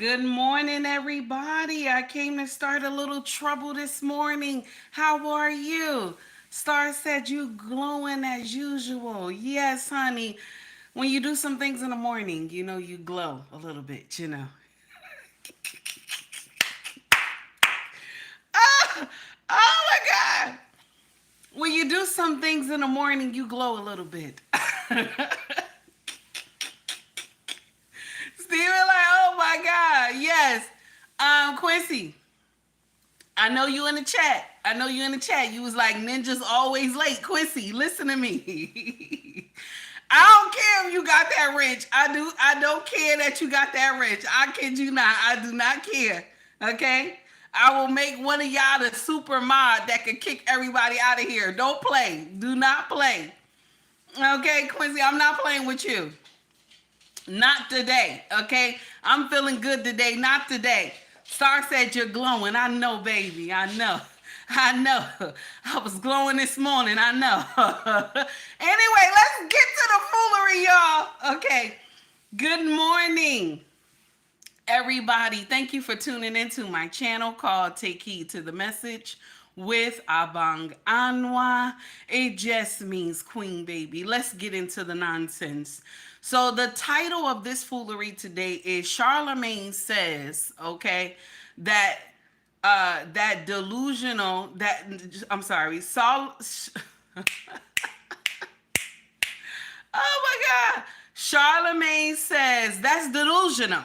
Good morning, everybody. I came to start a little trouble this morning. How are you? Star said you glowing as usual. Yes, honey. When you do some things in the morning, you glow a little bit. Oh, oh my God. When you do some things in the morning, you glow a little bit. Steven, like, oh my God. Yes. Quincy, I know you in the chat. I know you in the chat. You was like, ninjas always late. Quincy, listen to me. I don't care if you got that rich. I don't care that you got that rich. I kid you not. I do not care. Okay? I will make one of y'all the super mod that can kick everybody out of here. Don't play. Do not play. Okay, Quincy, I'm not playing with you. Not today, okay? I'm feeling good today, not today. Star said you're glowing. I know, baby. I know. I know. I was glowing this morning. I know. Anyway, let's get to the foolery, y'all. Okay. Good morning, everybody. Thank you for tuning into my channel called Take Heed to the Message with Abang Anwa. It just means queen, baby. Let's get into the nonsense. So the title of this foolery today is Charlamagne says, okay, that delusional that I'm sorry, oh my God. Charlamagne says that's delusional.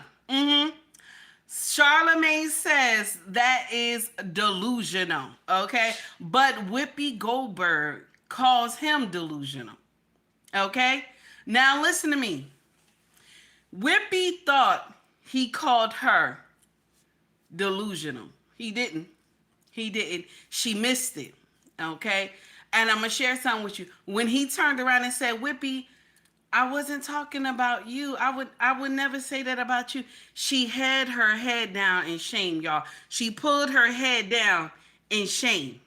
Charlamagne says that is delusional, okay? But Whoopi Goldberg calls him delusional, okay? Now listen to me. Whoopi thought he called her delusional. He didn't. He didn't. She missed it, okay? And I'm going to share something with you. When he turned around and said, Whoopi, I wasn't talking about you. I would never say that about you. She had her head down in shame, y'all. She pulled her head down in shame.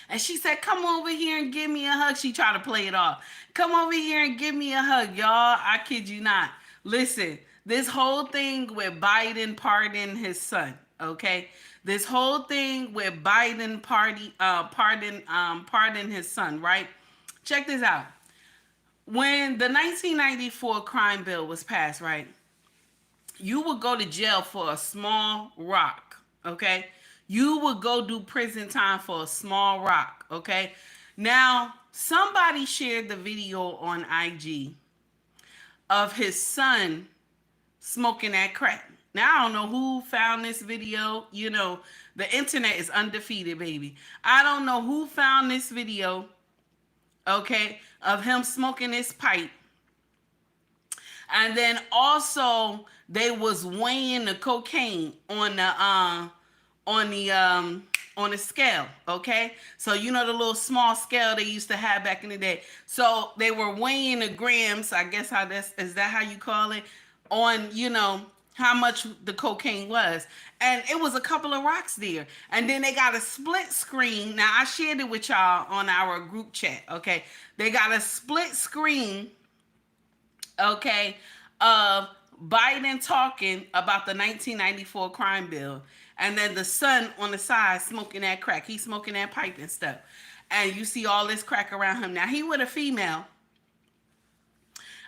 And she said, come over here and give me a hug. She tried to play it off. Come over here and give me a hug, y'all. I kid you not. Listen, this whole thing with Biden pardoning his son, okay? This whole thing with Biden pardon his son, right? Check this out. When the 1994 crime bill was passed, right, you would go to jail for a small rock, okay? You would go do prison time for a small rock, okay? Now, somebody shared the video on IG of his son smoking that crack. Now, I don't know who found this video. The internet is undefeated, baby. I don't know who found this video, okay, of him smoking his pipe. And then also they was weighing the cocaine on the scale, okay? So the little small scale they used to have back in the day. So they were weighing the grams, I guess is that how you call it? On, how much the cocaine was. And it was a couple of rocks there. And then they got a split screen. Now I shared it with y'all on our group chat, okay? They got a split screen, okay, of Biden talking about the 1994 crime bill, and then the son on the side smoking that crack. He's smoking that pipe and stuff. And you see all this crack around him. Now, he with a female.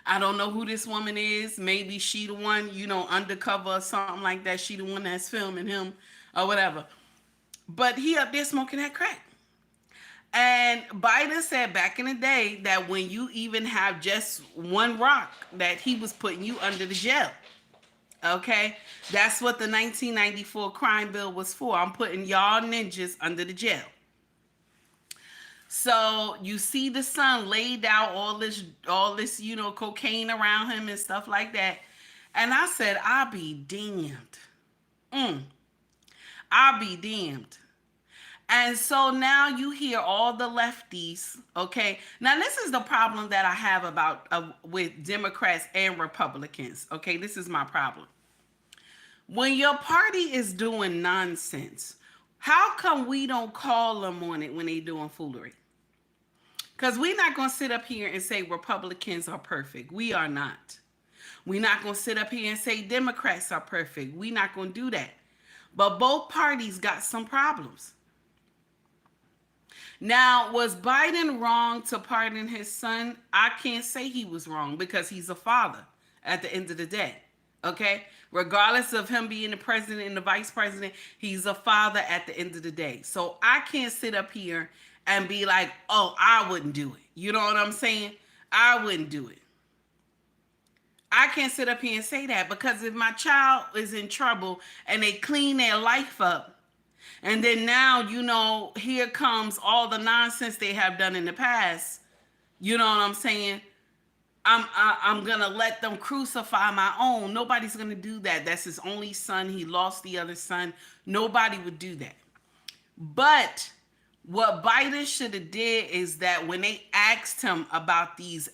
I don't know who this woman is. Maybe she the one, undercover or something like that. She the one that's filming him or whatever. But he up there smoking that crack. And Biden said back in the day that when you even have just one rock, that he was putting you under the jail. Okay? That's what the 1994 crime bill was for. I'm putting y'all ninjas under the jail. So you see the son laid out all this, cocaine around him and stuff like that. And I said, I'll be damned. I'll be damned. And so now you hear all the lefties, okay? Now this is the problem that I have with Democrats and Republicans, okay? This is my problem. When your party is doing nonsense, how come we don't call them on it when they doing foolery? Because we're not going to sit up here and say Republicans are perfect. We are not. We're not going to sit up here and say Democrats are perfect. We're not going to do that. But both parties got some problems. Now, was Biden wrong to pardon his son? I can't say he was wrong because he's a father at the end of the day. Okay? Regardless of him being the president and the vice president, he's a father at the end of the day. So I can't sit up here and be like, oh, I wouldn't do it. You know what I'm saying? I wouldn't do it. I can't sit up here and say that because if my child is in trouble and they clean their life up, and then now, you know, here comes all the nonsense they have done in the past. You know what I'm saying? I'm going to let them crucify my own. Nobody's going to do that. That's his only son. He lost the other son. Nobody would do that. But what Biden should have did is that when they asked him about these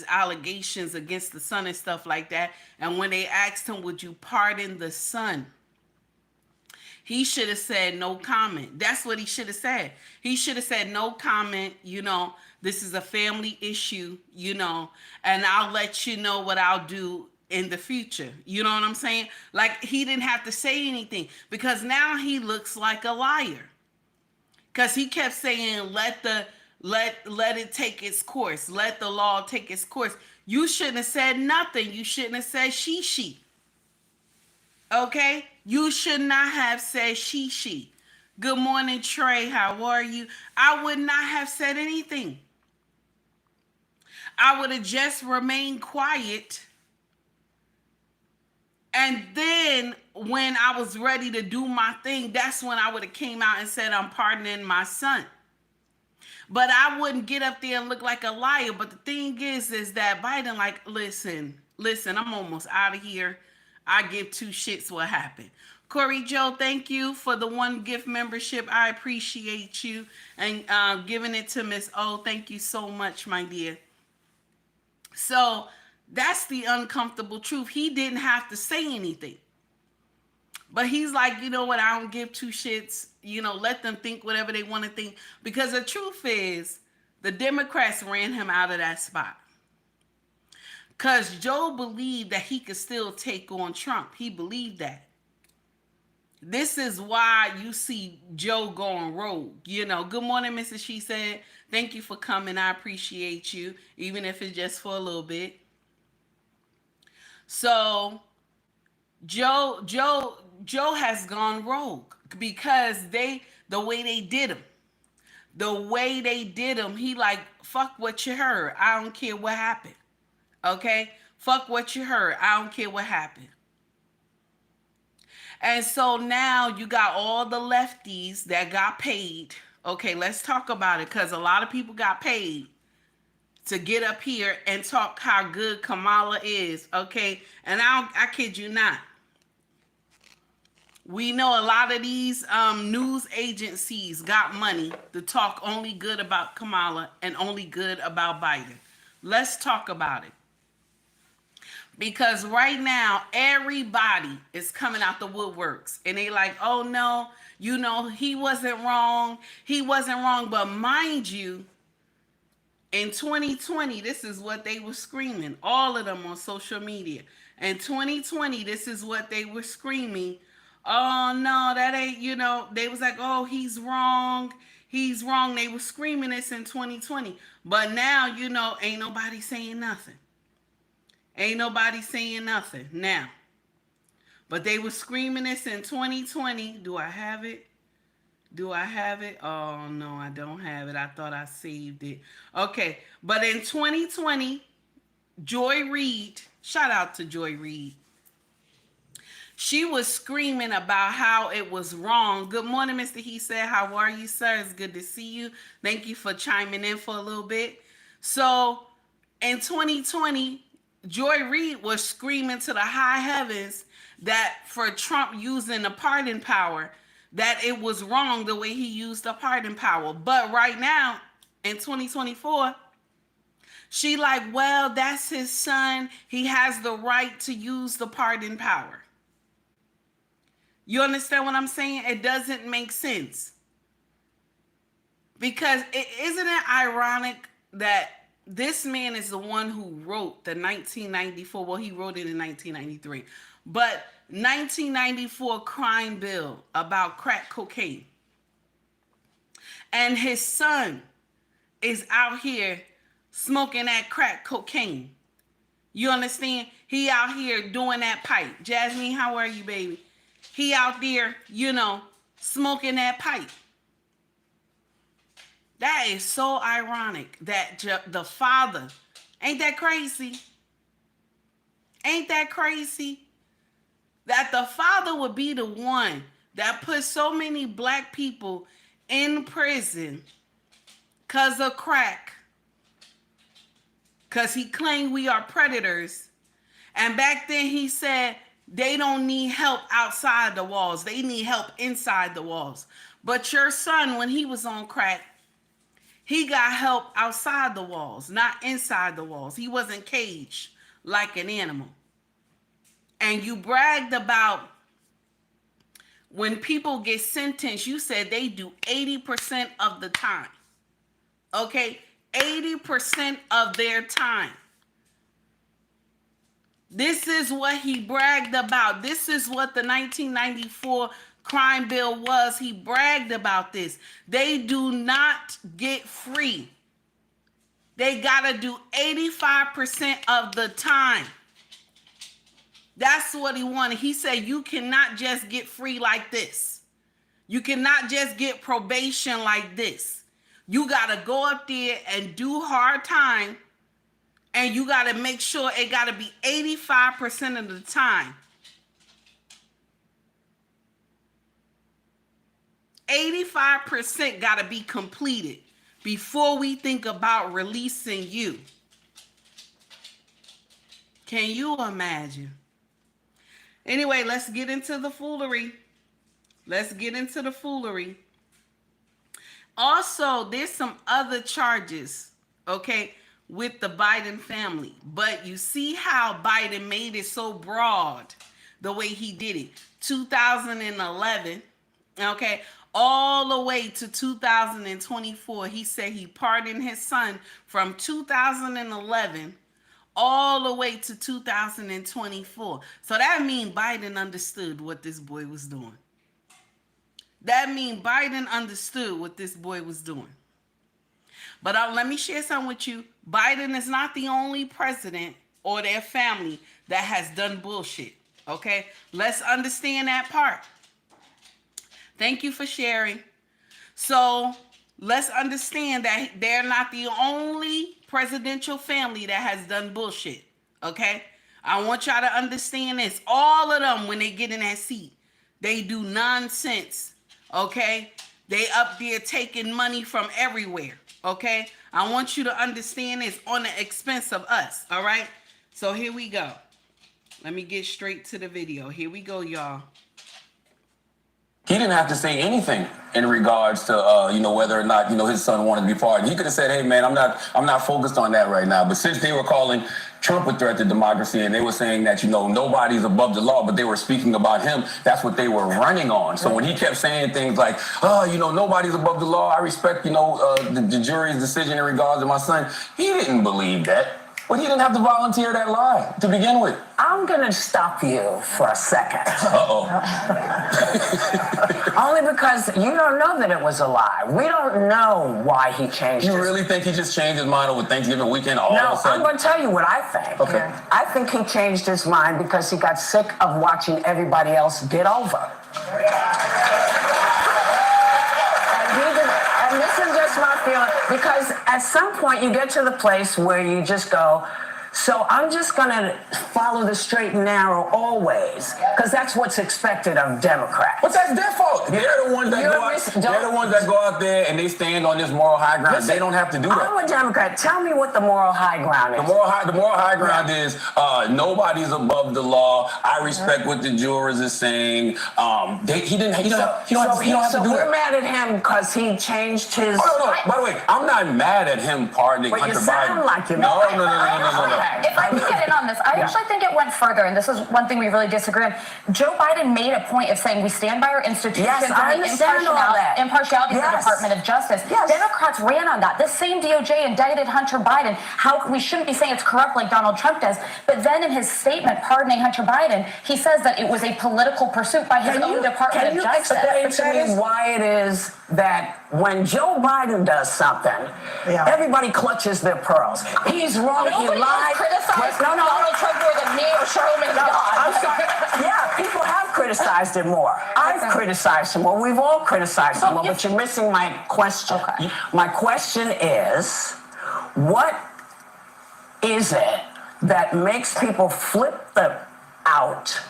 allegations against the son and stuff like that, and when they asked him, would you pardon the son? He should have said no comment. That's what he should have said. He should have said no comment, you know, this is a family issue, you know, and I'll let you know what I'll do in the future. You know what I'm saying? Like, he didn't have to say anything because now he looks like a liar. Because he kept saying, let it take its course. Let the law take its course. You shouldn't have said nothing. You shouldn't have said she. Okay? You should not have said she. Good morning, Trey. How are you? I would not have said anything. I would have just remained quiet. And then when I was ready to do my thing, that's when I would have came out and said, I'm pardoning my son. But I wouldn't get up there and look like a liar. But the thing is that Biden, like, listen, I'm almost out of here. I give two shits what happened. Corey Joe, thank you for the one gift membership. I appreciate you. And giving it to Miss O. Thank you so much, my dear. So that's the uncomfortable truth. He didn't have to say anything. But he's like, you know what? I don't give two shits. You know, let them think whatever they want to think. Because the truth is, the Democrats ran him out of that spot. Because Joe believed that he could still take on Trump. He believed that. This is why you see Joe going rogue. You know, good morning, Mrs. She said. Thank you for coming. I appreciate you, even if it's just for a little bit. So Joe has gone rogue because the way they did him, he like, fuck what you heard. I don't care what happened. Okay? Fuck what you heard. I don't care what happened. And so now you got all the lefties that got paid. Okay, let's talk about it because a lot of people got paid to get up here and talk how good Kamala is. Okay, and I kid you not. We know a lot of these news agencies got money to talk only good about Kamala and only good about Biden. Let's talk about it. Because right now, everybody is coming out the woodworks. And they like, oh no, you know, he wasn't wrong. He wasn't wrong. But mind you, in 2020, this is what they were screaming. All of them on social media. In 2020, this is what they were screaming. Oh no, that ain't, you know, they was like, oh, he's wrong. He's wrong. They were screaming this in 2020. But now, you know, ain't nobody saying nothing. Ain't nobody saying nothing now. But they were screaming this in 2020. Do I have it? Oh, no, I don't have it. I thought I saved it. Okay. But in 2020, Joy Reid, shout out to Joy Reid. She was screaming about how it was wrong. Good morning, Mr. He said. How are you, sir? It's good to see you. Thank you for chiming in for a little bit. So in 2020, Joy Reid was screaming to the high heavens that for Trump using the pardon power, that it was wrong the way he used the pardon power. But right now, in 2024, she like, well, that's his son. He has the right to use the pardon power. You understand what I'm saying? It doesn't make sense. Because isn't it ironic that this man is the one who wrote the 1994, well, he wrote it in 1993, but 1994 crime bill about crack cocaine. And his son is out here smoking that crack cocaine. You understand? He out here doing that pipe. Jasmine, how are you, baby? He out there, smoking that pipe. That is so ironic that the father, ain't that crazy? Ain't that crazy? That the father would be the one that put so many black people in prison because of crack. Because he claimed we are predators. And back then he said they don't need help outside the walls. They need help inside the walls. But your son, when he was on crack, he got help outside the walls, not inside the walls. He wasn't caged like an animal. And you bragged about when people get sentenced, you said they do 80% of the time. Okay? 80% of their time. This is what he bragged about. This is what the 1994 crime bill was. He bragged about this. They do not get free. They gotta do 85% of the time. That's what he wanted. He said you cannot just get free like this. You cannot just get probation like this. You gotta go up there and do hard time, and you gotta make sure it gotta be 85% of the time. 85% gotta be completed before we think about releasing you. Can you imagine? Anyway, let's get into the foolery. Let's get into the foolery. Also, there's some other charges, okay, with the Biden family. But you see how Biden made it so broad the way he did it. 2011, okay, all the way to 2024. He said he pardoned his son from 2011 all the way to 2024. So that means Biden understood what this boy was doing. That means Biden understood what this boy was doing. But let me share something with you. Biden is not the only president or their family that has done bullshit. Okay? Let's understand that part. Thank you for sharing. So let's understand that they're not the only presidential family that has done bullshit. Okay? I want y'all to understand this. All of them, when they get in that seat, they do nonsense. Okay? They up there taking money from everywhere. Okay? I want you to understand this on the expense of us. All right? So here we go. Let me get straight to the video. Here we go, y'all. He didn't have to say anything in regards to, whether or not, his son wanted to be pardoned. He could have said, hey, man, I'm not focused on that right now. But since they were calling Trump a threat to democracy and they were saying that, nobody's above the law, but they were speaking about him, that's what they were running on. So when he kept saying things like, nobody's above the law, I respect, the jury's decision in regards to my son, he didn't believe that. But he didn't have to volunteer that lie to begin with. I'm going to stop you for a second. Uh-oh. Only because you don't know that it was a lie. We don't know why he changed You really think he just changed his mind over Thanksgiving weekend all of a sudden? I'm going to tell you what I think. Okay. I think he changed his mind because he got sick of watching everybody else get over. And this is just my feeling, because at some point you get to the place where you just go, so I'm just going to follow the straight and narrow always, because that's what's expected of Democrats. But that's their fault. They're the ones that go out there and they stand on this moral high ground. Listen, they don't have to do that. I'm a Democrat. Tell me what the moral high ground is. The moral high ground is nobody's above the law. I respect what the jurors are saying. He don't have to do that. So we're mad at him because he changed his... Oh, no. By the way, I'm not mad at him pardoning Hunter Biden. But you sound like you're No. ahead. If I can get in on this, I actually think it went further, and this is one thing we really disagree on. Joe Biden made a point of saying we stand by our institutions I and the understand all that. impartiality of the Yes. Department of Justice. Yes. Democrats ran on that. This same DOJ indicted Hunter Biden. How we shouldn't be saying it's corrupt like Donald Trump does, but then in his statement pardoning Hunter Biden, he says that it was a political pursuit by his own Department of Justice. Can you explain to me why it is that when Joe Biden does something, everybody clutches their pearls? He's wrong. He lied. Criticized Donald Trump more than me or Charlamagne. I'm sorry. Yeah, people have criticized him more. I've criticized him more. We've all criticized him more. But you're missing my question. Okay. My question is, what is it that makes people flip out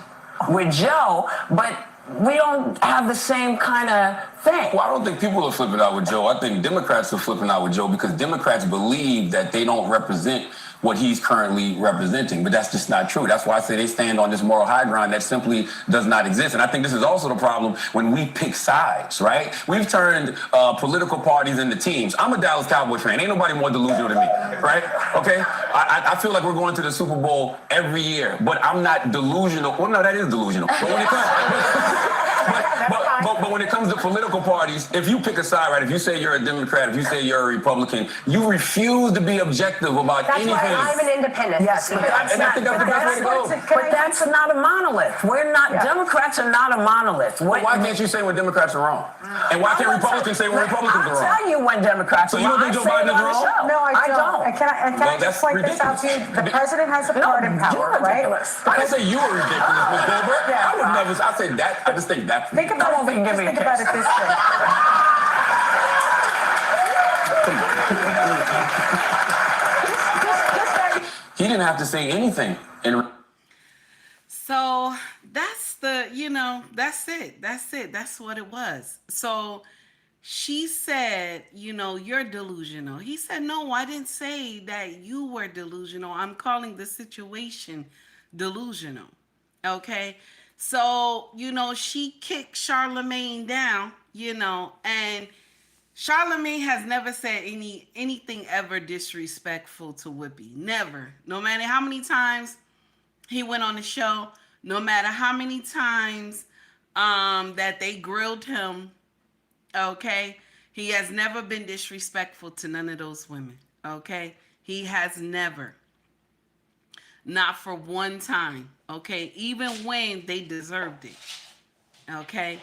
with Joe, but we don't have the same kind of thing? Well, I don't think people are flipping out with Joe. I think Democrats are flipping out with Joe because Democrats believe that they don't represent what he's currently representing, but that's just not true. That's why I say they stand on this moral high ground that simply does not exist. And I think this is also the problem when we pick sides, right? We've turned political parties into teams. I'm a Dallas Cowboy fan. Ain't nobody more delusional than me, right? Okay? I feel like we're going to the Super Bowl every year, but I'm not delusional. Well, no, that is delusional. But when it comes... But when it comes to political parties, if you pick a side, right, if you say you're a Democrat, if you say you're a Republican, you refuse to be objective about anything. That's why I'm an independent. Yes, but that's I think that's the best way to go. But that's not a monolith. We're not, Democrats are not a monolith. Why can't you say when Democrats are wrong? And why can't Republicans say when Republicans are wrong? I'll tell you when Democrats are wrong. So you don't think Joe Biden is wrong? No, I don't. And can I just point this out to you? The president has a pardon power, right? Ridiculous. I didn't say you were ridiculous, Ms. Goldberg. Yeah. I would never. I say that. I just think that. Think about it. Just think about it this way. He didn't have to say anything. So that's the, that's it. That's what it was. So she said, you're delusional. He said, no, I didn't say that you were delusional. I'm calling the situation delusional. Okay. So, she kicked Charlamagne down, and Charlamagne has never said anything ever disrespectful to Whoopi. Never. No matter how many times he went on the show, no matter how many times that they grilled him, okay? He has never been disrespectful to none of those women, okay? He has never. Not for one time, okay? Even when they deserved it, okay?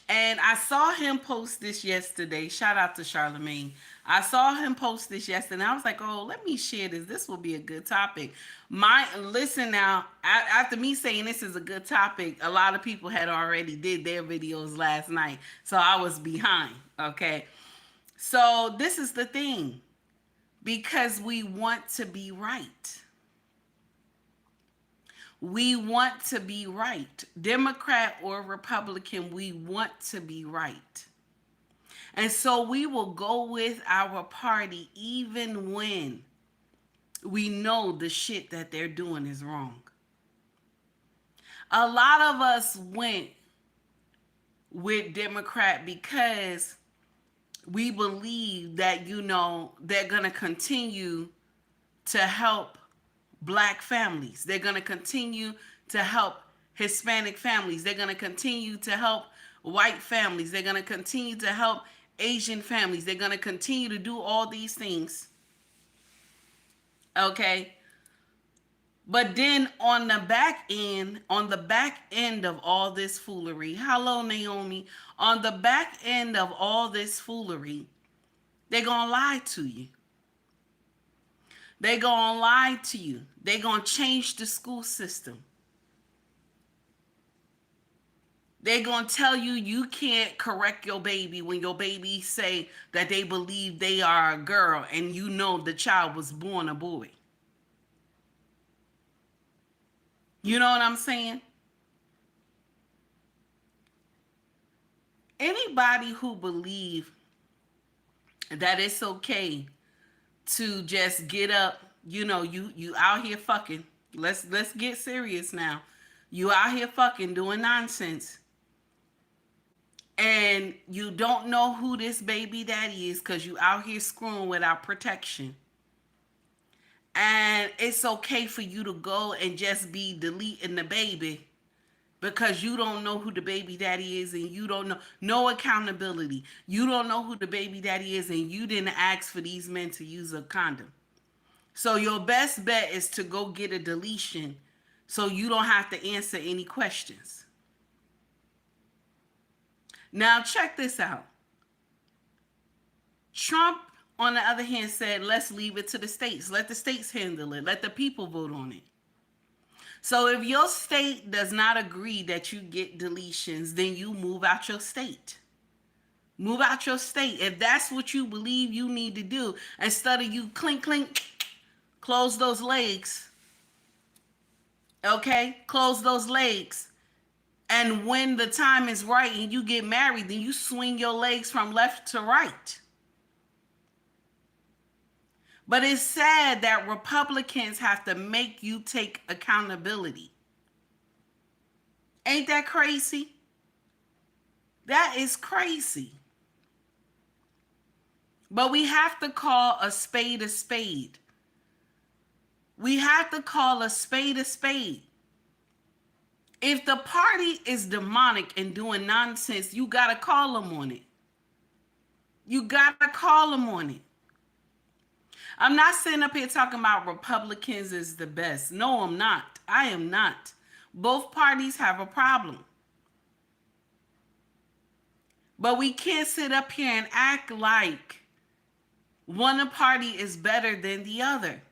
And I saw him post this yesterday. Shout out to Charlamagne. I saw him post this yesterday. And I was like, oh, let me share this. This will be a good topic. Listen now, after me saying this is a good topic, a lot of people had already did their videos last night. So I was behind, okay? So this is the thing. Because we want to be right. We want to be right. Democrat or Republican, we want to be right. And so we will go with our party even when we know the shit that they're doing is wrong. A lot of us went with Democrat because we believe that, they're going to continue to help Black families. They're going to continue to help Hispanic families. They're going to continue to help white families. They're going to continue to help Asian families. They're going to continue to do all these things. Okay. But then on the back end of all this foolery, hello, Naomi, on the back end of all this foolery, they're going to lie to you. They're going to lie to you. They're going to change the school system. They're going to tell you you can't correct your baby when your baby say that they believe they are a girl and the child was born a boy. You know what I'm saying? Anybody who believes that it's okay to just get up, you out here fucking. Let's get serious now. You out here fucking doing nonsense. And you don't know who this baby daddy is because you out here screwing without protection. And it's okay for you to go and just be deleting the baby because you don't know who the baby daddy is, and you don't know, no accountability. You don't know who the baby daddy is, and you didn't ask for these men to use a condom. So your best bet is to go get a deletion so you don't have to answer any questions. Now check this out. Trump, on the other hand, said, let's leave it to the states. Let the states handle it. Let the people vote on it. So if your state does not agree that you get deletions, then you move out your state. Move out your state. If that's what you believe you need to do, instead of you clink, clink, close those legs. Okay? Close those legs. And when the time is right and you get married, then you swing your legs from left to right. But it's sad that Republicans have to make you take accountability. Ain't that crazy? That is crazy. But we have to call a spade a spade. We have to call a spade a spade. If the party is demonic and doing nonsense, you got to call them on it. You got to call them on it. I'm not sitting up here talking about Republicans is the best. No, I'm not. I am not. Both parties have a problem. But we can't sit up here and act like one party is better than the other.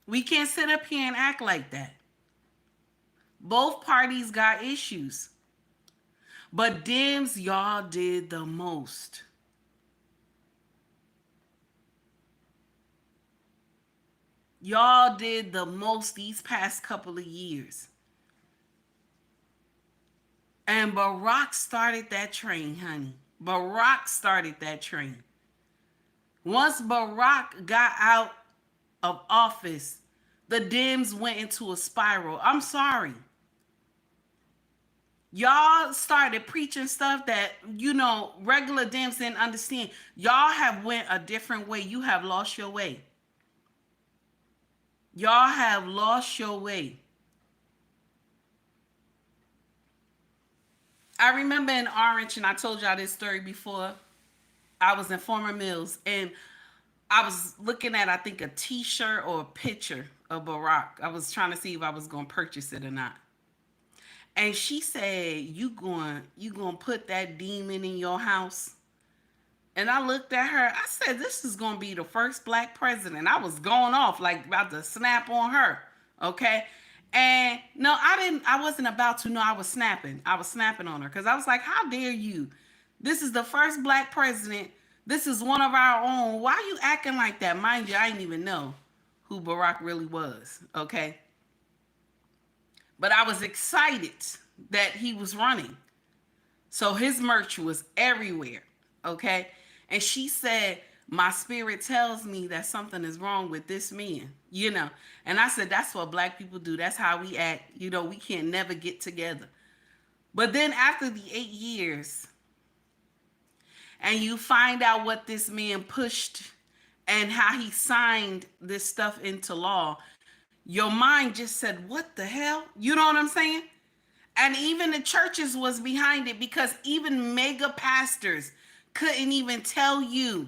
We can't sit up here and act like that. Both parties got issues. But Dems, y'all did the most. Y'all did the most these past couple of years. And Barack started that train, honey. Barack started that train. Once Barack got out of office, the Dems went into a spiral. I'm sorry. Y'all started preaching stuff that, regular Dems didn't understand. Y'all have went a different way. You have lost your way. Y'all have lost your way. I remember in Orange, and I told y'all this story before, I was in Former Mills, and I was looking at, I think, a t-shirt or a picture of Barack. I was trying to see if I was going to purchase it or not. And she said, you going to put that demon in your house? And I looked at her. I said, this is going to be the first black president. I was going off, like about to snap on her. Okay. And no, I wasn't about to. No, I was snapping. I was snapping on her because I was like, how dare you? This is the first black president. This is one of our own. Why are you acting like that? Mind you, I didn't even know who Barack really was. Okay. But I was excited that he was running. So his merch was everywhere. Okay. And she said, my spirit tells me that something is wrong with this man, And I said, that's what black people do. That's how we act. We can't never get together. But then after the 8 years, and you find out what this man pushed and how he signed this stuff into law, your mind just said, what the hell? You know what I'm saying? And even the churches was behind it, because even mega pastors couldn't even tell you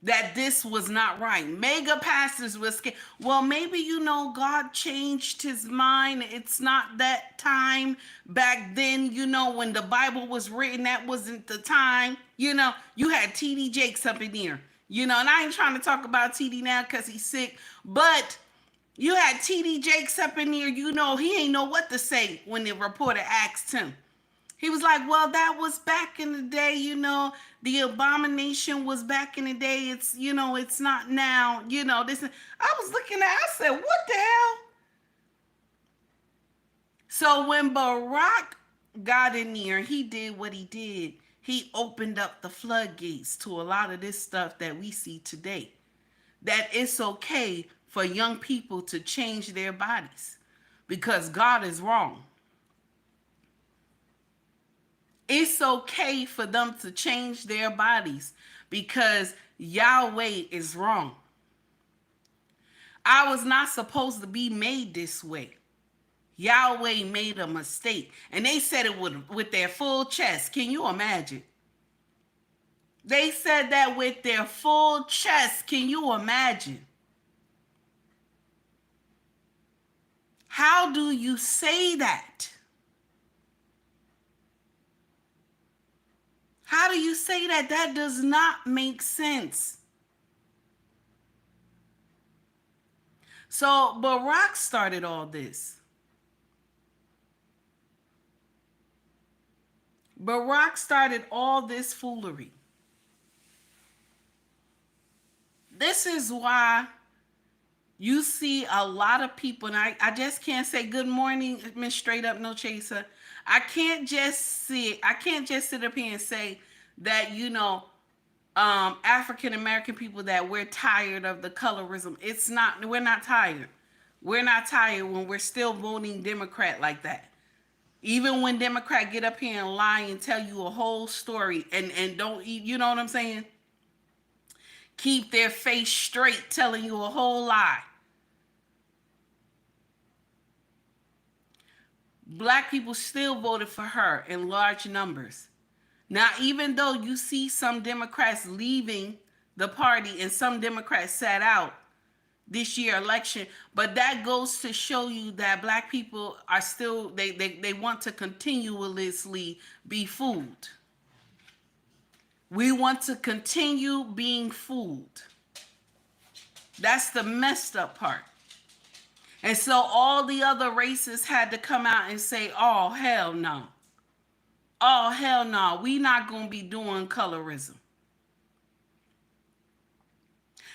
that this was not right. Mega pastors was scared. Well, maybe, God changed his mind. It's not that time back then, when the Bible was written, that wasn't the time. You had TD Jakes up in here, and I ain't trying to talk about TD now because he's sick, but you had TD Jakes up in here, he ain't know what to say when the reporter asked him. He was like, well, that was back in the day, the abomination was back in the day. It's, it's not now, this. I was looking at, I said, what the hell? So when Barack got in there, he did what he did. He opened up the floodgates to a lot of this stuff that we see today. That it's okay for young people to change their bodies because God is wrong. It's okay for them to change their bodies because Yahweh is wrong. I was not supposed to be made this way. Yahweh made a mistake. And they said it with their full chest. Can you imagine? They said that with their full chest. Can you imagine? How do you say that? How do you say that? That does not make sense. So Barack started all this. Barack started all this foolery. This is why you see a lot of people, and I just can't say good morning, Miss Straight Up No Chaser. I can't just sit up here and say that, you know, African American people, that we're tired of the colorism. It's not, we're not tired. We're not tired when we're still voting Democrat like that. Even when Democrat get up here and lie and tell you a whole story and don't, you know what I'm saying? Keep their face straight, telling you a whole lie. Black people still voted for her in large numbers. Now, even though you see some Democrats leaving the party and some Democrats sat out this year election, but that goes to show you that Black people are still, they want to continuously be fooled. We want to continue being fooled. That's the messed up part. And so all the other races had to come out and say, oh, hell no. Oh, hell no. We not going to be doing colorism.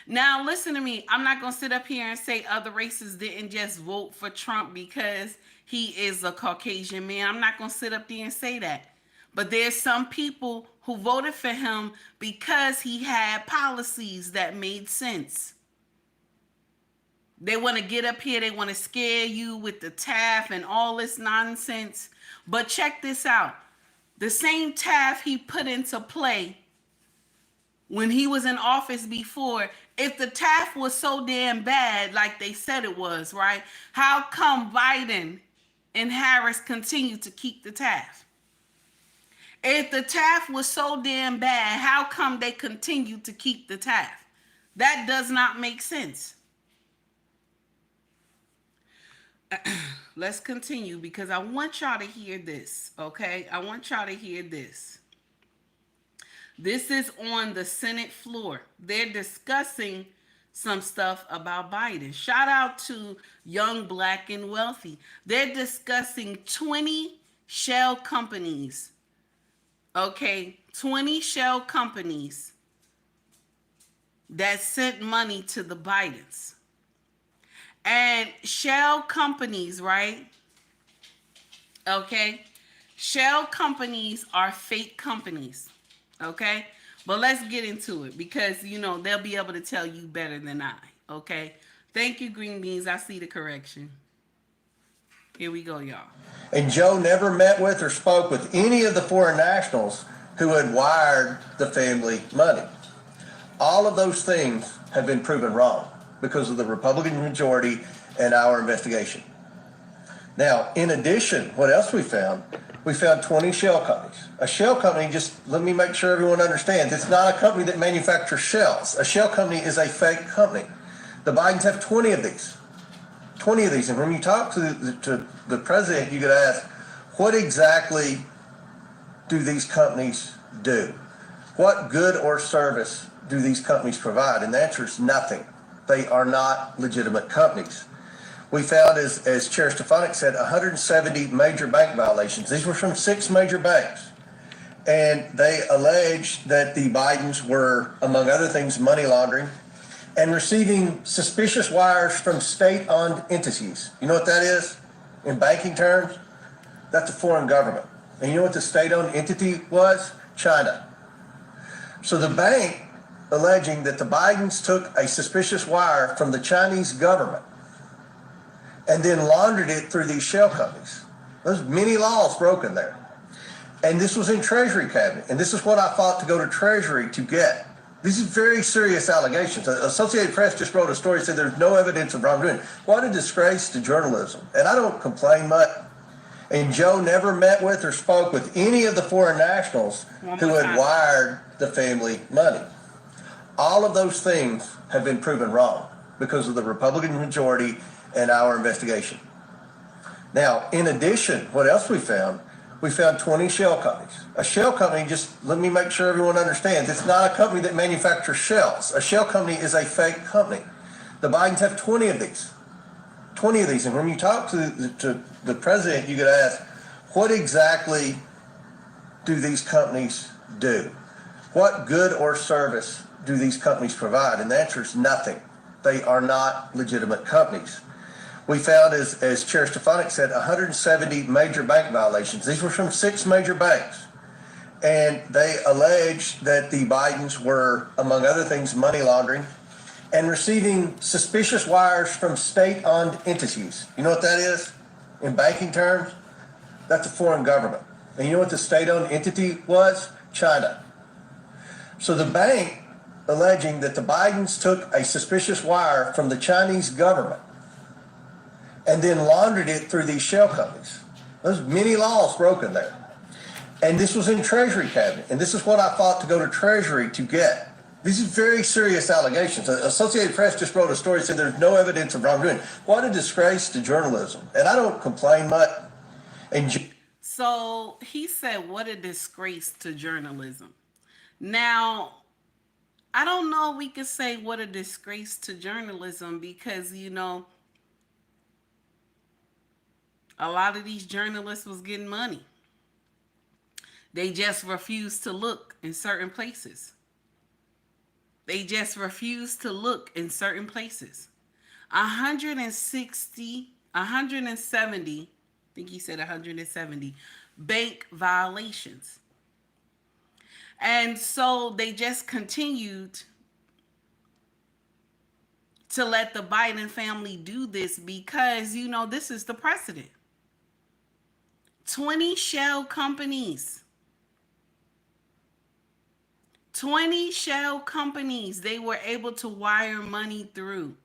Now, listen to me. I'm not going to sit up here and say other races didn't just vote for Trump because he is a Caucasian man. I'm not going to sit up there and say that. But there's some people who voted for him because he had policies that made sense. They want to get up here. They want to scare you with the TAF and all this nonsense. But check this out. The same TAF he put into play when he was in office before, if the TAF was so damn bad like they said it was, right? How come Biden and Harris continue to keep the TAF? If the TAF was so damn bad, how come they continue to keep the TAF? That does not make sense. Let's continue because I want y'all to hear this, okay? I want y'all to hear this. This is on the Senate floor. They're discussing some stuff about Biden. Shout out to Young, Black, and Wealthy. They're discussing 20 shell companies, okay? 20 shell companies that sent money to the Bidens. And shell companies, right? Okay. Shell companies are fake companies. Okay. But let's get into it because, you know, they'll be able to tell you better than I. Okay. Thank you, Green Beans. I see the correction. Here we go, y'all. And Joe never met with or spoke with any of the foreign nationals who had wired the family money. All of those things have been proven wrong because of the Republican majority and our investigation. Now, in addition, what else we found? We found 20 shell companies. A shell company, just let me make sure everyone understands, it's not a company that manufactures shells. A shell company is a fake company. The Bidens have 20 of these. 20 of these. And when you talk to the president, you could ask, what exactly do these companies do? What good or service do these companies provide? And the answer is nothing. They are not legitimate companies. We found, as Chair Stefanik said, 170 major bank violations. These were from 6 major banks. And they alleged that the Bidens were, among other things, money laundering and receiving suspicious wires from state-owned entities. You know what that is? In banking terms, that's a foreign government. And you know what the state-owned entity was? China. So the bank alleging that the Bidens took a suspicious wire from the Chinese government and then laundered it through these shell companies. There's many laws broken there. And this was in Treasury cabinet. And this is what I fought to go to Treasury to get. These are very serious allegations. Associated Press just wrote a story, said there's no evidence of wrongdoing. What a disgrace to journalism. And I don't complain much. And Joe never met with or spoke with any of the foreign nationals who had wired the family money. All of those things have been proven wrong because of the Republican majority and our investigation. Now, in addition, what else we found? We found 20 shell companies. A shell company, just let me make sure everyone understands, it's not a company that manufactures shells. A shell company is a fake company. The Bidens have 20 of these. 20 of these. And when you talk to the president, you could ask, what exactly do these companies do? What good or service do these companies provide? And the answer is nothing. They are not legitimate companies. We found, as Chair Stefanik said, 170 major bank violations. These were from 6 major banks. And they alleged that the Bidens were, among other things, money laundering and receiving suspicious wires from state-owned entities. You know what that is in banking terms? That's a foreign government. And you know what the state-owned entity was? China. So the bank alleging that the Bidens took a suspicious wire from the Chinese government and then laundered it through these shell companies. There's many laws broken there. And this was in Treasury Cabinet. And this is what I fought to go to Treasury to get. These are very serious allegations. Associated Press just wrote a story, said there's no evidence of wrongdoing. What a disgrace to journalism. And I don't complain much. So he said, what a disgrace to journalism. Now, I don't know if we could say what a disgrace to journalism because, you know, a lot of these journalists was getting money. They just refused to look in certain places. They just refused to look in certain places. 170, I think he said 170 bank violations. And so they just continued to let the Biden family do this because, you know, this is the precedent. 20 shell companies. 20 shell companies they were able to wire money through.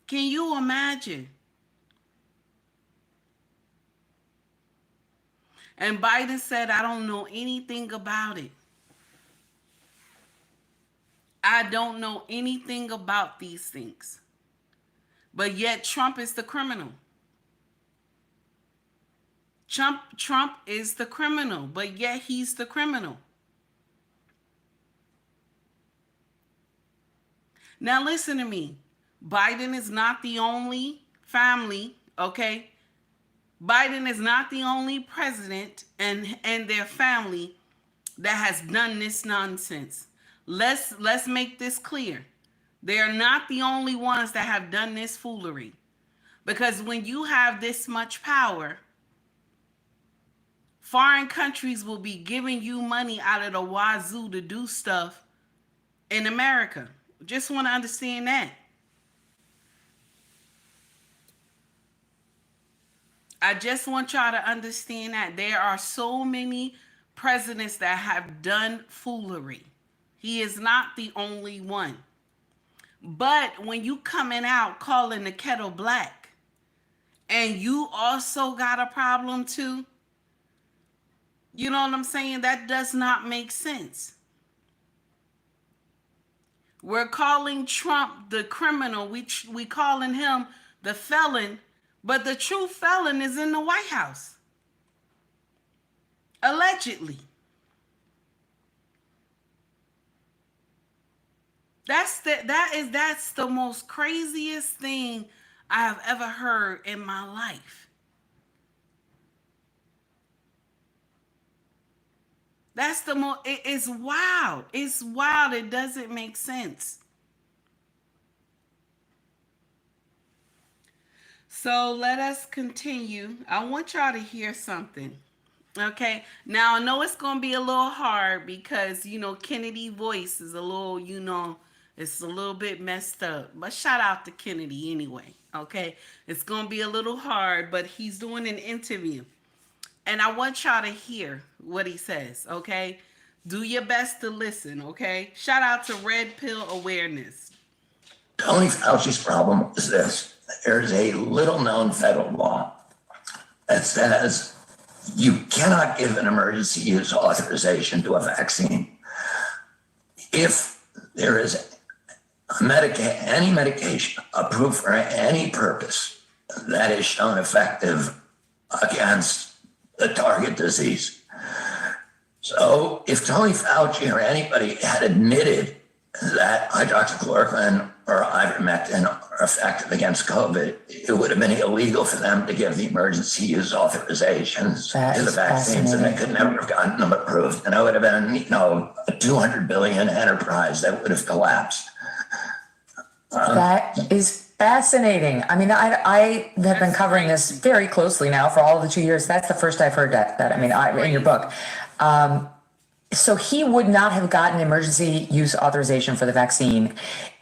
Can you imagine? And Biden said, I don't know anything about it. I don't know anything about these things. But yet Trump is the criminal. Trump is the criminal, but yet he's the criminal. Now listen to me. Biden is not the only family, okay? Biden is not the only president and their family that has done this nonsense. Let's make this clear. They are not the only ones that have done this foolery. Because when you have this much power, foreign countries will be giving you money out of the wazoo to do stuff in America. Just want to understand that. I just want y'all to understand that there are so many presidents that have done foolery. He is not the only one. But when you coming out calling the kettle black and you also got a problem too, you know what I'm saying? That does not make sense. We're calling Trump the criminal. We calling him the felon, but the true felon is in the White House. Allegedly. That's the most craziest thing I have ever heard in my life. That's the most, it's wild. It's wild. It doesn't make sense. So let us continue. I want y'all to hear something. Okay. Now I know it's going to be a little hard because, you know, Kennedy's voice is a little, you know, it's a little bit messed up. But shout out to Kennedy anyway. Okay. It's going to be a little hard, but he's doing an interview. And I want y'all to hear what he says, okay? Do your best to listen, okay? Shout out to Red Pill Awareness. Tony Fauci's problem is this. There's a little known federal law that says you cannot give an emergency use authorization to a vaccine if there is any medication approved for any purpose that is shown effective against the target disease. So if Tony Fauci or anybody had admitted that hydroxychloroquine or ivermectin are effective against COVID, it would have been illegal for them to give the emergency use authorizations to the vaccines, and they could never have gotten them approved. And it would have been, a 200 billion enterprise that would have collapsed. That is fascinating. I mean, I have been covering this very closely now for all of the 2 years. That's the first I've heard that in your book. So he would not have gotten emergency use authorization for the vaccine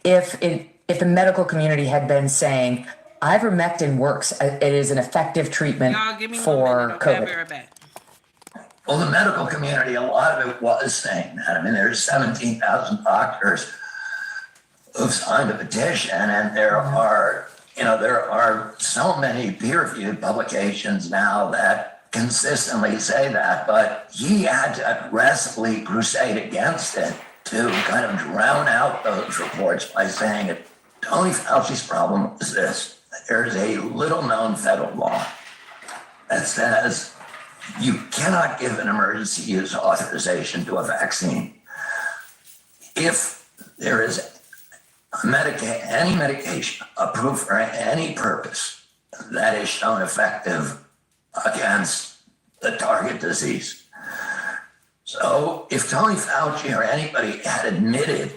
if the medical community had been saying ivermectin works. It is an effective treatment for COVID. I'll be right back. Well, the medical community, a lot of it was saying that. I mean, there's 17,000 doctors who've signed a petition, and there are so many peer-reviewed publications now that consistently say that, but he had to aggressively crusade against it to kind of drown out those reports by saying it. Tony Fauci's problem is this. There's a little known federal law that says you cannot give an emergency use authorization to a vaccine if there is any medication approved for any purpose that is shown effective against the target disease. So if Tony Fauci or anybody had admitted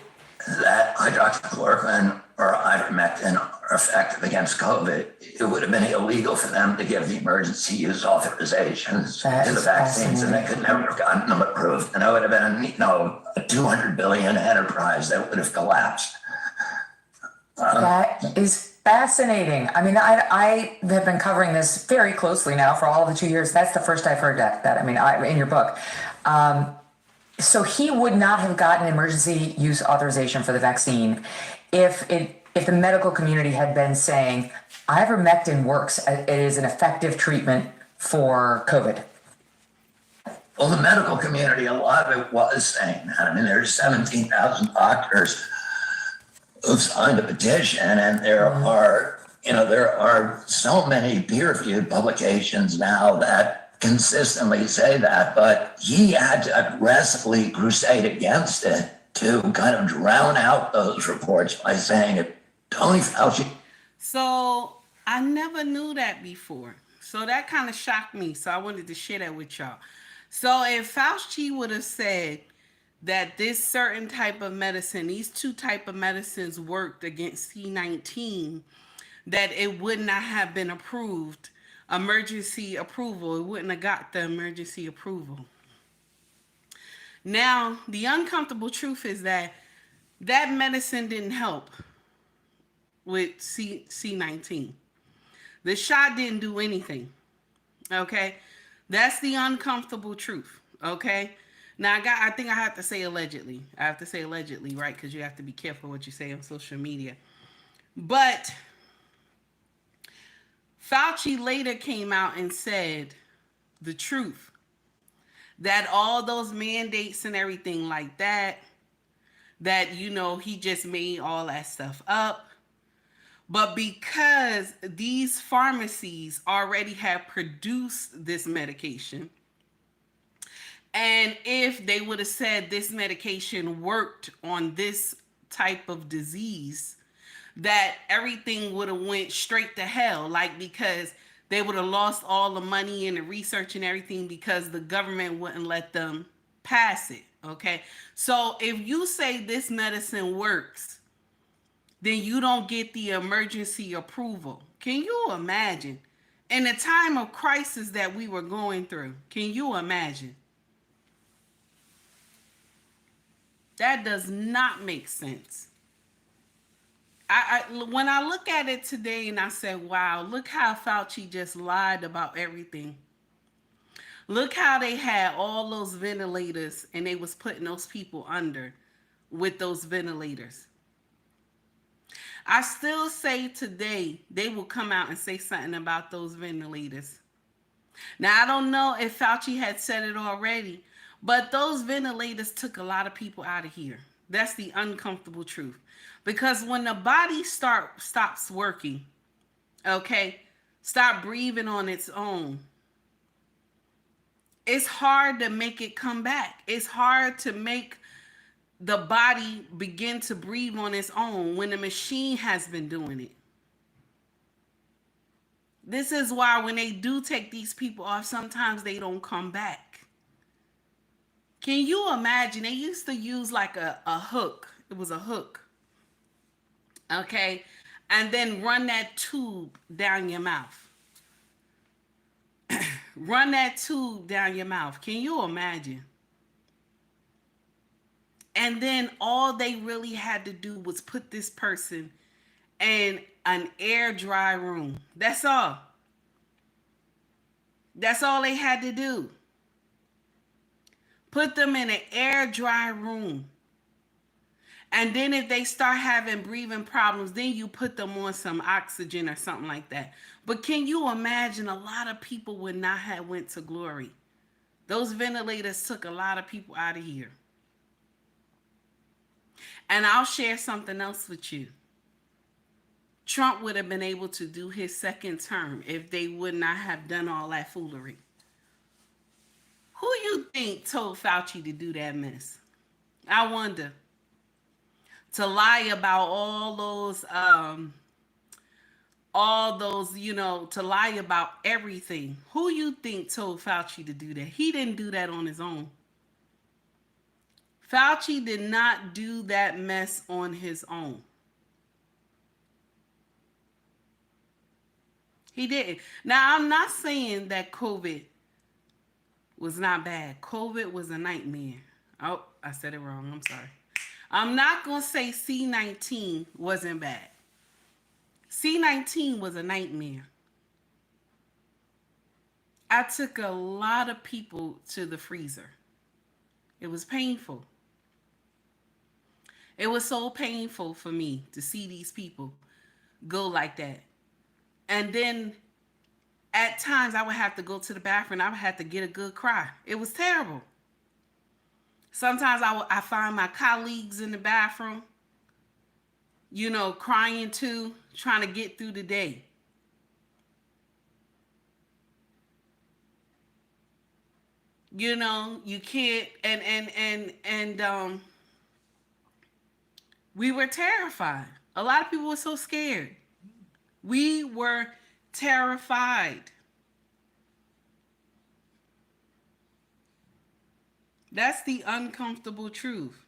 that hydroxychloroquine or ivermectin are effective against COVID, it would have been illegal for them to give the emergency use authorizations to the vaccines, and they could never have gotten them approved. And it would have been, a 200 billion enterprise that would have collapsed. That is fascinating. I mean, I have been covering this very closely now for all of the 2 years. That's the first I've heard that in your book. So he would not have gotten emergency use authorization for the vaccine if the medical community had been saying ivermectin works. It is an effective treatment for COVID. Well, the medical community, a lot of it was saying that. I mean, there's 17,000 doctors who've signed a petition, and there are so many peer-reviewed publications now that consistently say that, but he had to aggressively crusade against it to kind of drown out those reports by saying it. Tony Fauci. So I never knew that before. So that kind of shocked me. So I wanted to share that with y'all. So if Fauci would have said that this certain type of medicine, these two type of medicines worked against C-19, that it would not have been approved, emergency approval. It wouldn't have got the emergency approval. Now, the uncomfortable truth is that that medicine didn't help with C-19. The shot didn't do anything. Okay? That's the uncomfortable truth. Okay? Now, I think I have to say allegedly. I have to say allegedly, right? Because you have to be careful what you say on social media. But Fauci later came out and said the truth. That all those mandates and everything like that, he just made all that stuff up. But because these pharmacies already have produced this medication, and if they would have said this medication worked on this type of disease, that everything would have went straight to hell, because they would have lost all the money and the research and everything because the government wouldn't let them pass it, okay? So if you say this medicine works, then you don't get the emergency approval. Can you imagine? In the time of crisis that we were going through, can you imagine? That does not make sense. When I look at it today and I say, wow, look how Fauci just lied about everything. Look how they had all those ventilators and they was putting those people under with those ventilators. I still say today they will come out and say something about those ventilators. Now, I don't know if Fauci had said it already, but those ventilators took a lot of people out of here. That's the uncomfortable truth. Because when the body stops working, okay, stop breathing on its own, it's hard to make it come back. It's hard to make the body begin to breathe on its own when the machine has been doing it. This is why when they do take these people off, sometimes they don't come back. Can you imagine? They used to use like a hook. It was a hook. Okay? And then run that tube down your mouth. Run that tube down your mouth. Can you imagine? And then all they really had to do was put this person in an air dry room. That's all. That's all they had to do. Put them in an air dry room. And then if they start having breathing problems, then you put them on some oxygen or something like that. But can you imagine, a lot of people would not have went to glory. Those ventilators took a lot of people out of here. And I'll share something else with you. Trump would have been able to do his second term if they would not have done all that foolery. Who you think told Fauci to do that mess? I wonder. To lie about all those, you know, to lie about everything. Who you think told Fauci to do that? He didn't do that on his own. Fauci did not do that mess on his own. He didn't. Now, I'm not saying that COVID was not bad. COVID was a nightmare. Oh, I said it wrong. I'm sorry. I'm not going to say C-19 wasn't bad. C-19 was a nightmare. I took a lot of people to the freezer. It was painful. It was so painful for me to see these people go like that. And then at times I would have to go to the bathroom. I would have to get a good cry. It was terrible. Sometimes I find my colleagues in the bathroom, you know, crying too, trying to get through the day. You know, you can't, and we were terrified. A lot of people were so scared. We were terrified. That's the uncomfortable truth.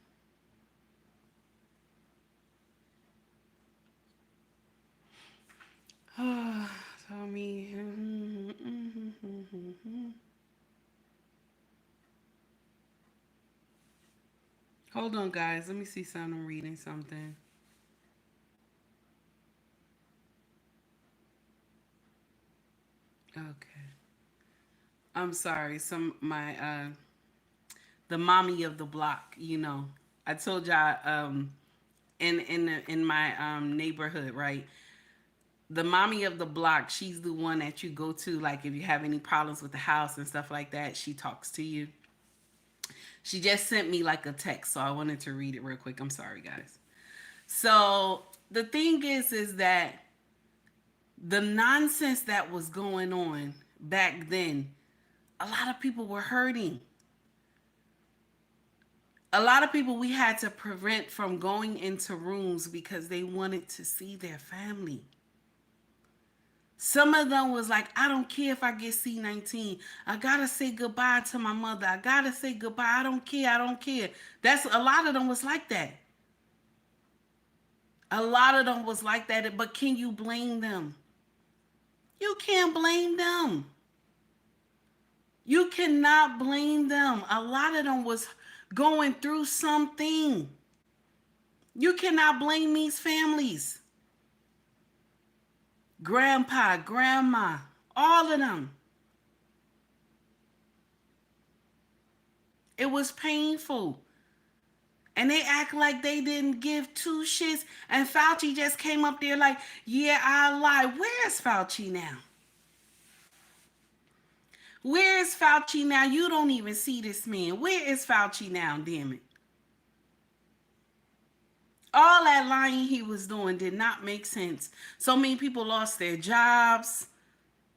Tell me. Hold on, guys. Let me see something. I'm reading something. Okay. I'm sorry. The mommy of the block, you know. I told y'all in my neighborhood, right? The mommy of the block, she's the one that you go to, like if you have any problems with the house and stuff like that, she talks to you. She just sent me like a text, so I wanted to read it real quick. I'm sorry, guys. So the thing is that the nonsense that was going on back then, a lot of people were hurting. A lot of people we had to prevent from going into rooms because they wanted to see their family. Some of them was like, I don't care if I get C-19. I gotta say goodbye to my mother. I gotta say goodbye. I don't care. I don't care. That's a lot of them was like that. A lot of them was like that. But can you blame them? You can't blame them. You cannot blame them. A lot of them was going through something. You cannot blame these families. Grandpa, grandma, all of them. It was painful. And they act like they didn't give two shits. And Fauci just came up there like, yeah, I lied. Where's Fauci now? Where is Fauci now? You don't even see this man. Where is Fauci now, damn it? All that lying he was doing did not make sense. So many people lost their jobs,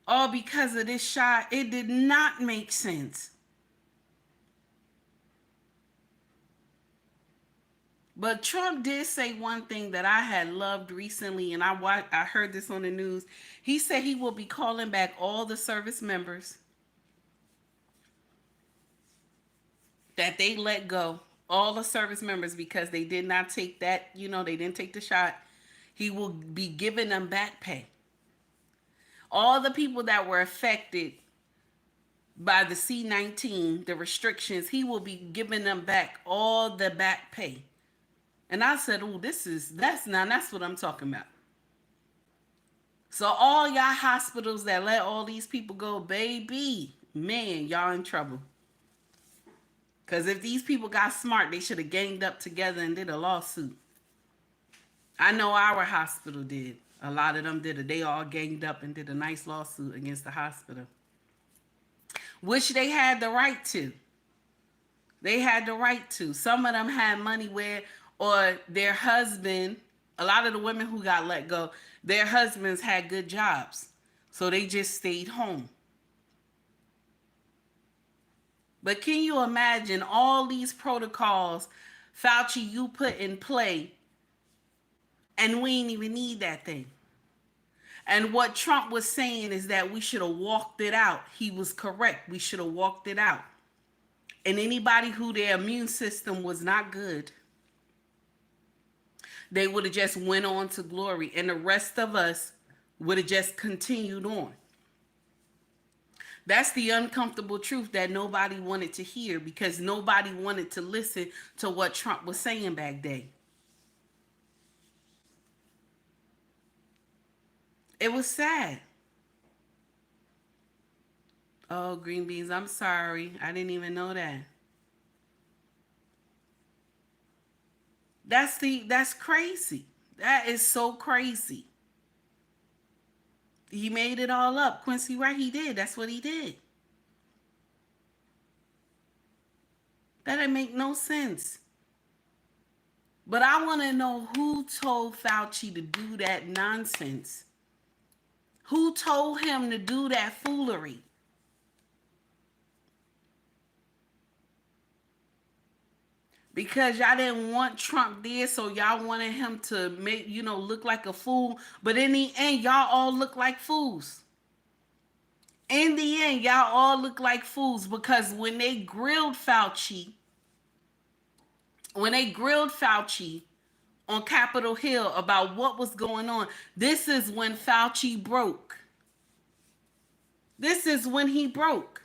all because of this shot. It did not make sense. But Trump did say one thing that I had loved recently, and I heard this on the news. He said he will be calling back all the service members that they let go, all the service members, because they did not take that, they didn't take the shot. He will be giving them back pay. All the people that were affected by the C-19, the restrictions, he will be giving them back all the back pay. And I said, oh, that's what I'm talking about. So all y'all hospitals that let all these people go, baby, man, y'all in trouble. Because if these people got smart, they should have ganged up together and did a lawsuit. I know our hospital did. A lot of them did. They all ganged up and did a nice lawsuit against the hospital, which they had the right to. They had the right to. Some of them had money or their husband, a lot of the women who got let go, their husbands had good jobs. So they just stayed home. But can you imagine all these protocols, Fauci, you put in play, and we ain't even need that thing? And what Trump was saying is that we should have walked it out. He was correct. We should have walked it out. And anybody who their immune system was not good, they would have just went on to glory. And the rest of us would have just continued on. That's the uncomfortable truth that nobody wanted to hear, because nobody wanted to listen to what Trump was saying back then. It was sad. Oh, green beans, I'm sorry. I didn't even know that. That's crazy. That is so crazy. He made it all up. Quincy, right? He did. That's what he did. That didn't make no sense. But I want to know who told Fauci to do that nonsense. Who told him to do that foolery? Because y'all didn't want Trump there, so y'all wanted him to make, look like a fool. But in the end, y'all all look like fools. In the end, y'all all look like fools, because when they grilled Fauci on Capitol Hill about what was going on, this is when Fauci broke. This is when he broke.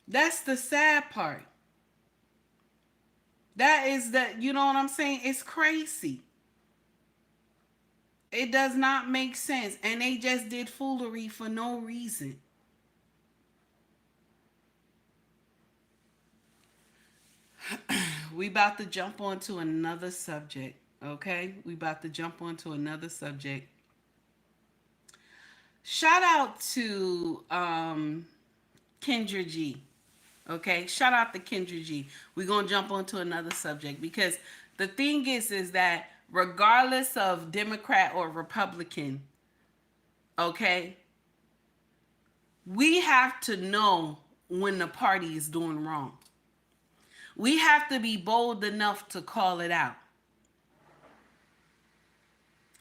That's the sad part. That is that, you know what I'm saying? It's crazy. It does not make sense. And they just did foolery for no reason. We about to jump onto another subject, okay? We about to jump onto another subject. Shout out to Kendra G. Okay, shout out to Kendra G. We're going to jump onto another subject, because the thing is that regardless of Democrat or Republican, okay, we have to know when the party is doing wrong. We have to be bold enough to call it out.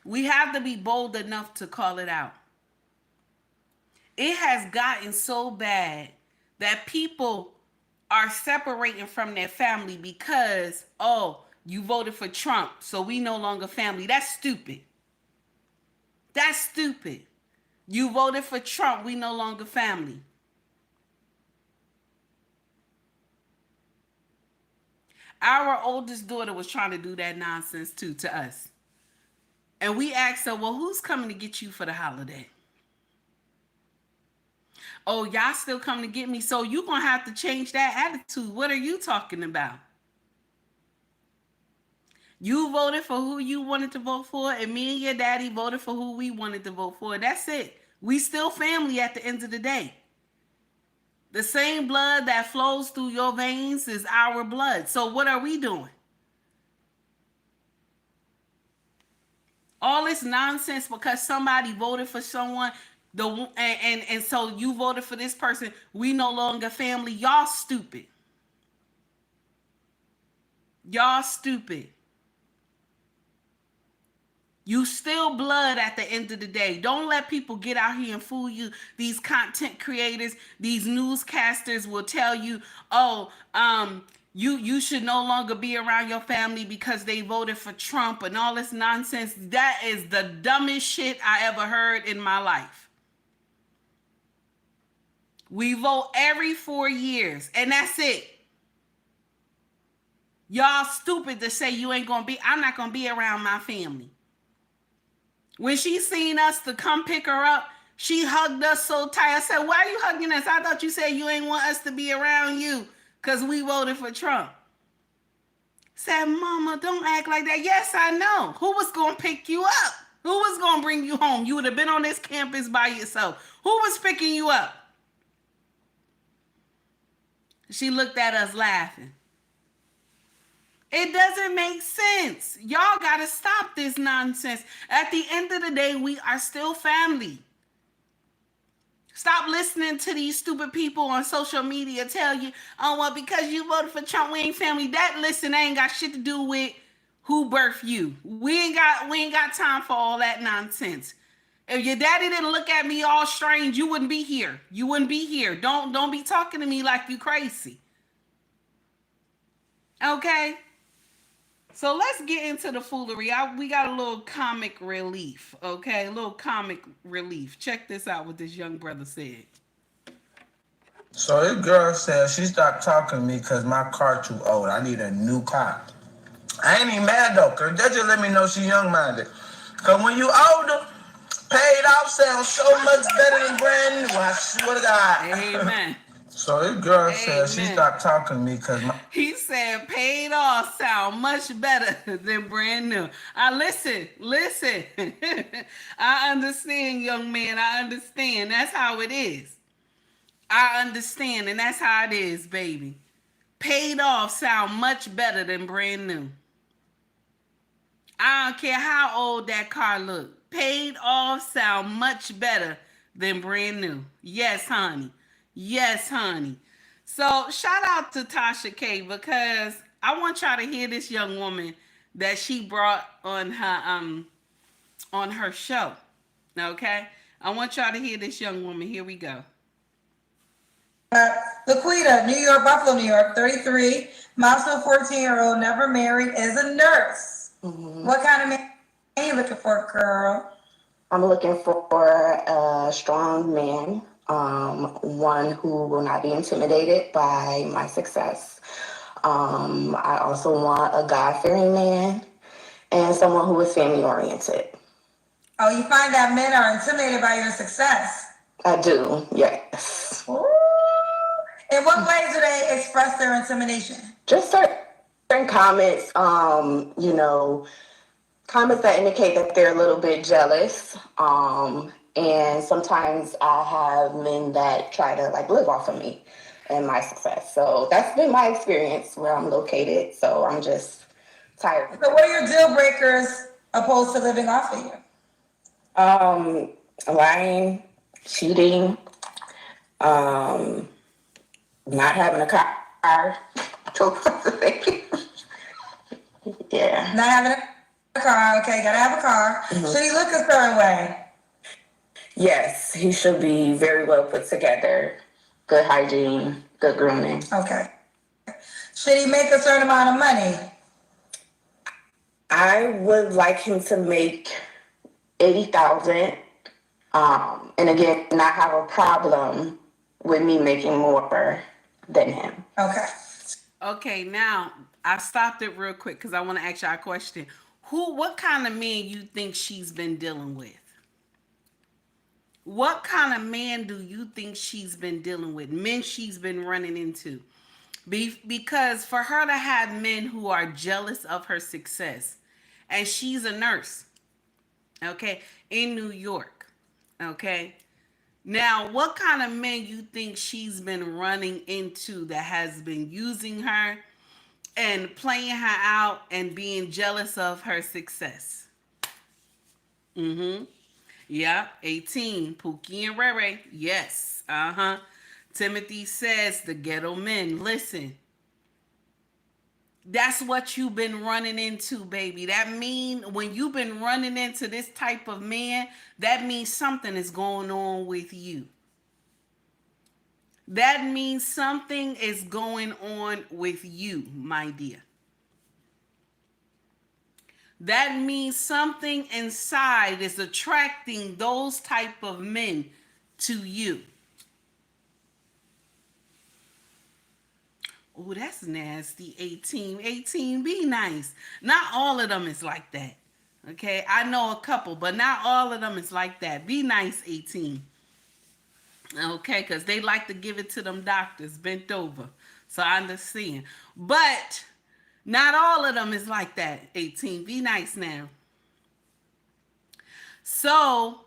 We have to be bold enough to call it out. It has gotten so bad that people are separating from their family because, oh, you voted for Trump, so we no longer family. That's stupid. That's stupid. You voted for Trump, we no longer family. Our oldest daughter was trying to do that nonsense too to us. And we asked her, well, who's coming to get you for the holiday? Oh, y'all still come to get me. So you're going to have to change that attitude. What are you talking about? You voted for who you wanted to vote for, and me and your daddy voted for who we wanted to vote for. That's it. We still family at the end of the day. The same blood that flows through your veins is our blood. So what are we doing? All this nonsense because somebody voted for someone, and so you voted for this person. We no longer family. Y'all stupid. Y'all stupid. You still blood at the end of the day. Don't let people get out here and fool you. These content creators, these newscasters will tell you, oh, you should no longer be around your family because they voted for Trump and all this nonsense. That is the dumbest shit I ever heard in my life. We vote every 4 years, and that's it. Y'all stupid to say I'm not gonna be around my family. When she seen us to come pick her up, she hugged us so tight. I said, why are you hugging us? I thought you said you ain't want us to be around you because we voted for Trump. Said, Mama, don't act like that. Yes, I know. Who was going to pick you up? Who was going to bring you home? You would have been on this campus by yourself. Who was picking you up? She looked at us laughing. It doesn't make sense. Y'all got to stop this nonsense. At the end of the day, we are still family. Stop listening to these stupid people on social media tell you, oh, well, because you voted for Trump, we ain't family. That ain't got shit to do with who birthed you. We ain't got time for all that nonsense. If your daddy didn't look at me all strange, you wouldn't be here. You wouldn't be here. Don't be talking to me like you crazy. Okay? So let's get into the foolery. We got a little comic relief, okay? A little comic relief. Check this out what this young brother said. So this girl said she stopped talking to me because my car too old. I need a new car. I ain't even mad though, because that just let me know she young-minded. Because when you older, paid off sounds so much better than brand new. I swear to God. Amen. So this girl said she stopped talking to me because he said paid off sound much better than brand new. Listen. I understand, young man. I understand. That's how it is. I understand, and that's how it is, baby. Paid off sound much better than brand new. I don't care how old that car look. Paid off sound much better than brand new. Yes, honey. Yes, honey. So shout out to Tasha K because I want y'all to hear this young woman that she brought on her show. Okay? I want y'all to hear this young woman. Here we go. Laquita, New York, Buffalo, New York, 33, milestone 14-year-old, never married, is a nurse. Mm-hmm. What kind of man are you looking for, girl? I'm looking for a strong man. One who will not be intimidated by my success. I also want a God-fearing man and someone who is family-oriented. Oh, you find that men are intimidated by your success? I do, yes. Ooh. In what ways do they express their intimidation? Just certain comments, comments that indicate that they're a little bit jealous. And sometimes I have men that try to live off of me and my success. So that's been my experience where I'm located. So I'm just tired. So what are your deal breakers opposed to living off of you? Lying, cheating, not having a car. Yeah. Not having a car. Okay, gotta have a car. Mm-hmm. Should he look a certain way? Yes, he should be very well put together. Good hygiene, good grooming. Okay. Should he make a certain amount of money? I would like him to make $80,000. And again, not have a problem with me making more than him. Okay. Okay, now I stopped it real quick because I want to ask y'all a question. What kind of men you think she's been dealing with? What kind of man do you think she's been dealing with? Men she's been running into? Because for her to have men who are jealous of her success, and she's a nurse, okay, in New York, okay. Now, what kind of men you think she's been running into that has been using her and playing her out and being jealous of her success? Mm-hmm. Yeah, 18. Pookie and Ray Ray. Yes. Uh-huh. Timothy says the ghetto men. Listen. That's what you've been running into, baby. That mean when you've been running into this type of man, that means something is going on with you. That means something is going on with you, my dear. That means something inside is attracting those type of men to you. Oh, that's nasty. 18, be nice. Not all of them is like that. Okay, I know a couple, but not all of them is like that. Be nice, 18. Okay, because they like to give it to them doctors bent over. So I understand. But not all of them is like that, 18. Be nice now. So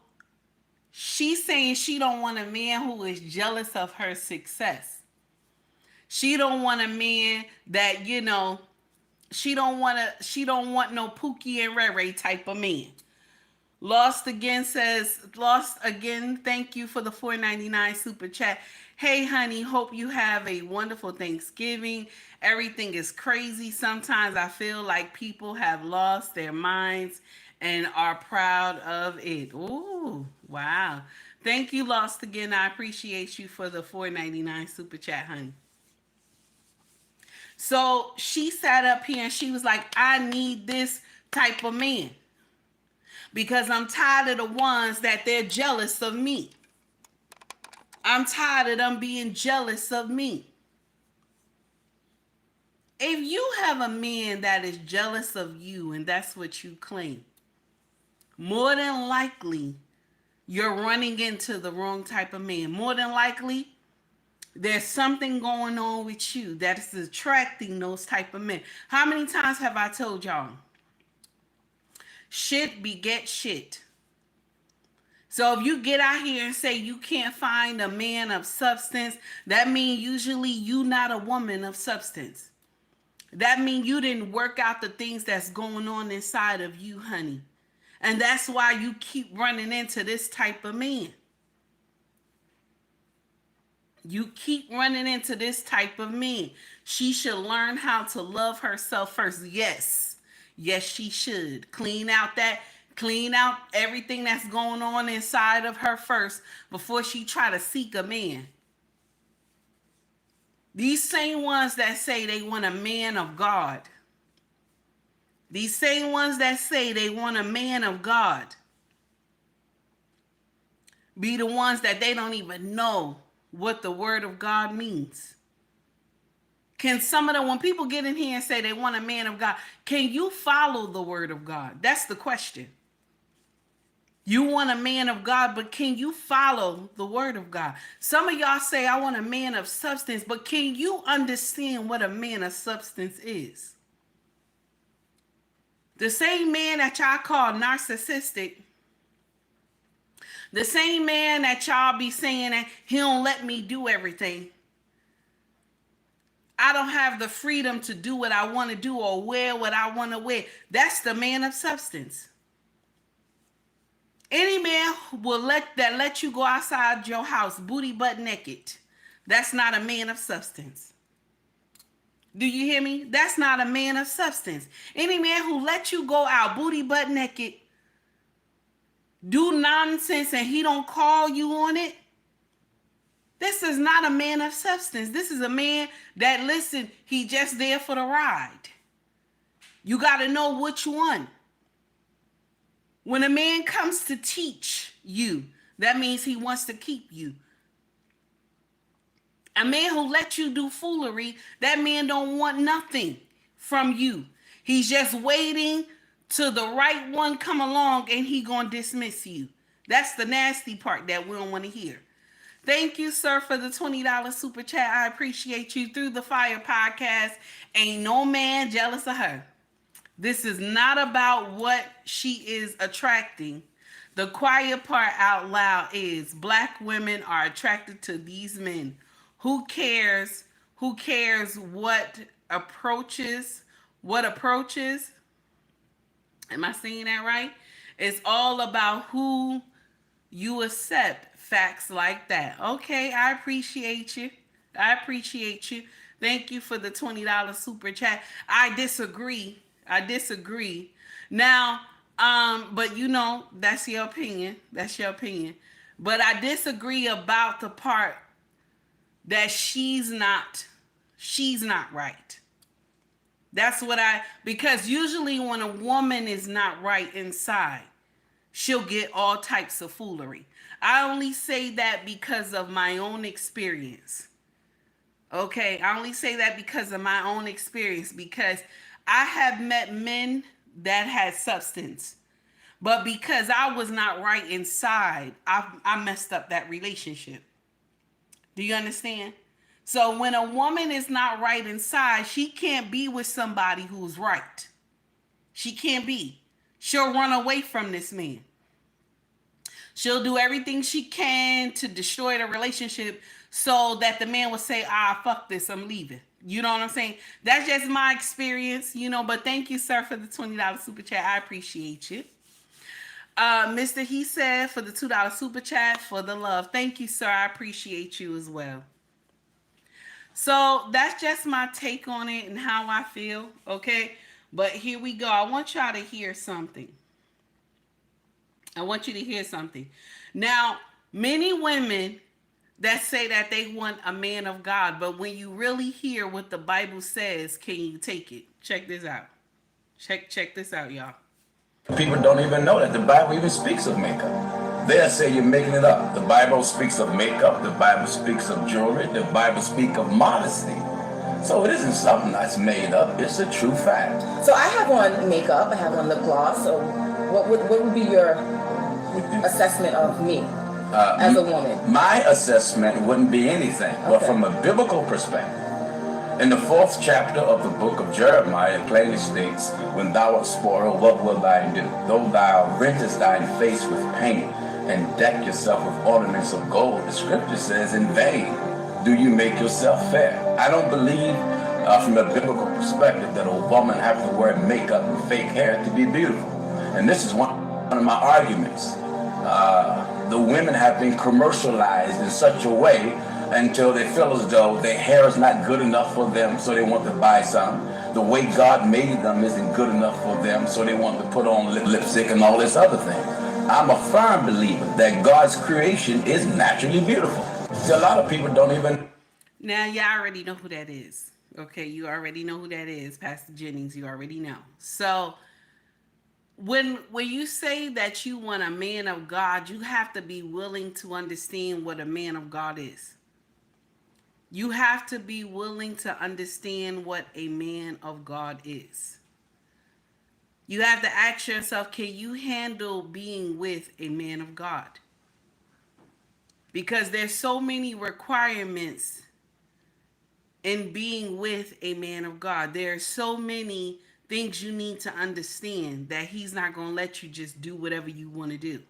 she's saying she don't want a man who is jealous of her success. She don't want a man that, you know, she don't want no Pookie and Ray Ray type of man. Lost Again says, Lost Again, thank you for the $4.99 super chat. Hey, honey, hope you have a wonderful Thanksgiving. Everything is crazy. Sometimes I feel like people have lost their minds and are proud of it. Ooh, wow. Thank you, Lost Again. I appreciate you for the $4.99 super chat, honey. So she sat up here and she was like, I need this type of man because I'm tired of the ones that they're jealous of me. I'm tired of them being jealous of me. If you have a man that is jealous of you and that's what you claim, more than likely you're running into the wrong type of man. More than likely, there's something going on with you that is attracting those type of men. How many times have I told y'all? Shit beget shit. So if you get out here and say you can't find a man of substance, that means usually you not a woman of substance. That means you didn't work out the things that's going on inside of you, honey. And that's why you keep running into this type of man. You keep running into this type of man. She should learn how to love herself first. Yes. Yes, she should. Clean out everything that's going on inside of her first before she try to seek a man. These same ones that say they want a man of God. These same ones that say they want a man of God be the ones that they don't even know what the word of God means. Can some of them, when people get in here and say they want a man of God, can you follow the word of God? That's the question. You want a man of God, but can you follow the word of God? Some of y'all say, I want a man of substance, but can you understand what a man of substance is? The same man that y'all call narcissistic, the same man that y'all be saying that he don't let me do everything. I don't have the freedom to do what I want to do or wear what I want to wear. That's the man of substance. Any man will let you go outside your house booty butt naked. That's not a man of substance. Do you hear me? That's not a man of substance. Any man who let you go out booty butt naked, do nonsense, and he don't call you on it, this is not a man of substance. This is a man that, listen, he just there for the ride. You got to know which one. When a man comes to teach you, that means he wants to keep you. A man who lets you do foolery, that man don't want nothing from you. He's just waiting till the right one come along and he gonna dismiss you. That's the nasty part that we don't want to hear. Thank you, sir, for the $20 super chat. I appreciate you. Through the Fire podcast. Ain't no man jealous of her. This is not about what she is attracting. The quiet part out loud is black women are attracted to these men. Who cares? Who cares what approaches? Am I saying that right? It's all about who you accept. Facts like that. Okay, I appreciate you. Thank you for the $20 super chat. I disagree. Now, but you know, that's your opinion. But I disagree about the part that she's not right. That's what because usually when a woman is not right inside, she'll get all types of foolery. I only say that because of my own experience. Okay, I only say that because of my own experience, because I have met men that had substance, but because I was not right inside, I messed up that relationship. Do you understand? So when a woman is not right inside, she can't be with somebody who's right. She can't be. She'll run away from this man. She'll do everything she can to destroy the relationship so that the man will say, fuck this, I'm leaving. You know what I'm saying? That's just my experience, but thank you, sir, for the $20 super chat. I appreciate you. Mr. He said for the $2 super chat for the love. Thank you, sir. I appreciate you as well. So that's just my take on it and how I feel, okay? But here we go. I want y'all to hear something. Now, many women that say that they want a man of God, but when you really hear what the Bible says, can you take it? Check this out. Check this out, y'all. People don't even know that the Bible even speaks of makeup. They'll say you're making it up. The Bible speaks of makeup. The Bible speaks of jewelry. The Bible speaks of modesty. So it isn't something that's made up. It's a true fact. So I have on makeup. I have on lip gloss. So what would be your assessment of me as a woman? My assessment wouldn't be anything. Okay. But from a biblical perspective, in the 4th chapter of the book of Jeremiah, it plainly states, when thou art spoiled, what wilt thou do? Though thou rentest thine face with paint and deck yourself with ornaments of gold, the scripture says, in vain do you make yourself fair. I don't believe from a biblical perspective that a woman have to wear makeup and fake hair to be beautiful. And this is one of my arguments. The women have been commercialized in such a way until they feel as though their hair is not good enough for them, so they want to buy some. The way God made them isn't good enough for them, so they want to put on lipstick and all this other thing. I'm a firm believer that God's creation is naturally beautiful. So a lot of people don't even... Now, y'all already know who that is. Okay, you already know who that is. Pastor Jennings, you already know. So when you say that you want a man of God, you have to be willing to understand what a man of God is. You have to be willing to understand what a man of God is. You have to ask yourself, can you handle being with a man of God? Because there's so many requirements in being with a man of God. There are so many things you need to understand that he's not going to let you just do whatever you want to do.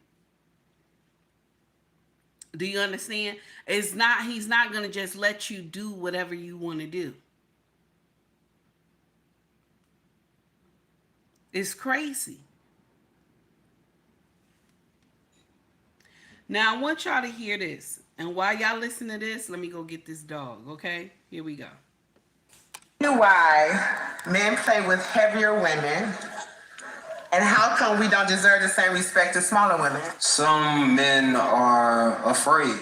Do you understand? He's not going to just let you do whatever you want to do. It's crazy. Now, I want y'all to hear this. And while y'all listen to this, let me go get this dog, okay? Here we go. Why men play with heavier women, and how come we don't deserve the same respect as smaller women? Some men are afraid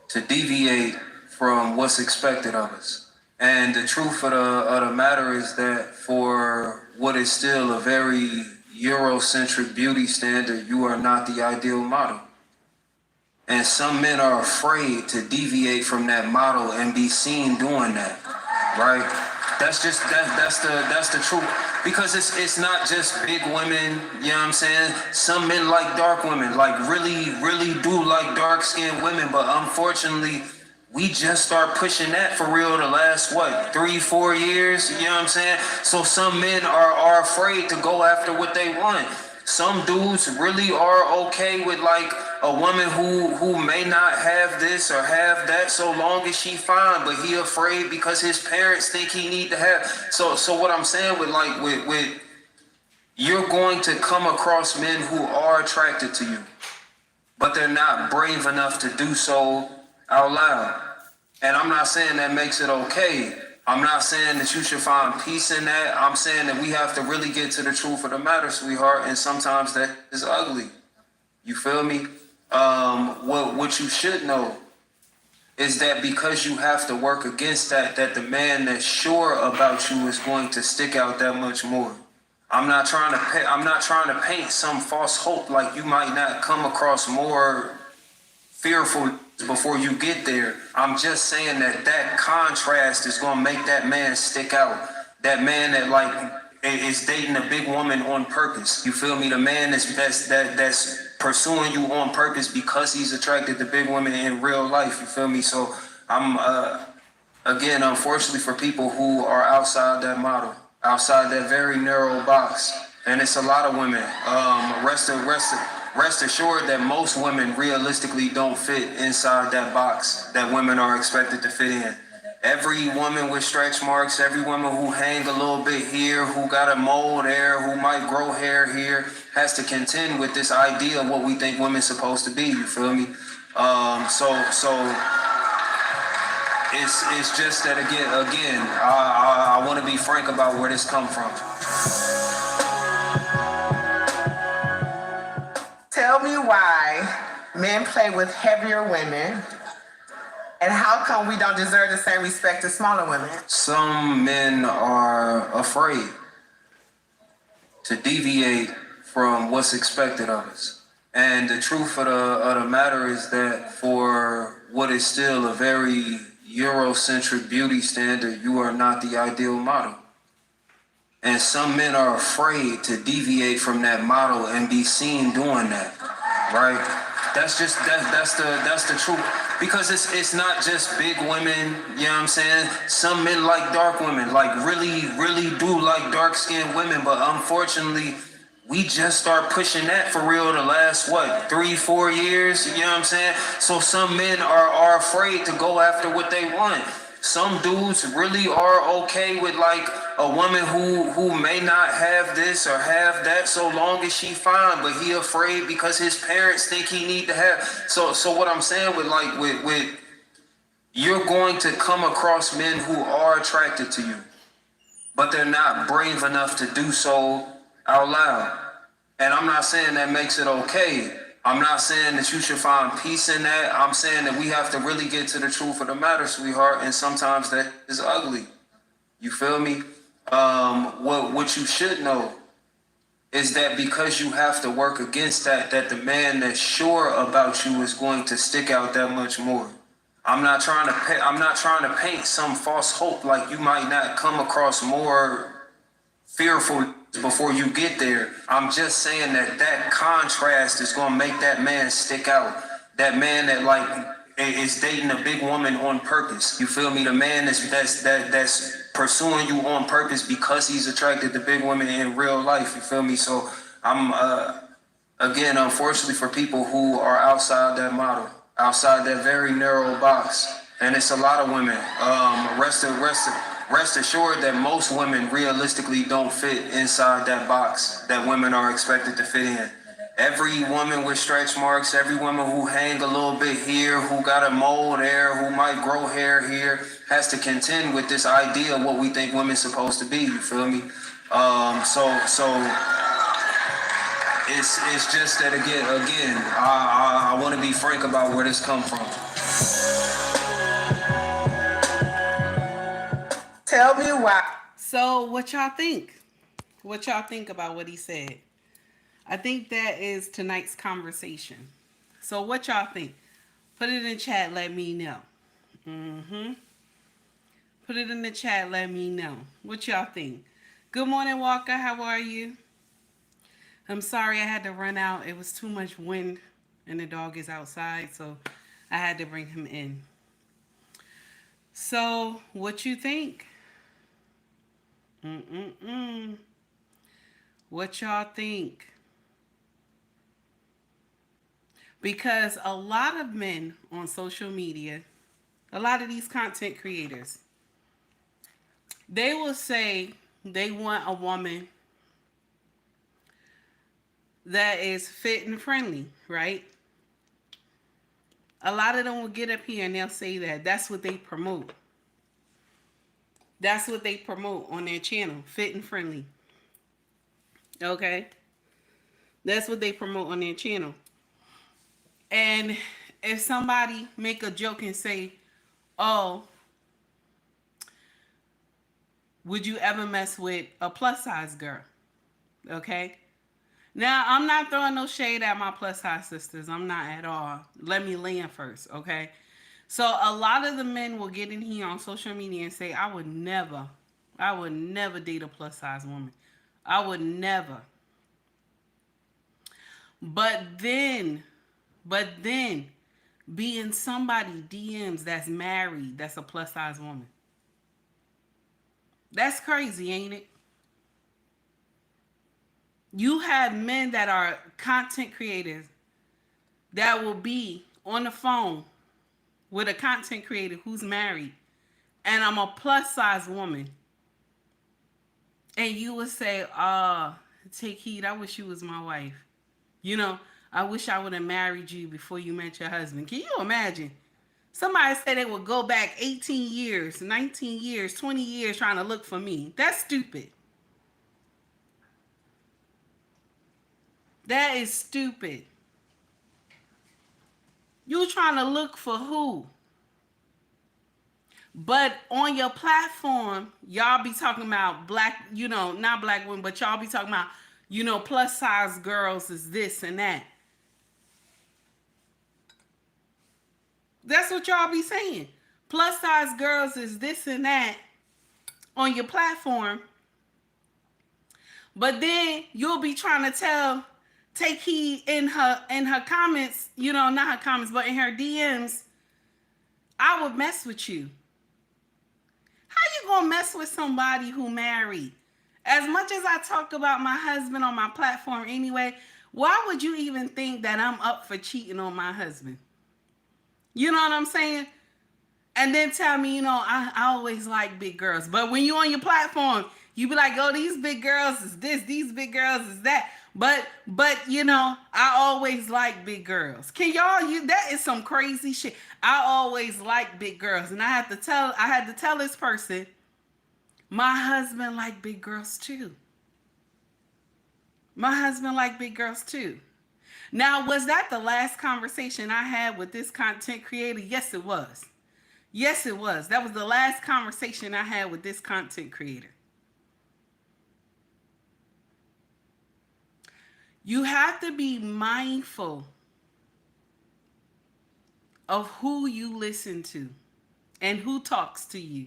to deviate from what's expected of us. And the truth of the matter is that for what is still a very Eurocentric beauty standard, you are not the ideal model. And some men are afraid to deviate from that model and be seen doing that, right? That's the truth. Because it's not just big women, you know what I'm saying? Some men like dark women, like really do like dark skinned women, but unfortunately, we just start pushing that for real the last, 3-4 years, you know what I'm saying? So some men are afraid to go after what they want. Some dudes really are okay with like a woman who may not have this or have that, so long as she fine, but he afraid because his parents think he need to have. So what I'm saying with you're going to come across men who are attracted to you, but they're not brave enough to do so out loud. And I'm not saying that makes it okay. I'm not saying that you should find peace in that. I'm saying that we have to really get to the truth of the matter, sweetheart, and sometimes that is ugly. You feel me? What you should know is that because you have to work against that the man that's sure about you is going to stick out that much more. I'm not trying to paint some false hope like you might not come across more fearful before you get there. I'm just saying that contrast is gonna make that man stick out. That man that like is dating a big woman on purpose. You feel me? The man that's pursuing you on purpose because he's attracted to big women in real life. You feel me? So I'm again, unfortunately for people who are outside that model, outside that very narrow box, and it's a lot of women. Rest assured that most women realistically don't fit inside that box that women are expected to fit in. Every woman with stretch marks, every woman who hang a little bit here, who got a mole there, who might grow hair here, has to contend with this idea of what we think women's supposed to be. You feel me? So it's just that again, I want to be frank about where this come from. Tell me why men play with heavier women, and how come we don't deserve the same respect as smaller women? Some men are afraid to deviate from what's expected of us. And the truth of the matter is that for what is still a very Eurocentric beauty standard, you are not the ideal model. And some men are afraid to deviate from that model and be seen doing that, right? That's the truth. Because it's not just big women, you know what I'm saying? Some men like dark women, like really do like dark skinned women, but unfortunately, we just start pushing that for real the last, 3-4 years, you know what I'm saying? So some men are afraid to go after what they want. Some dudes really are okay with like a woman who may not have this or have that, so long as she fine, but he afraid because his parents think he need to have. So what I'm saying with you're going to come across men who are attracted to you, but they're not brave enough to do so out loud. And I'm not saying that makes it okay. I'm not saying that you should find peace in that. I'm saying that we have to really get to the truth of the matter, sweetheart, and sometimes that is ugly. You feel me? What you should know is that because you have to work against that the man that's sure about you is going to stick out that much more. I'm not trying to paint some false hope like you might not come across more fearful before you get there. I'm just saying that contrast is going to make that man stick out. That man that like is dating a big woman on purpose. You feel me? The man that's pursuing you on purpose because he's attracted to big women in real life. You feel me? So I'm again, unfortunately for people who are outside that model, outside that very narrow box, and it's a lot of women. Rest assured that most women realistically don't fit inside that box that women are expected to fit in. Every woman with stretch marks, every woman who hang a little bit here, who got a mole there, who might grow hair here, has to contend with this idea of what we think women's supposed to be. You feel me? So it's just that again, I want to be frank about where this come from. Tell me why. So what y'all think? What y'all think about what he said? I think that is tonight's conversation. So what y'all think? Put it in chat, let me know. Put it in the chat, let me know. What y'all think? Good morning, Walker. How are you? I'm sorry I had to run out. It was too much wind and the dog is outside, so I had to bring him in. So, what you think? What y'all think? Because a lot of men on social media, a lot of these content creators, they will say they want a woman that is fit and friendly, right? A lot of them will get up here and they'll say that. That's what they promote. That's what they promote on their channel, fit and friendly. Okay? That's what they promote on their channel. And if somebody make a joke and say, oh, would you ever mess with a plus size girl? Okay? Now, I'm not throwing no shade at my plus size sisters. I'm not at all. Let me land first, okay? So a lot of the men will get in here on social media and say, I would never date a plus size woman. I would never. But then be in somebody DMs that's married, that's a plus size woman. That's crazy, ain't it? You have men that are content creators that will be on the phone with a content creator who's married, and I'm a plus size woman. And you would say, take heed, I wish you was my wife. You know, I wish I would have married you before you met your husband. Can you imagine? Somebody said they would go back 18 years, 19 years, 20 years trying to look for me. That's stupid. That is stupid. You trying to look for who? But on your platform, y'all be talking about black, not black women, but y'all be talking about, plus size girls is this and that. That's what y'all be saying. Plus size girls is this and that on your platform. But then you'll be trying to take heed in her comments, not her comments, but in her DMs, I would mess with you. How you gonna mess with somebody who married? As much as I talk about my husband on my platform anyway, why would you even think that I'm up for cheating on my husband? You know what I'm saying? And then tell me, I always like big girls. But when you on your platform, you be like, oh, these big girls is this, these big girls is that. But I always like big girls. Can y'all, that is some crazy shit. I always like big girls. And I had to tell this person, my husband like big girls too. My husband like big girls too. Now, was that the last conversation I had with this content creator? Yes, it was. Yes, it was. That was the last conversation I had with this content creator. You have to be mindful of who you listen to and who talks to you.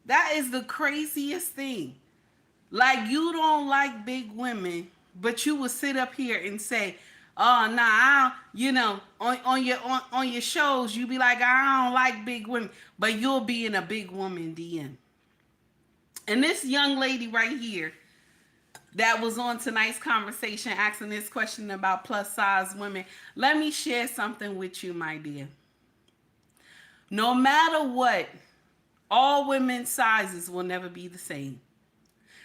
That is the craziest thing. Like, you don't like big women, but you will sit up here and say, oh, nah, on your shows, you be like, I don't like big women, but you'll be in a big woman DM. And this young lady right here that was on tonight's conversation asking this question about plus size women, let me share something with you, my dear. No matter what, all women's sizes will never be the same.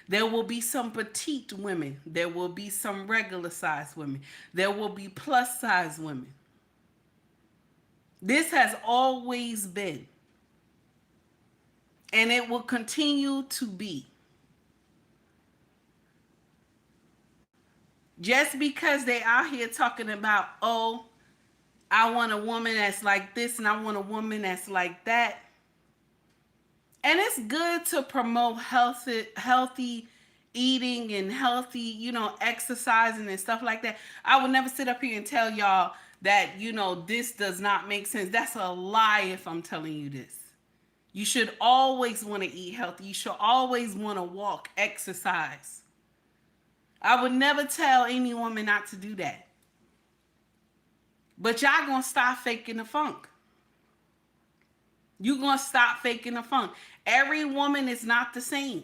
There will be some petite women. There will be some regular size women. There will be plus size women. This has always been. And it will continue to be. Just because they out here talking about, oh, I want a woman that's like this and I want a woman that's like that. And it's good to promote healthy eating and healthy, exercising and stuff like that. I would never sit up here and tell y'all that, this does not make sense. That's a lie if I'm telling you this. You should always want to eat healthy. You should always want to walk, exercise. I would never tell any woman not to do that. But y'all gonna stop faking the funk. You gonna stop faking the funk. Every woman is not the same.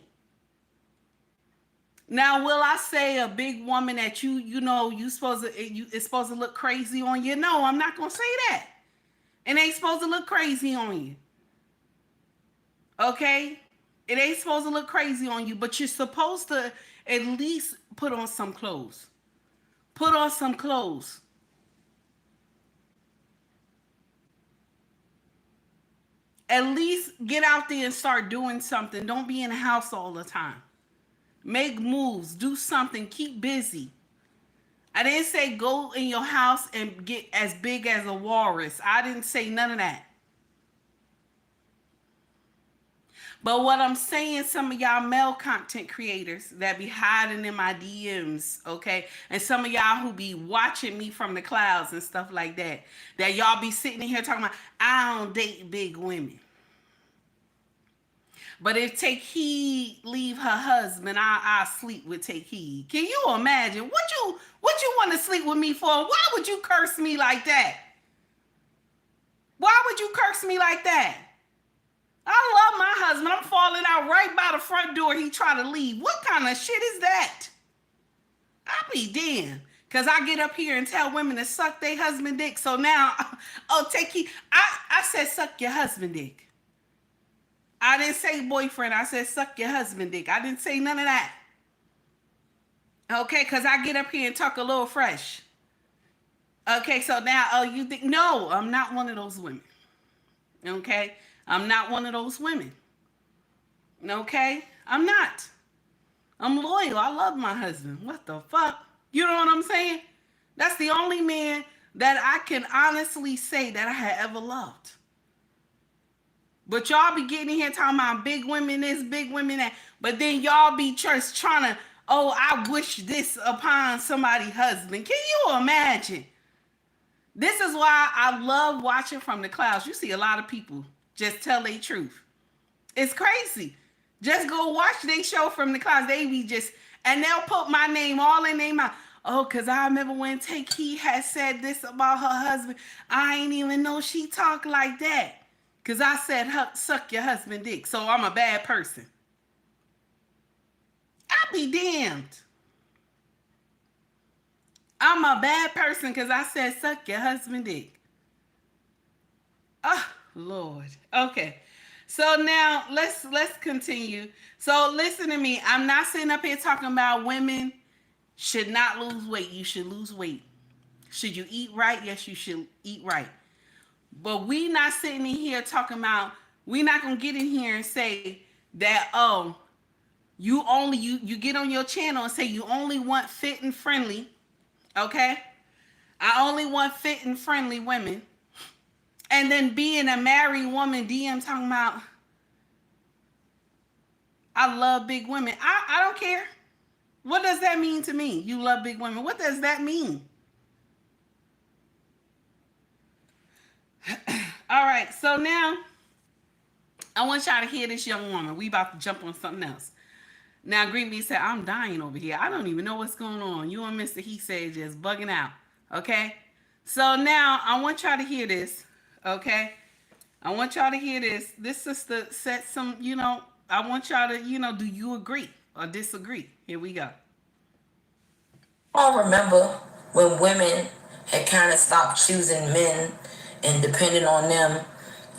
Now, will I say a big woman that it's supposed to look crazy on you? No, I'm not gonna say that. It ain't supposed to look crazy on you. Okay? It ain't supposed to look crazy on you, but you're supposed to at least put on some clothes. Put on some clothes. At least get out there and start doing something. Don't be in the house all the time. Make moves. Do something. Keep busy. I didn't say go in your house and get as big as a walrus. I didn't say none of that. But what I'm saying, some of y'all male content creators that be hiding in my DMs, okay? And some of y'all who be watching me from the clouds and stuff like that, that y'all be sitting in here talking about, I don't date big women. But if Take Heed leave her husband, I'll sleep with Take Heed. Can you imagine? What you want to sleep with me for? Why would you curse me like that? Why would you curse me like that? I love my husband. I'm falling out right by the front door. He try to leave. What kind of shit is that? I'll be damned. Because I get up here and tell women to suck their husband dick. So now, Take Heed. I said suck your husband dick. I didn't say boyfriend. I said suck your husband dick. I didn't say none of that. Okay, because I get up here and talk a little fresh. Okay, so now, you think, no, I'm not one of those women. Okay, I'm not one of those women. Okay, I'm not. I'm loyal. I love my husband. What the fuck? You know what I'm saying? That's the only man that I can honestly say that I had ever loved. But y'all be getting in here talking about big women this, big women that. But then y'all be just trying to, I wish this upon somebody's husband. Can you imagine? This is why I love watching from the clouds. You see a lot of people just tell their truth. It's crazy. Just go watch their show from the clouds. They be just, and they'll put my name all in their mouth. Oh, because I remember when Take Heed had said this about her husband. I ain't even know she talked like that. Because I said, suck your husband dick. So I'm a bad person. I'll be damned. I'm a bad person because I said, suck your husband dick. Oh, Lord. Okay. So now let's continue. So listen to me. I'm not sitting up here talking about women should not lose weight. You should lose weight. Should you eat right? Yes, you should eat right. But we not sitting in here talking about, we not going to get in here and say that, you get on your channel and say you only want fit and friendly, okay? I only want fit and friendly women. And then being a married woman, DM talking about, I love big women. I don't care. What does that mean to me? You love big women. What does that mean? All right, so now I want y'all to hear this young woman. We about to jump on something else. Now, Green Bee said, I'm dying over here. I don't even know what's going on. You and Mr. He said just bugging out, okay? So now I want y'all to hear this, okay? I want y'all to hear this. This sister said some, I want y'all to, do you agree or disagree? Here we go. I remember when women had kind of stopped choosing men and depending on them.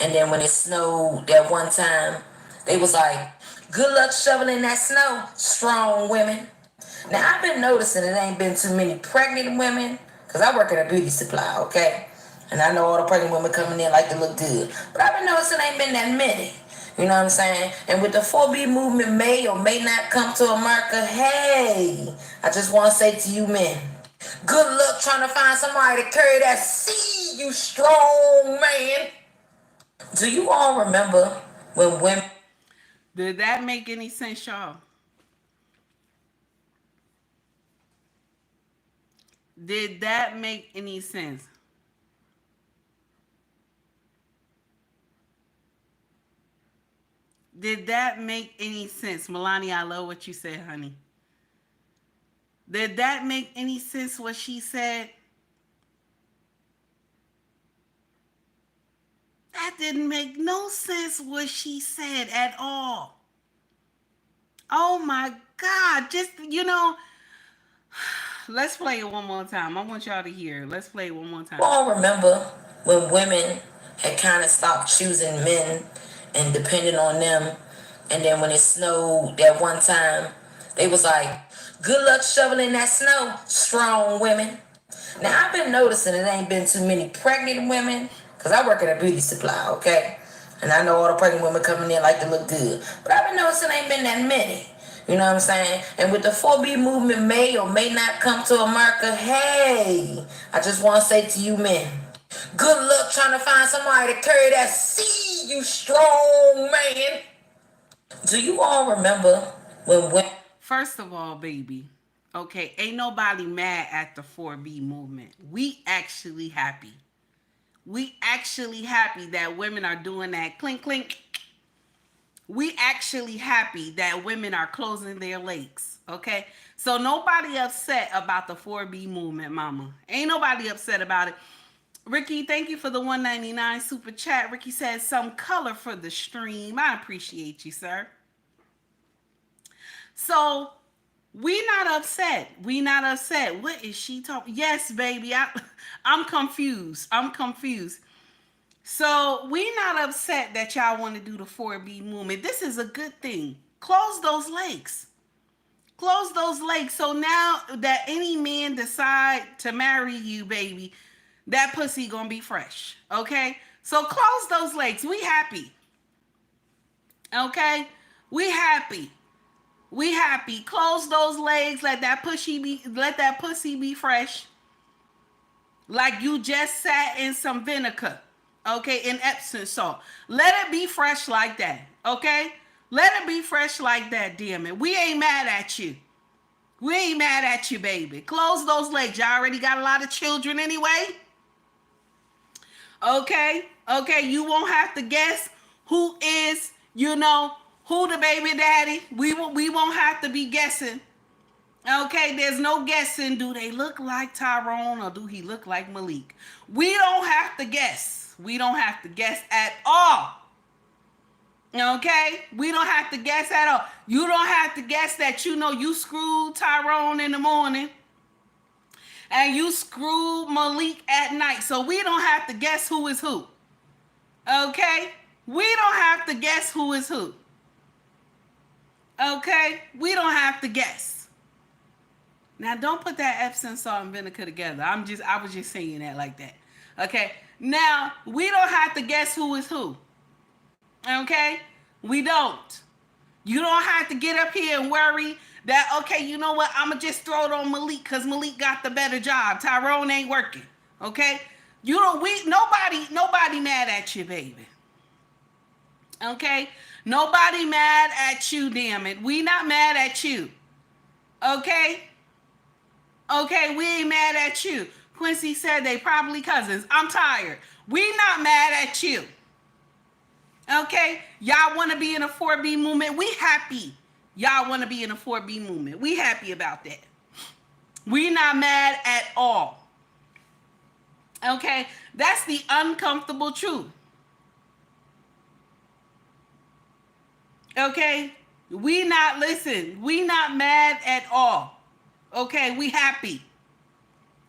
And then when it snowed that one time, they was like, good luck shoveling that snow, strong women. Now, I've been noticing it ain't been too many pregnant women, because I work at a beauty supply, okay? And I know all the pregnant women coming in like to look good. But I've been noticing ain't been that many. You know what I'm saying? And with the 4B movement may or may not come to America, hey, I just want to say to you men, good luck trying to find somebody to carry that seed, you strong man. Do you all remember when women... Did that make any sense, y'all? Did that make any sense? 'Cause Did that make any sense? Melania, I love what you said, honey. Did that make any sense what she said? That didn't make no sense what she said at all. Oh my God. Just, let's play it one more time. I want y'all to hear. Let's play it one more time. You all remember when women had kind of stopped choosing men and depending on them, and then when it snowed that one time, they was like, good luck shoveling that snow, strong women. Now, I've been noticing it ain't been too many pregnant women, because I work at a beauty supply, okay? And I know all the pregnant women coming in like to look good. But I've been noticing ain't been that many. You know what I'm saying? And with the 4B movement may or may not come to America, hey, I just want to say to you men, good luck trying to find somebody to carry that seed, you strong man. Do you all remember when... First of all, baby, okay, ain't nobody mad at the 4B movement. We actually happy. We actually happy that women are doing that clink, clink. We actually happy that women are closing their legs, okay? So nobody upset about the 4B movement, mama. Ain't nobody upset about it. Ricky, thank you for the $1.99 super chat. Ricky says some color for the stream. I appreciate you, sir. So we not upset. We not upset. What is she talking? Yes, baby. I'm confused. I'm confused. So we not upset that y'all want to do the 4B movement. This is a good thing. Close those legs. Close those legs. So now that any man decide to marry you, baby, that pussy gonna be fresh. Okay? So close those legs. We happy. Okay? We happy. We happy. Close those legs. Let that pussy be fresh. Like you just sat in some vinegar. Okay, in Epsom salt. Let it be fresh like that. Okay? Let it be fresh like that, damn it. We ain't mad at you. We ain't mad at you, baby. Close those legs. Y'all already got a lot of children anyway. Okay? Okay, you won't have to guess who is, who the baby daddy. We won't have to be guessing. Okay, there's no guessing. Do they look like Tyrone or do he look like Malik? We don't have to guess. We don't have to guess at all. Okay? We don't have to guess at all. You don't have to guess that you screwed Tyrone in the morning and you screwed Malik at night. So we don't have to guess who is who. Okay? We don't have to guess who is who. Okay? We don't have to guess. Now don't put that Epsom salt and vinegar together. I was just saying that like that. Okay? Now, we don't have to guess who is who. Okay? We don't. You don't have to get up here and worry that, okay, you know what? I'm going to just throw it on Malik because Malik got the better job. Tyrone ain't working. Okay? Nobody mad at you, baby. Okay? Nobody mad at you, damn it. We not mad at you. Okay? Okay, we ain't mad at you. Quincy said they probably cousins. I'm tired. We not mad at you. Okay? Y'all want to be in a 4B movement? We happy. Y'all want to be in a 4B movement. We happy about that. We not mad at all. Okay? That's the uncomfortable truth. Okay? We not mad at all. Okay? We happy.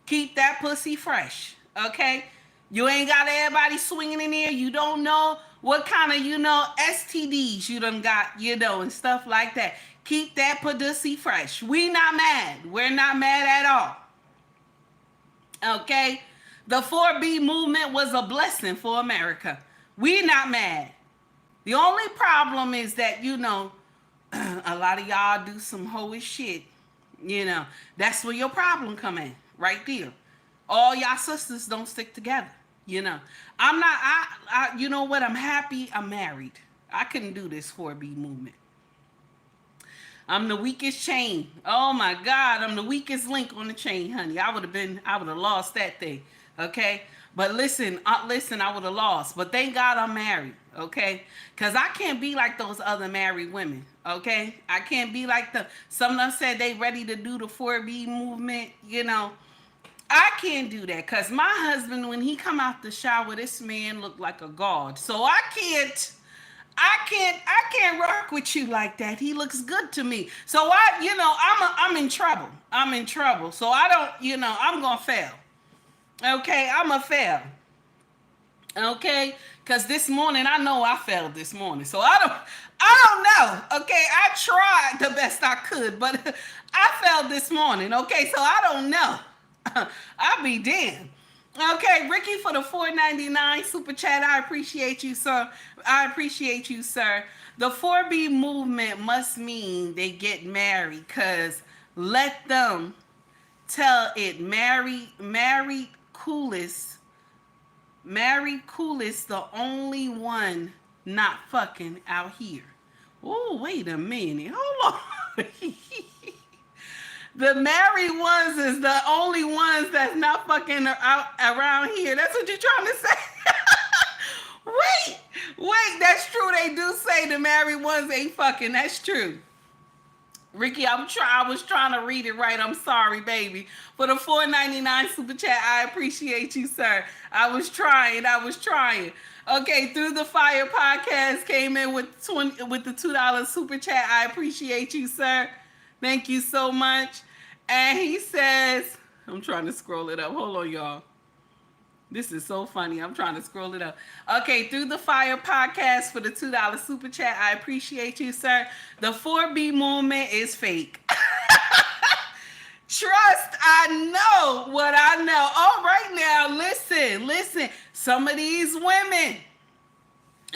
Keep that pussy fresh, okay? You ain't got everybody swinging in there. You don't know what kind of, STDs you done got, and stuff like that. Keep that pussy fresh. We not mad. We're not mad at all, okay? The 4B movement was a blessing for America. We not mad. The only problem is that, a lot of y'all do some hoish shit. That's where your problem come in. Right there. All y'all sisters don't stick together. I'm not, you know what? I'm happy I'm married. I couldn't do this 4B movement. I'm the weakest chain. Oh my God. I'm the weakest link on the chain, honey. I would have lost that thing. Okay. But listen, I would have lost. But thank God I'm married, okay? Because I can't be like those other married women, okay? I can't be like some of them said they ready to do the 4B movement, you know. I can't do that because my husband, when he come out the shower, this man looked like a god. So I can't rock with you like that. He looks good to me. So I'm in trouble. I'm in trouble. So I don't, I'm going to fail. Okay, I'm a fail. Okay, because this morning I know I failed this morning, so I don't know. Okay, I tried the best I could, but I failed this morning. Okay, so I don't know. I'll be damned. Okay, Ricky for the $4.99 super chat. I appreciate you, sir. I appreciate you, sir. The 4B movement must mean they get married, cause let them tell it married coolest, the only one not fucking out here. Oh, wait a minute. Hold on. The married ones is the only ones that's not fucking out around here. That's what you're trying to say? Wait, that's true. They do say the married ones ain't fucking. That's true. Ricky, I was trying to read it right. I'm sorry, baby. For the $4.99 super chat, I appreciate you, sir. I was trying. Okay, Through the Fire podcast came in with the $2 super chat. I appreciate you, sir. Thank you so much. And he says, I'm trying to scroll it up. Hold on, y'all. This is so funny. I'm trying to scroll it up. Okay, Through the Fire podcast for the $2 super chat. I appreciate you, sir. The 4B movement is fake. Trust, I know what I know. All right now, listen. Some of these women,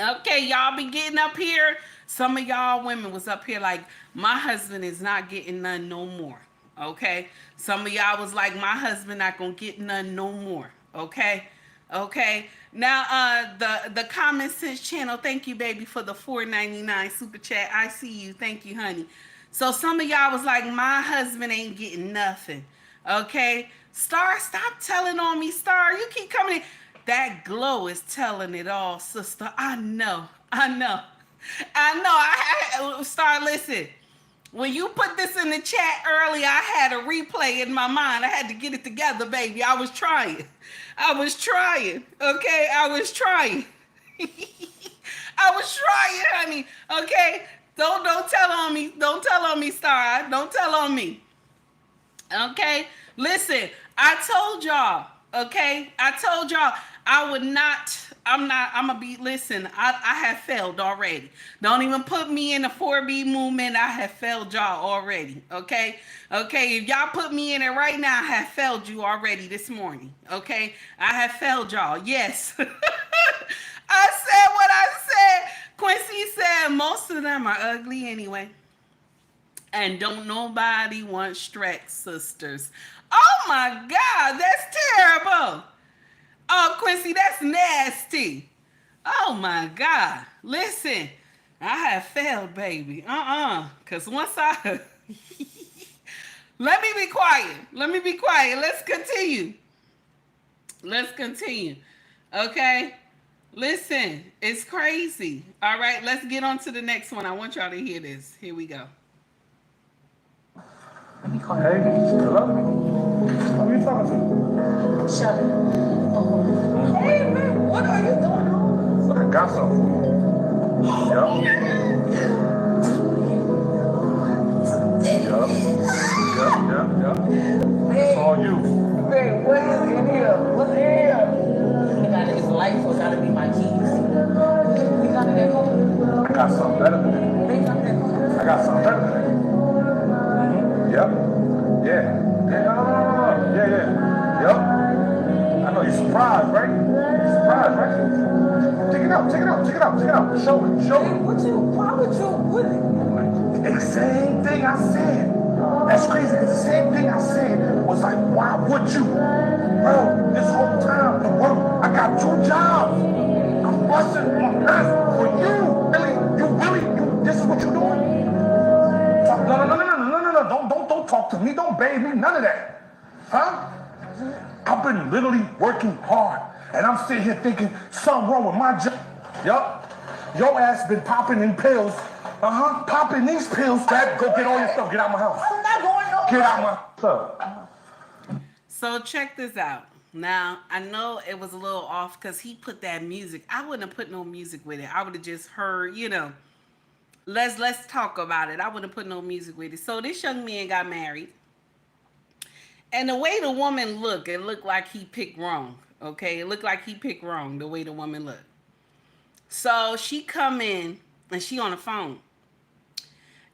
okay, y'all be getting up here. Some of y'all women was up here like, my husband is not getting none no more. Okay? Some of y'all was like, my husband not gonna get none no more. Okay? Now, the Common Sense channel, thank you, baby, for the $4.99 super chat. I see you. Thank you, honey. So some of y'all was like, my husband ain't getting nothing. Okay? Star, stop telling on me, Star. You keep coming in. That glow is telling it all, sister. I know. Star, listen. When you put this in the chat earlier, I had a replay in my mind. I had to get it together, baby. I was trying. Okay? I was trying. I was trying, honey. Okay? Don't tell on me. Don't tell on me, Star. Don't tell on me. Okay? Listen, I told y'all, okay? I'm gonna be, listen, I have failed already. Don't even put me in the 4B movement. I have failed y'all already, okay? Okay, if y'all put me in it right now, I have failed you already this morning, okay? I have failed y'all, yes. I said what I said. Quincy said most of them are ugly anyway. And don't nobody want Shrek sisters. Oh my God, that's terrible. Oh, Quincy, that's nasty. Oh my God. Listen, I have failed, baby. Because once I... Let me be quiet. Let's continue. Okay? Listen, it's crazy. All right, let's get on to the next one. I want y'all to hear this. Here we go. Hey, hello? Who are you talking to? Shelly. Hey, man, what are you doing? I got something for you. Yup. It's all you. Hey, what is in here? What's in here? His life will gotta be my keys. You got it at home? I got something better than that. Yep. Yeah. No. Yeah. Yep. I know you're surprised, right? Check it out. Show it. Why would you? The same thing I said. That's crazy, because the same thing I said was like, why would you? Bro, this whole time, the work, I got 2 jobs. I'm busting on earth for you. Really, this is what you're doing? No. Don't talk to me. Don't bathe me. None of that. Huh? I've been literally working hard, and I'm sitting here thinking something wrong with my job. Yup. Your ass been popping in pills. Popping these pills. Dad, go get all your stuff. Get out my house. I'm not going nowhere. Get out my stuff. So check this out. Now, I know it was a little off because he put that music. I wouldn't have put no music with it. I would have just heard, you know, let's talk about it. I wouldn't have put no music with it. So this young man got married. And the way the woman looked, it looked like he picked wrong. Okay? It looked like he picked wrong, the way the woman looked. So she come in and she on the phone.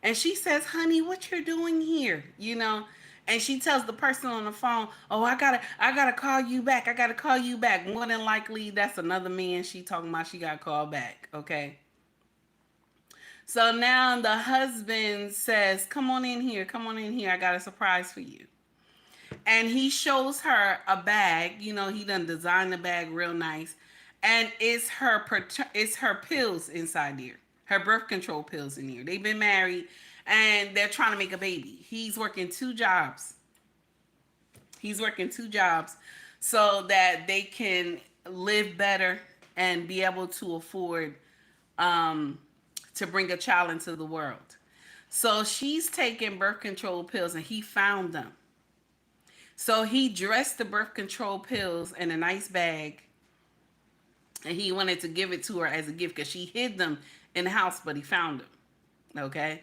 And she says, honey, what you're doing here? You know? And she tells the person on the phone, oh, I gotta call you back. I gotta call you back. More than likely, that's another man she talking about she got called back. Okay? So now the husband says, come on in here. Come on in here. I got a surprise for you. And he shows her a bag. You know, he done designed the bag real nice. And it's her pills inside there. Her birth control pills in there. They've been married and they're trying to make a baby. He's working 2 jobs. He's working 2 jobs so that they can live better and be able to afford to bring a child into the world. So she's taking birth control pills and he found them. So he dressed the birth control pills in a nice bag and he wanted to give it to her as a gift because she hid them in the house, but he found them. Okay?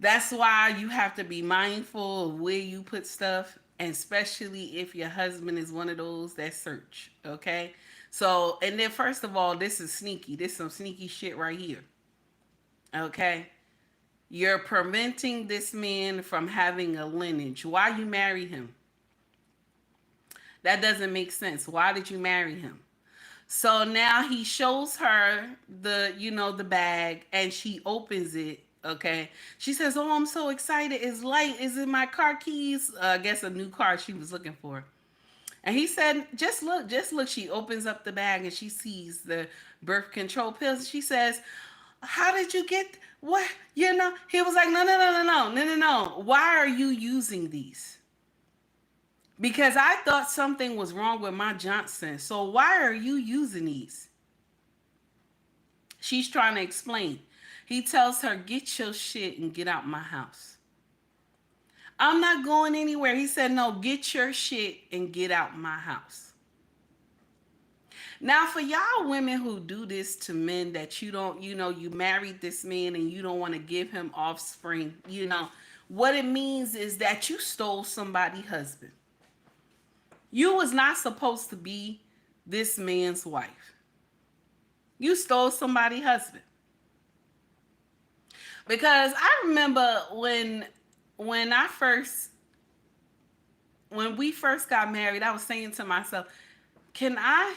That's why you have to be mindful of where you put stuff, and especially if your husband is one of those that search. Okay? So, and then first of all, this is sneaky. This is some sneaky shit right here. Okay? You're preventing this man from having a lineage. Why you marry him? That doesn't make sense. Why did you marry him? So now he shows her the bag and she opens it. Okay. She says, oh, I'm so excited. It's light. Is it my car keys? I guess a new car she was looking for. And he said, just look. She opens up the bag and she sees the birth control pills. She says, how did you get what? You know, he was like, no. Why are you using these? Because I thought something was wrong with my Johnson. So why are you using these? She's trying to explain. He tells her, get your shit and get out my house. I'm not going anywhere. He said, no, get your shit and get out my house. Now, for y'all women who do this to men that you don't, you married this man and you don't want to give him offspring, what it means is that you stole somebody's husband. You was not supposed to be this man's wife. You stole somebody's husband. Because I remember when we first got married, I was saying to myself, can I,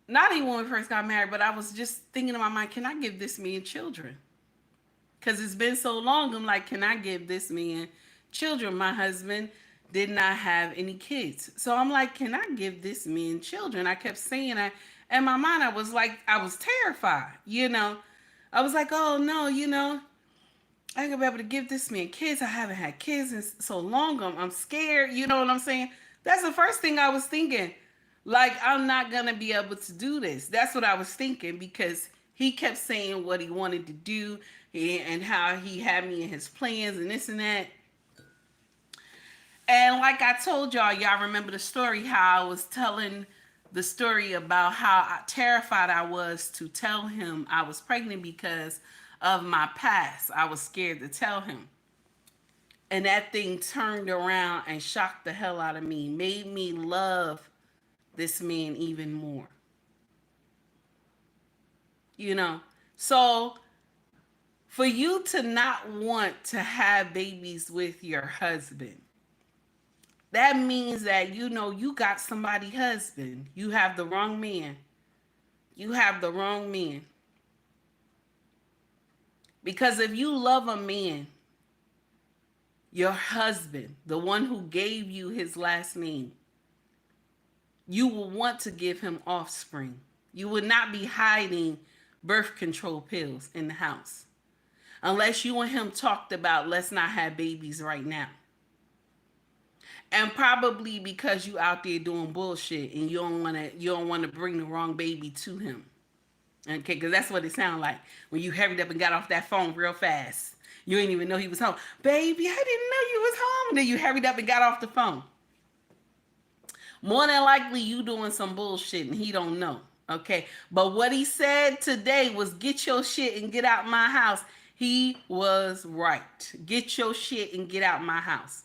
not even when we first got married, but I was just thinking in my mind, can I give this man children? Because it's been so long, I'm like, can I give this man children? My husband did not have any kids. So I'm like, can I give this man children? I kept saying that. In my mind, I was terrified, I was like, oh no, I ain't gonna be able to give this man kids. I haven't had kids in so long. I'm scared. You know what I'm saying? That's the first thing I was thinking. Like, I'm not gonna be able to do this. That's what I was thinking because he kept saying what he wanted to do and how he had me in his plans and this and that. And like I told y'all remember the story, how I was telling the story about how terrified I was to tell him I was pregnant because of my past. I was scared to tell him. And that thing turned around and shocked the hell out of me, made me love this man even more. So for you to not want to have babies with your husband, that means that, you got somebody's husband. You have the wrong man. You have the wrong man. Because if you love a man, your husband, the one who gave you his last name, you will want to give him offspring. You would not be hiding birth control pills in the house. Unless you and him talked about, let's not have babies right now. And probably because you out there doing bullshit and you don't want to bring the wrong baby to him. Okay, because that's what it sounded like when you hurried up and got off that phone real fast. You didn't even know he was home. Baby, I didn't know you was home. And then you hurried up and got off the phone. More than likely you doing some bullshit and he don't know. Okay, but what he said today was get your shit and get out my house. He was right. Get your shit and get out my house.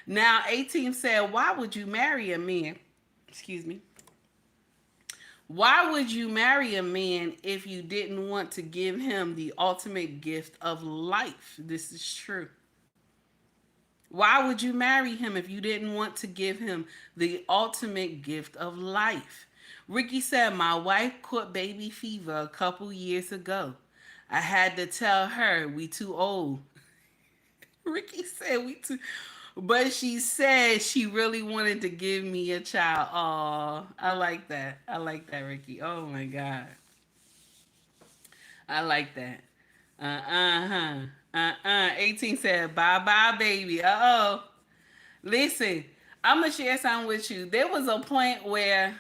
Now, 18 said, why would you marry a man? Excuse me. Why would you marry a man if you didn't want to give him the ultimate gift of life? This is true. Why would you marry him if you didn't want to give him the ultimate gift of life? Ricky said, my wife caught baby fever a couple years ago. I had to tell her we too old. Ricky said we too, but she said she really wanted to give me a child. Oh, I like that. I like that, Ricky. Oh my God. I like that. 18 said, bye-bye, baby. Listen, I'm going to share something with you. There was a point where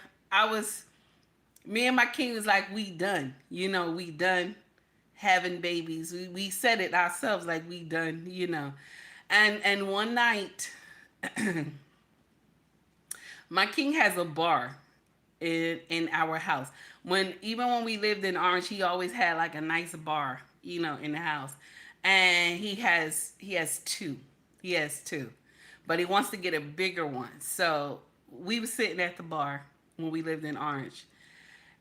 me and my king was like, we done. You know, we done having babies. We said it ourselves, like we done, you know. And one night, my king has a bar in our house. Even when we lived in Orange, he always had like a nice bar, you know, in the house. And he has two. He has two. But he wants to get a bigger one. So we were sitting at the bar when we lived in Orange.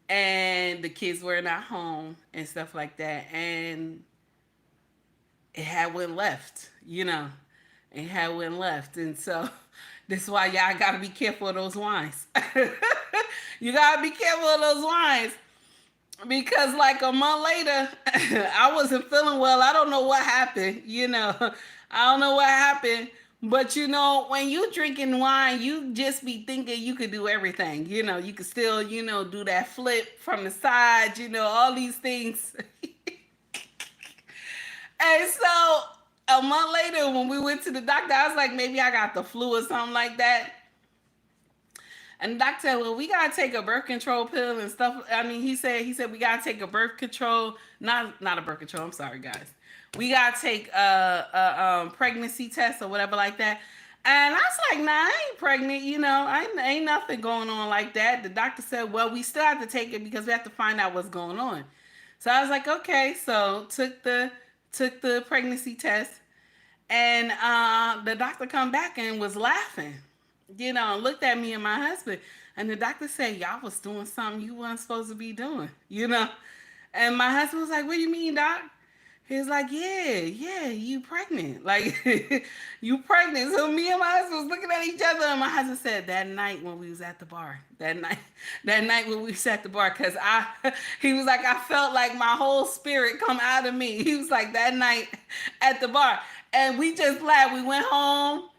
And the kids were not home and stuff like that. And it had went left, you know. It had went left. And so this is why y'all got to be careful of those wines. You got to be careful of those wines. Because like a month later, I wasn't feeling well. I don't know what happened, you know. I don't know what happened. But, you know, when you drinking wine, you just be thinking you could do everything. You know, you could still, you know, do that flip from the side, you know, all these things. And so a month later, when we went to the doctor, I was like, maybe I got the flu or something like that. And the doctor said, well, we got to take a birth control pill and stuff. I mean, he said we got to take a birth control, not a birth control. I'm sorry, guys. We got to take a pregnancy test or whatever like that. And I was like, nah, I ain't pregnant. You know, ain't nothing going on like that. The doctor said, well, we still have to take it because we have to find out what's going on. So I was like, okay. So took the pregnancy test. And the doctor come back and was laughing. You know, looked at me and my husband, and the doctor said, y'all was doing something you weren't supposed to be doing, you know? And my husband was like, what do you mean, doc? He was like, yeah, you pregnant. Like, you pregnant. So me and my husband was looking at each other, and my husband said, that night when we was at the bar, that night when we was at the bar, because he was like, I felt like my whole spirit come out of me. He was like, that night at the bar. And we just laughed. We went home.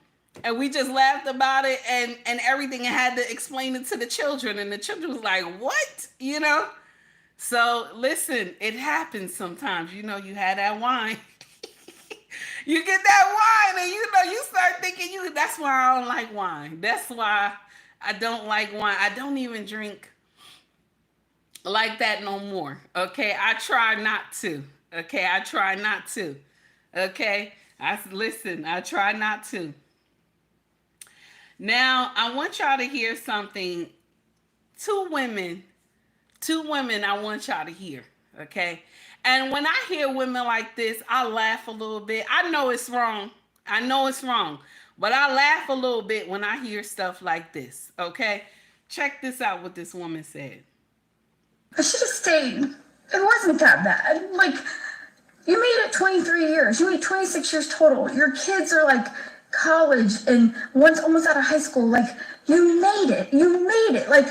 And we just laughed about it and everything, and had to explain it to the children. And the children was like, what? You know? So listen, it happens sometimes. You know, you had that wine. You get that wine and, you know, you start thinking that's why I don't like wine. That's why I don't like wine. I don't even drink like that no more. Okay? I try not to. Okay? I try not to. Okay? I try not to. Now, I want y'all to hear something. Two women I want y'all to hear, okay? And when I hear women like this, I laugh a little bit. I know it's wrong. But I laugh a little bit when I hear stuff like this, okay? Check this out, what this woman said. I should have stayed. It wasn't that bad. Like, you made it 23 years. You made 26 years total. Your kids are like college and one's almost out of high school. Like, you made it. Like,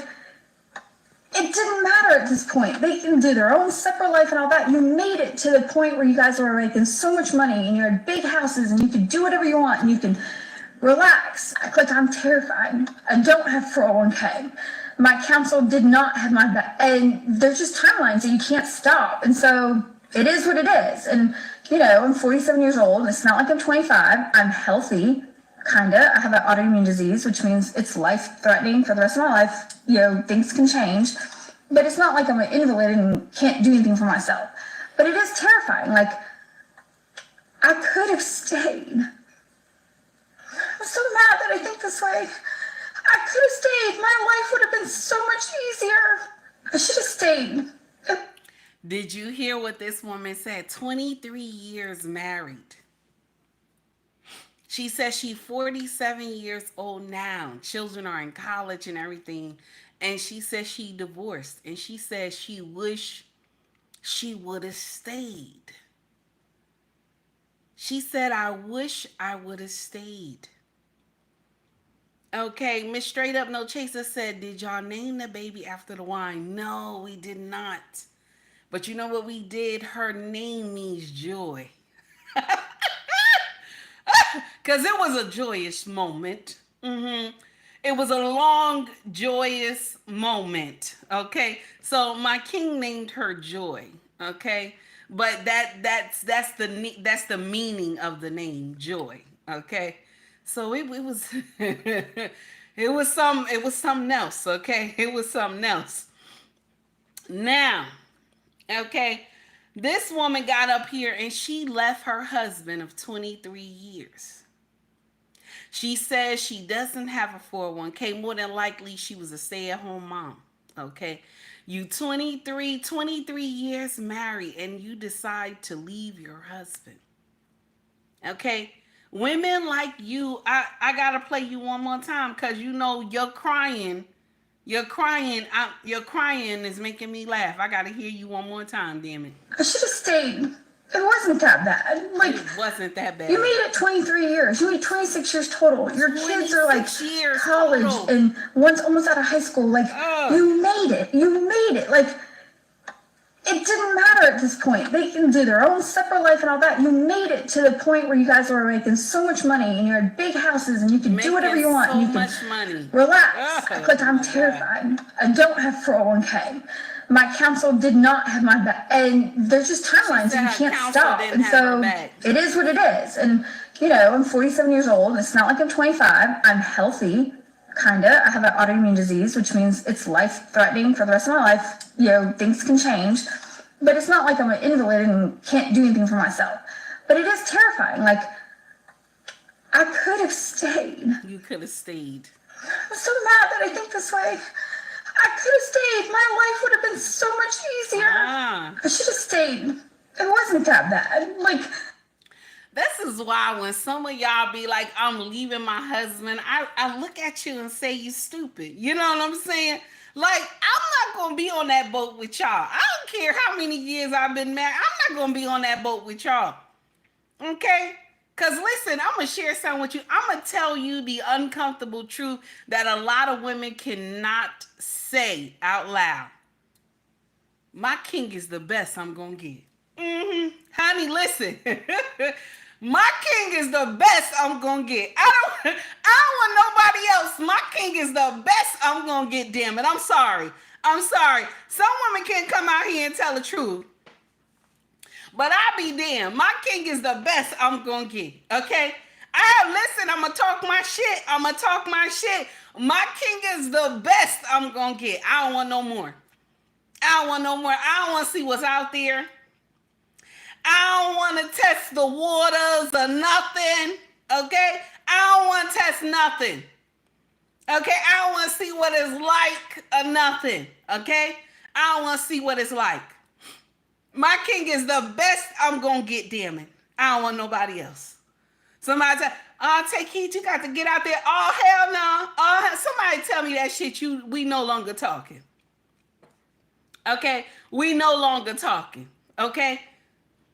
it didn't matter at this point. They can do their own separate life and all that. You made it to the point where you guys were making so much money and you had big houses and you could do whatever you want and you can relax. Act like I'm terrified. I don't have 401k. My counsel did not have my back. And there's just timelines that you can't stop. And so it is what it is. And, you know, I'm 47 years old. It's not like I'm 25. I'm healthy. kinda. I have an autoimmune disease, which means it's life-threatening for the rest of my life. You know, things can change. But it's not like I'm an invalid and can't do anything for myself. But it is terrifying. Like, I could have stayed. I'm so mad that I think this way. I could have stayed. My life would have been so much easier. I should have stayed. Did you hear what this woman said? 23 years married. She says she's 47 years old now. Children are in college and everything. And she says she divorced. And she says she wish she would have stayed. She said, I wish I would have stayed. Okay, Miss Straight Up No Chaser said, did y'all name the baby after the wine? No, we did not. But you know what we did? Her name means joy. Because it was a joyous moment. It was a long, joyous moment. Okay, so my king named her Joy. Okay, but that's the meaning of the name Joy. Okay, so it was it was something else. Okay, it was something else. Now, okay, this woman got up here and she left her husband of 23 years. She says she doesn't have a 401k. More than likely, she was a stay-at-home mom. Okay, you 23 years married and you decide to leave your husband. Okay, women like you, I gotta play you one more time because you know you're crying. You're crying. Your crying is making me laugh. I gotta hear you one more time, damn it. I should have stayed. It wasn't that bad. Like, it wasn't that bad. You made it 23 years. You made 26 years total. Your kids are like college total. And one's almost out of high school. Like, you made it. You made it. Like, it didn't matter at this point. They can do their own separate life and all that. You made it to the point where you guys were making so much money and you had big houses and you could do whatever you want. So and you much money. Relax. Like, I'm terrified. I don't have 401k. My counsel did not have my back, and there's just timelines and you can't stop. And so it is what it is. And you know, I'm 47 years old. It's not like I'm 25. I'm healthy, kinda. I have an autoimmune disease, which means it's life-threatening for the rest of my life. You know, things can change, but it's not like I'm an invalid and can't do anything for myself. But it is terrifying. Like, I could have stayed. You could have stayed. I'm so mad that I think this way. I could have stayed. My life would have been so much easier. I should have stayed. It wasn't that bad. Like, this is why when some of y'all be like, I'm leaving my husband, I look at you and say you stupid. You know what I'm saying? Like, I'm not gonna be on that boat with y'all. I don't care how many years I've been married. I'm not gonna be on that boat with y'all. Okay? Because listen, I'm going to share something with you. I'm going to tell you the uncomfortable truth that a lot of women cannot say out loud. My king is the best I'm going to get. Honey, listen. My king is the best I'm going to get. I don't want nobody else. My king is the best I'm going to get, damn it. I'm sorry. Some women can't come out here and tell the truth. But I be damned. My king is the best I'm going to get. Okay? Listen, I'm going to talk my shit. My king is the best I'm going to get. I don't want no more. I don't want to see what's out there. I don't want to test the waters or nothing. Okay? I don't want to test nothing. Okay? I don't want to see what it's like or nothing. Okay? I don't want to see what it's like. My king is the best I'm going to get, damn it. I don't want nobody else. Somebody tell, take heed, you got to get out there. Oh, hell no. Somebody tell me that shit, we no longer talking. Okay? We no longer talking. Okay?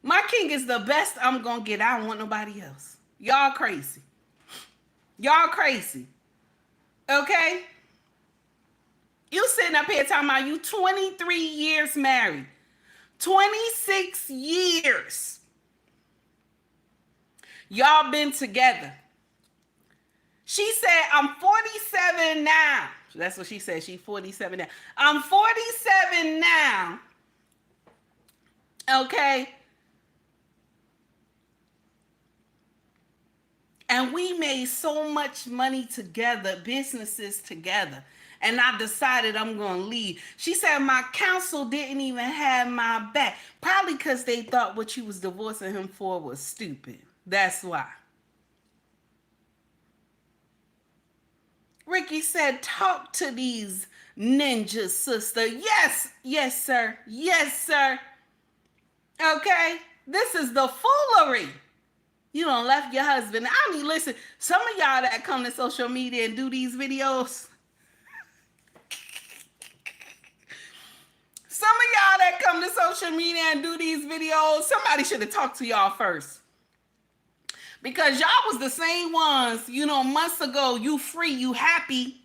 My king is the best I'm going to get. I don't want nobody else. Y'all crazy. Okay? You sitting up here talking about you 23 years married. 26 years. Y'all been together. She said, I'm 47 now. That's what she said. She's 47 now. I'm 47 now. Okay. And we made so much money together, businesses together. And I decided I'm going to leave. She said my counsel didn't even have my back. Probably because they thought what you was divorcing him for was stupid. That's why. Ricky said, talk to these ninjas, sister. Yes, yes, sir. Yes, sir. Okay? This is the foolery. You done left your husband. I mean, listen, some of y'all that come to social media and do these videos, some of y'all that come to social media and do these videos, somebody should have talked to y'all first. Because y'all was the same ones, you know, months ago, you free, you happy.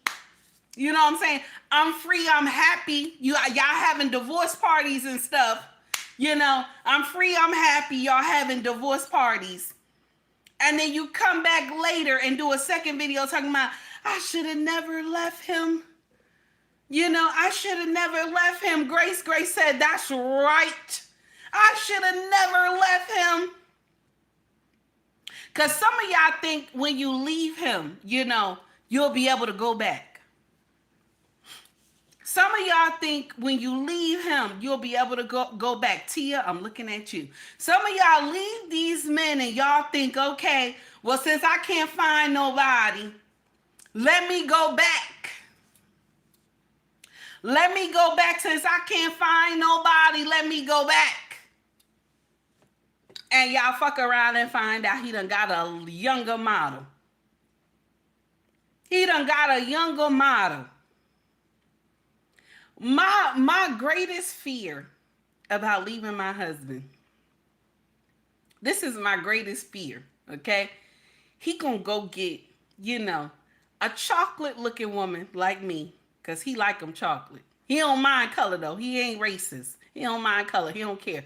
You know what I'm saying? I'm free, I'm happy. Y'all having divorce parties and stuff. You know, I'm free, I'm happy. Y'all having divorce parties. And then you come back later and do a second video talking about, I should have never left him. You know, I should have never left him. Grace said, that's right. I should have never left him. Because some of y'all think when you leave him, you know, you'll be able to go back. Some of y'all think when you leave him, you'll be able to go back. Tia, I'm looking at you. Some of y'all leave these men and y'all think, okay, well, since I can't find nobody, let me go back. Let me go back. Since I can't find nobody, let me go back. And y'all fuck around and find out he done got a younger model. He done got a younger model. My greatest fear about leaving my husband, this is my greatest fear, okay? He gonna go get, you know, a chocolate looking woman like me, because he like them chocolate. He don't mind color though. He ain't racist. He don't mind color. He don't care.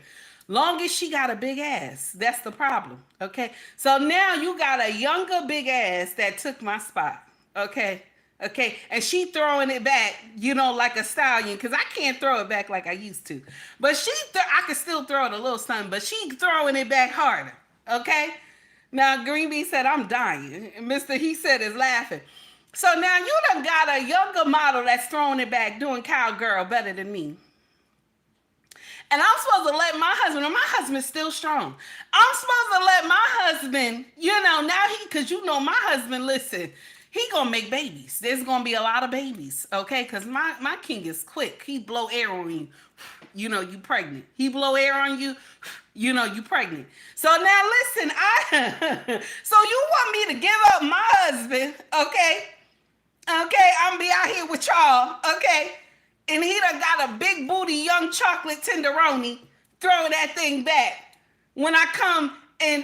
Long as she got a big ass, that's the problem, okay? So now you got a younger big ass that took my spot, okay? Okay, and she throwing it back, you know, like a stallion, because I can't throw it back like I used to. But I can still throw it a little something, but she throwing it back harder, okay? Now, Green Bee said, I'm dying. And Mr. He said is laughing. So now you done got a younger model that's throwing it back, doing cowgirl better than me. And I'm supposed to let my husband's still strong. I'm supposed to let my husband, you know, now because you know my husband, listen, he gonna make babies. There's gonna be a lot of babies, okay? Because my king is quick. He blow air on you know, you pregnant. He blow air on you, you know, you pregnant. So now listen, so you want me to give up my husband, okay? Okay, I'm be out here with y'all, okay? And he done got a big booty, young chocolate tenderoni, throw that thing back. When I come and,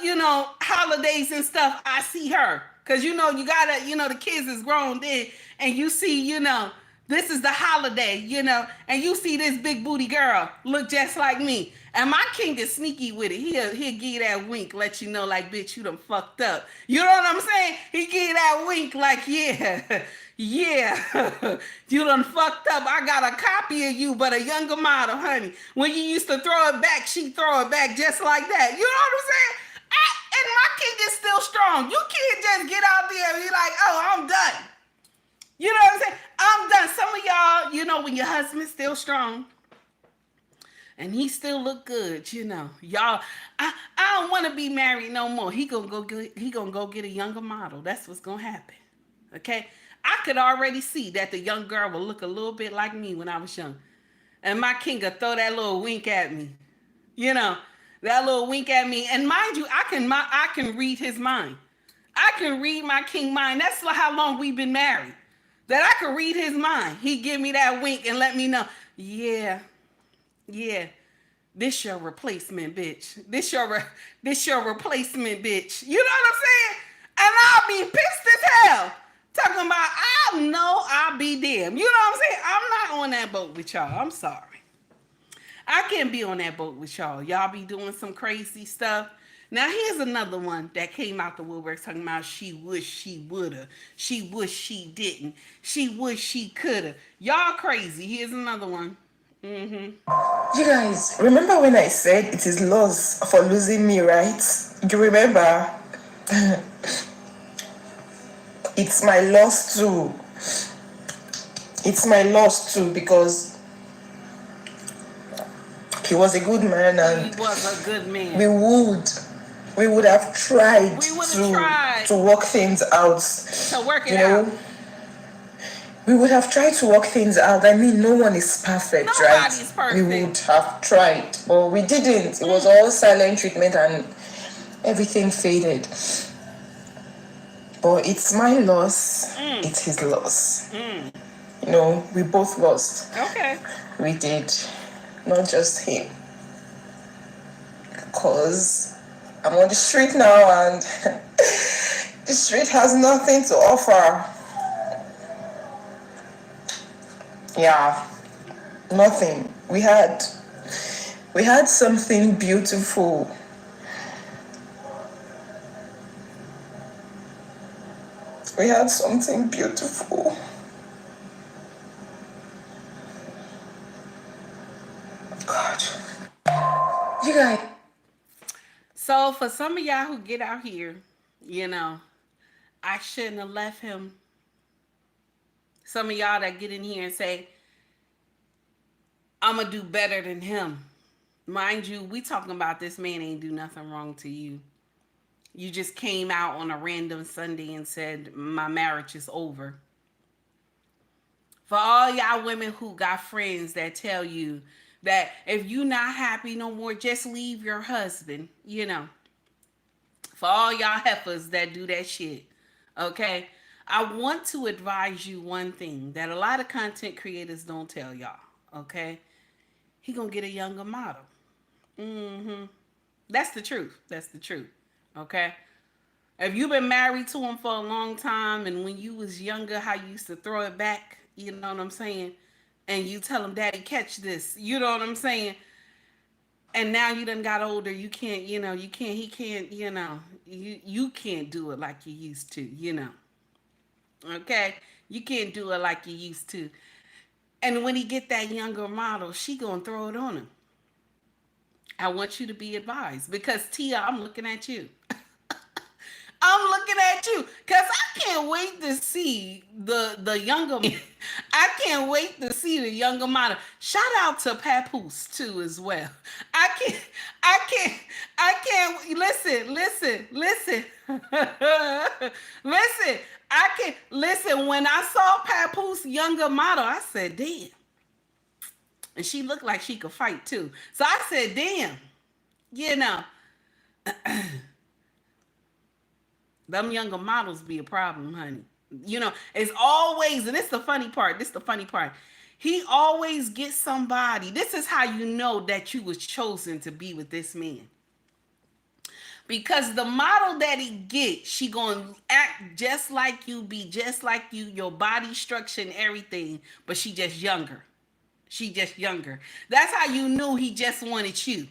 you know, holidays and stuff, I see her. Because, you know, you gotta, you know, the kids is grown then, and you see, you know, this is the holiday, you know, and you see this big booty girl look just like me. And my king is sneaky with it. He'll give you that wink, let you know, like, bitch, you done fucked up. You know what I'm saying? He give you that wink, like, yeah, yeah, you done fucked up. I got a copy of you, but a younger model, honey. When you used to throw it back, she throw it back just like that. You know what I'm saying? And my king is still strong. You can't just get out there and be like, oh, I'm done. You know what I'm saying? I'm done. Some of y'all, you know, when your husband's still strong and he still look good, you know, y'all, I don't want to be married no more. He gonna go get a younger model. That's what's gonna happen. Okay? I could already see that the young girl will look a little bit like me when I was young. And my king will throw that little wink at me. You know, that little wink at me. And mind you, I can read his mind. I can read my king mind. That's how long we've been married. That I can read his mind. He give me that wink and let me know, yeah, this your replacement, bitch. This your replacement, bitch. You know what I'm saying? And I'll be pissed as hell. Talking about, I know I'll be damned. You know what I'm saying? I'm not on that boat with y'all. I'm sorry. I can't be on that boat with y'all. Y'all be doing some crazy stuff. Now, here's another one that came out the woodwork talking about she wish she woulda. She wish she didn't. She wish she coulda. Y'all crazy. Here's another one. You guys, remember when I said it is loss for losing me, right? You remember? it's my loss too. It's my loss too because he was a good man and He was a good man. we would have tried to work things out. To work it out. We would have tried to work things out. I mean, no one is perfect, Nobody's right? perfect. We would have tried, but we didn't. It was all silent treatment and everything faded. But it's my loss. It's his loss. You know, we both lost. Okay. We did. Not just him. Because I'm on the street now and the street has nothing to offer. Yeah, nothing. We had something beautiful. We had something beautiful. God. You guys. So for some of y'all who get out here, you know, I shouldn't have left him. Some of y'all that get in here and say, I'm going to do better than him. Mind you, we talking about this man ain't do nothing wrong to you. You just came out on a random Sunday and said, my marriage is over. For all y'all women who got friends that tell you that if you not happy no more, just leave your husband, you know. For all y'all heifers that do that shit, okay? I want to advise you one thing that a lot of content creators don't tell y'all, okay? He gonna get a younger model. That's the truth. That's the truth, okay? If you've been married to him for a long time and when you was younger, how you used to throw it back, you know what I'm saying? And you tell him, Daddy, catch this. You know what I'm saying? And now you done got older. You can't, you know, he can't, you know, you can't do it like you used to, you know. Okay? You can't do it like you used to. And when he get that younger model, she gonna throw it on him. I want you to be advised because Tia, I'm looking at you. I'm looking at you because I can't wait to see the younger. I can't wait to see the younger model. Shout out to Papoose too as well. I can't. Listen. Listen. I can't listen. When I saw Papoose younger model, I said, damn. And she looked like she could fight too. So I said, damn. You know. Them younger models be a problem, honey. You know, it's always, and it's the funny part. He always gets somebody. This is how you know that you was chosen to be with this man. Because the model that he gets, she gonna act just like you, be just like you, your body structure and everything, but she just younger. That's how you knew he just wanted you.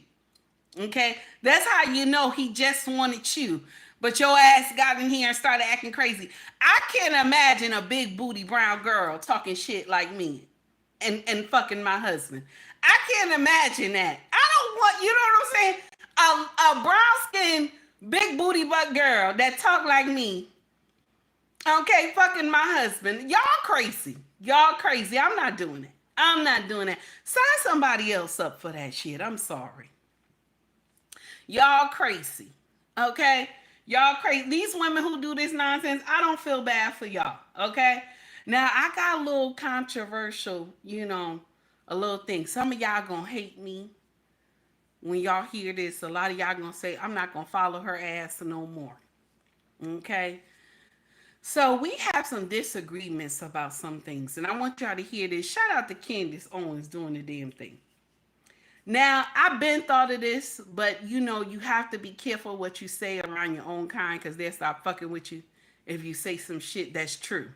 Okay? That's how you know he just wanted you. But your ass got in here and started acting crazy. I can't imagine a big booty brown girl talking shit like me and fucking my husband. I can't imagine that. I don't want, you know what I'm saying? A brown skinned, big booty butt girl that talk like me. Okay, fucking my husband. Y'all crazy. I'm not doing it. Sign somebody else up for that shit. I'm sorry. Y'all crazy. Okay? Y'all crazy. These women who do this nonsense, I don't feel bad for y'all. Okay? Now, I got a little controversial, you know, a little thing. Some of y'all gonna hate me when y'all hear this. A lot of y'all gonna say, I'm not gonna follow her ass no more. Okay? So we have some disagreements about some things, and I want y'all to hear this. Shout out to Candace Owens doing the damn thing. Now, I've been thought of this, but you know, you have to be careful what you say around your own kind because they'll stop fucking with you if you say some shit that's true.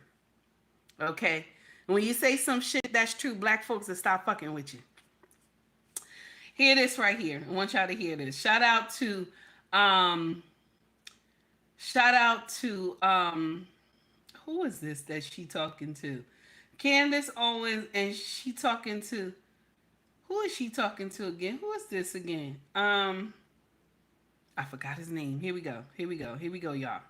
Okay? When you say some shit that's true, black folks will stop fucking with you. Hear this right here. I want y'all to hear this. Shout out to who is this that she talking to? Candace Owens, and she talking to, who is she talking to again? Who is this again? I forgot his name. Here we go, y'all.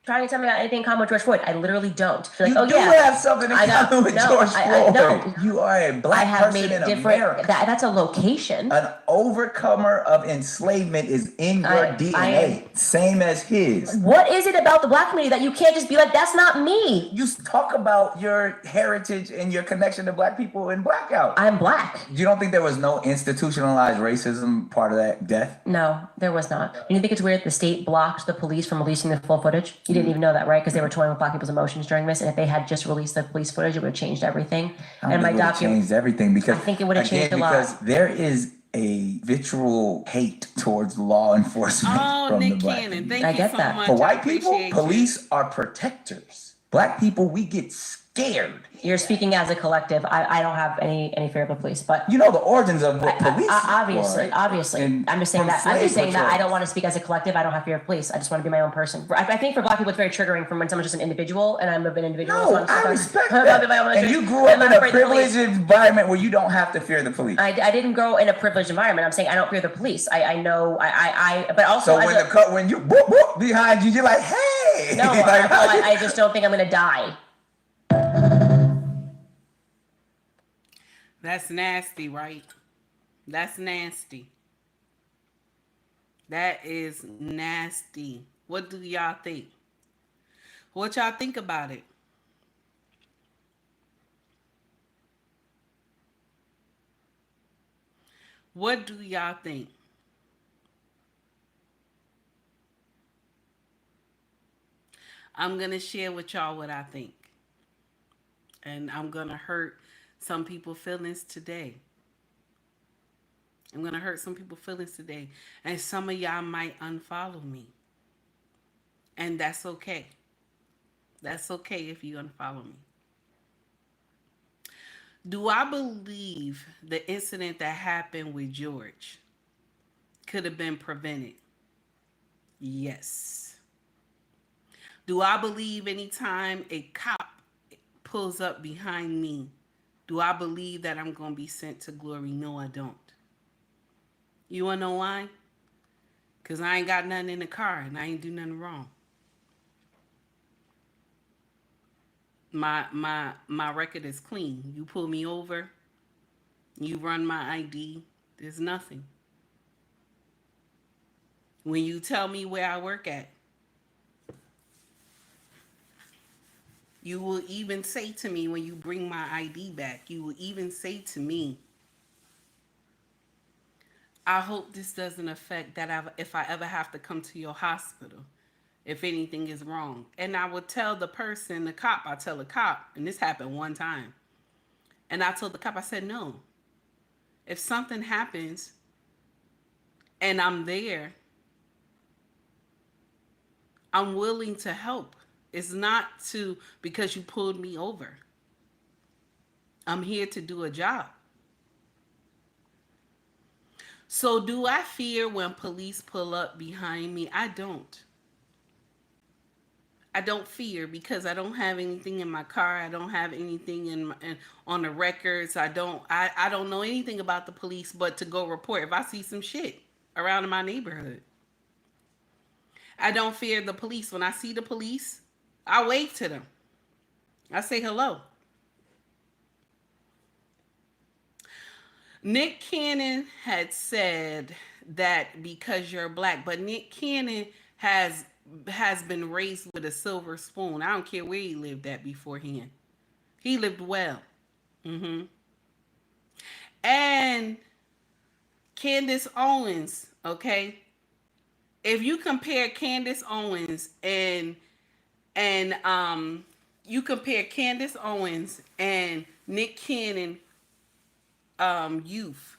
trying to tell me about anything in common with George Floyd. I literally don't. Like, You oh do yeah, have something in common with George Floyd. No, You are a black person in America. That's a location. An overcomer of enslavement is in your DNA, same as his. What is it about the black community that you can't just be like, that's not me? You talk about your heritage and your connection to black people in Blackout. I'm black. You don't think there was no institutionalized racism part of that death? No, there was not. You think it's weird the state blocked the police from releasing the full footage? You didn't even know that, right? Because they were toying with black people's emotions during this, and if they had just released the police footage, it would have changed everything. And my document changed everything because I think it would have changed a lot. Because there is a visceral hate towards law enforcement from Nick the black Cannon, community. thank you so much. For I white people, appreciate police are protectors. Black people, we get scared. You're speaking as a collective. I don't have any fear of the police, but you know the origins of what police obviously, were, right? obviously. I'm just saying that. I'm just saying that I don't want to speak as a collective. I don't have fear of police. I just want to be my own person. I think for black people, it's very triggering from when someone's just an individual, and I'm an individual. No, I respect that. And you grew up in a privileged environment where you don't have to fear the police. I didn't grow in a privileged environment. I'm saying I don't fear the police. I know. But also. So when you whoop whoop behind you, you're like, hey. No, I just don't think I'm gonna die. That's nasty, right? That's nasty. That is nasty. What do y'all think? What y'all think about it? What do y'all think? I'm going to share with y'all what I think. And I'm going to hurt some people's feelings today. I'm going to hurt some people's feelings today. And some of y'all might unfollow me. And that's okay. That's okay if you unfollow me. Do I believe the incident that happened with George could have been prevented? Yes. Do I believe anytime a cop pulls up behind me, do I believe that I'm going to be sent to glory? No, I don't. You want to know why? Because I ain't got nothing in the car and I ain't do nothing wrong. My record is clean. You pull me over, you run my ID, there's nothing. When you tell me where I work at, you will even say to me when you bring my ID back, you will even say to me, I hope this doesn't affect that if I ever have to come to your hospital, if anything is wrong. And I would tell the person, I tell the cop, and this happened one time. And I told the cop, I said, no, if something happens and I'm there, I'm willing to help. It's not because you pulled me over. I'm here to do a job. So do I fear when police pull up behind me? I don't. I don't fear because I don't have anything in my car. I don't have anything on the records. I don't know anything about the police but to go report if I see some shit around in my neighborhood. I don't fear the police. When I see the police, I wave to them. I say hello. Nick Cannon had said that because you're black, but Nick Cannon has been raised with a silver spoon. I don't care where he lived at beforehand. He lived well. And Candace Owens, okay? If you compare Candace Owens and Nick Cannon youth,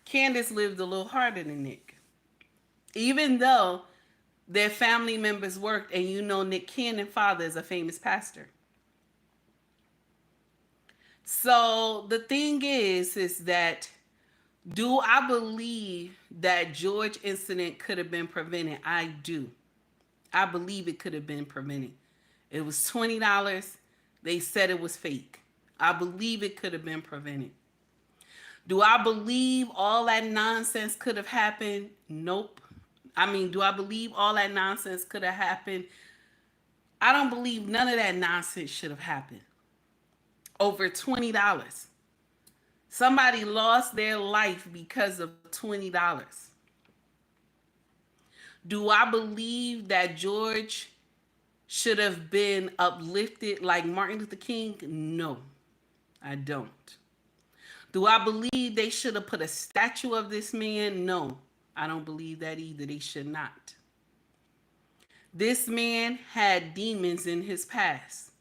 Candace lived a little harder than Nick. Even though their family members worked, and you know Nick Cannon's father is a famous pastor. So the thing is that do I believe that George incident could have been prevented? I do. I believe it could have been prevented. It was $20. They said it was fake. I believe it could have been prevented. Do I believe all that nonsense could have happened? Nope. I mean, do I believe all that nonsense could have happened? I don't believe none of that nonsense should have happened. Over $20. Somebody lost their life because of $20. Do I believe that George should have been uplifted like Martin Luther King? No, I don't. Do I believe they should have put a statue of this man? No, I don't believe that either. They should not. This man had demons in his past.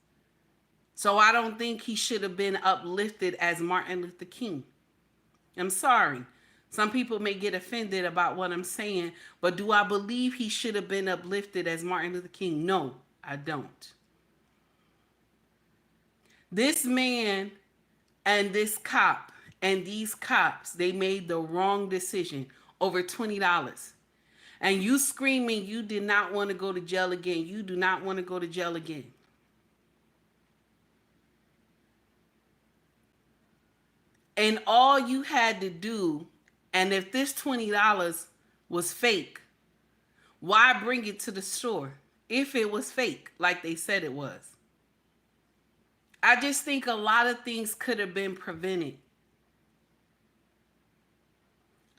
So I don't think he should have been uplifted as Martin Luther King. I'm sorry. Some people may get offended about what I'm saying, but do I believe he should have been uplifted as Martin Luther King? No, I don't. This man and this cop and these cops, they made the wrong decision over $20. And you screaming you did not want to go to jail again. You do not want to go to jail again. And all you had to do, and if this $20 was fake, why bring it to the store if it was fake like they said it was? I just think a lot of things could have been prevented.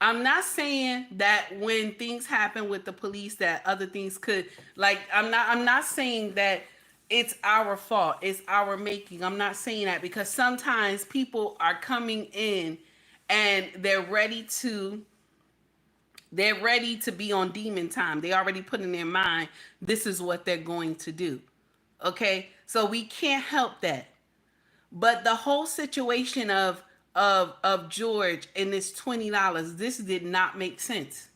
I'm not saying that when things happen with the police that other things could, like, I'm not saying that it's our fault, it's our making. I'm not saying that, because sometimes people are coming in and they're ready to be on demon time. They already put in their mind this is what they're going to do. Okay? So we can't help that. But the whole situation of George and this $20, this did not make sense.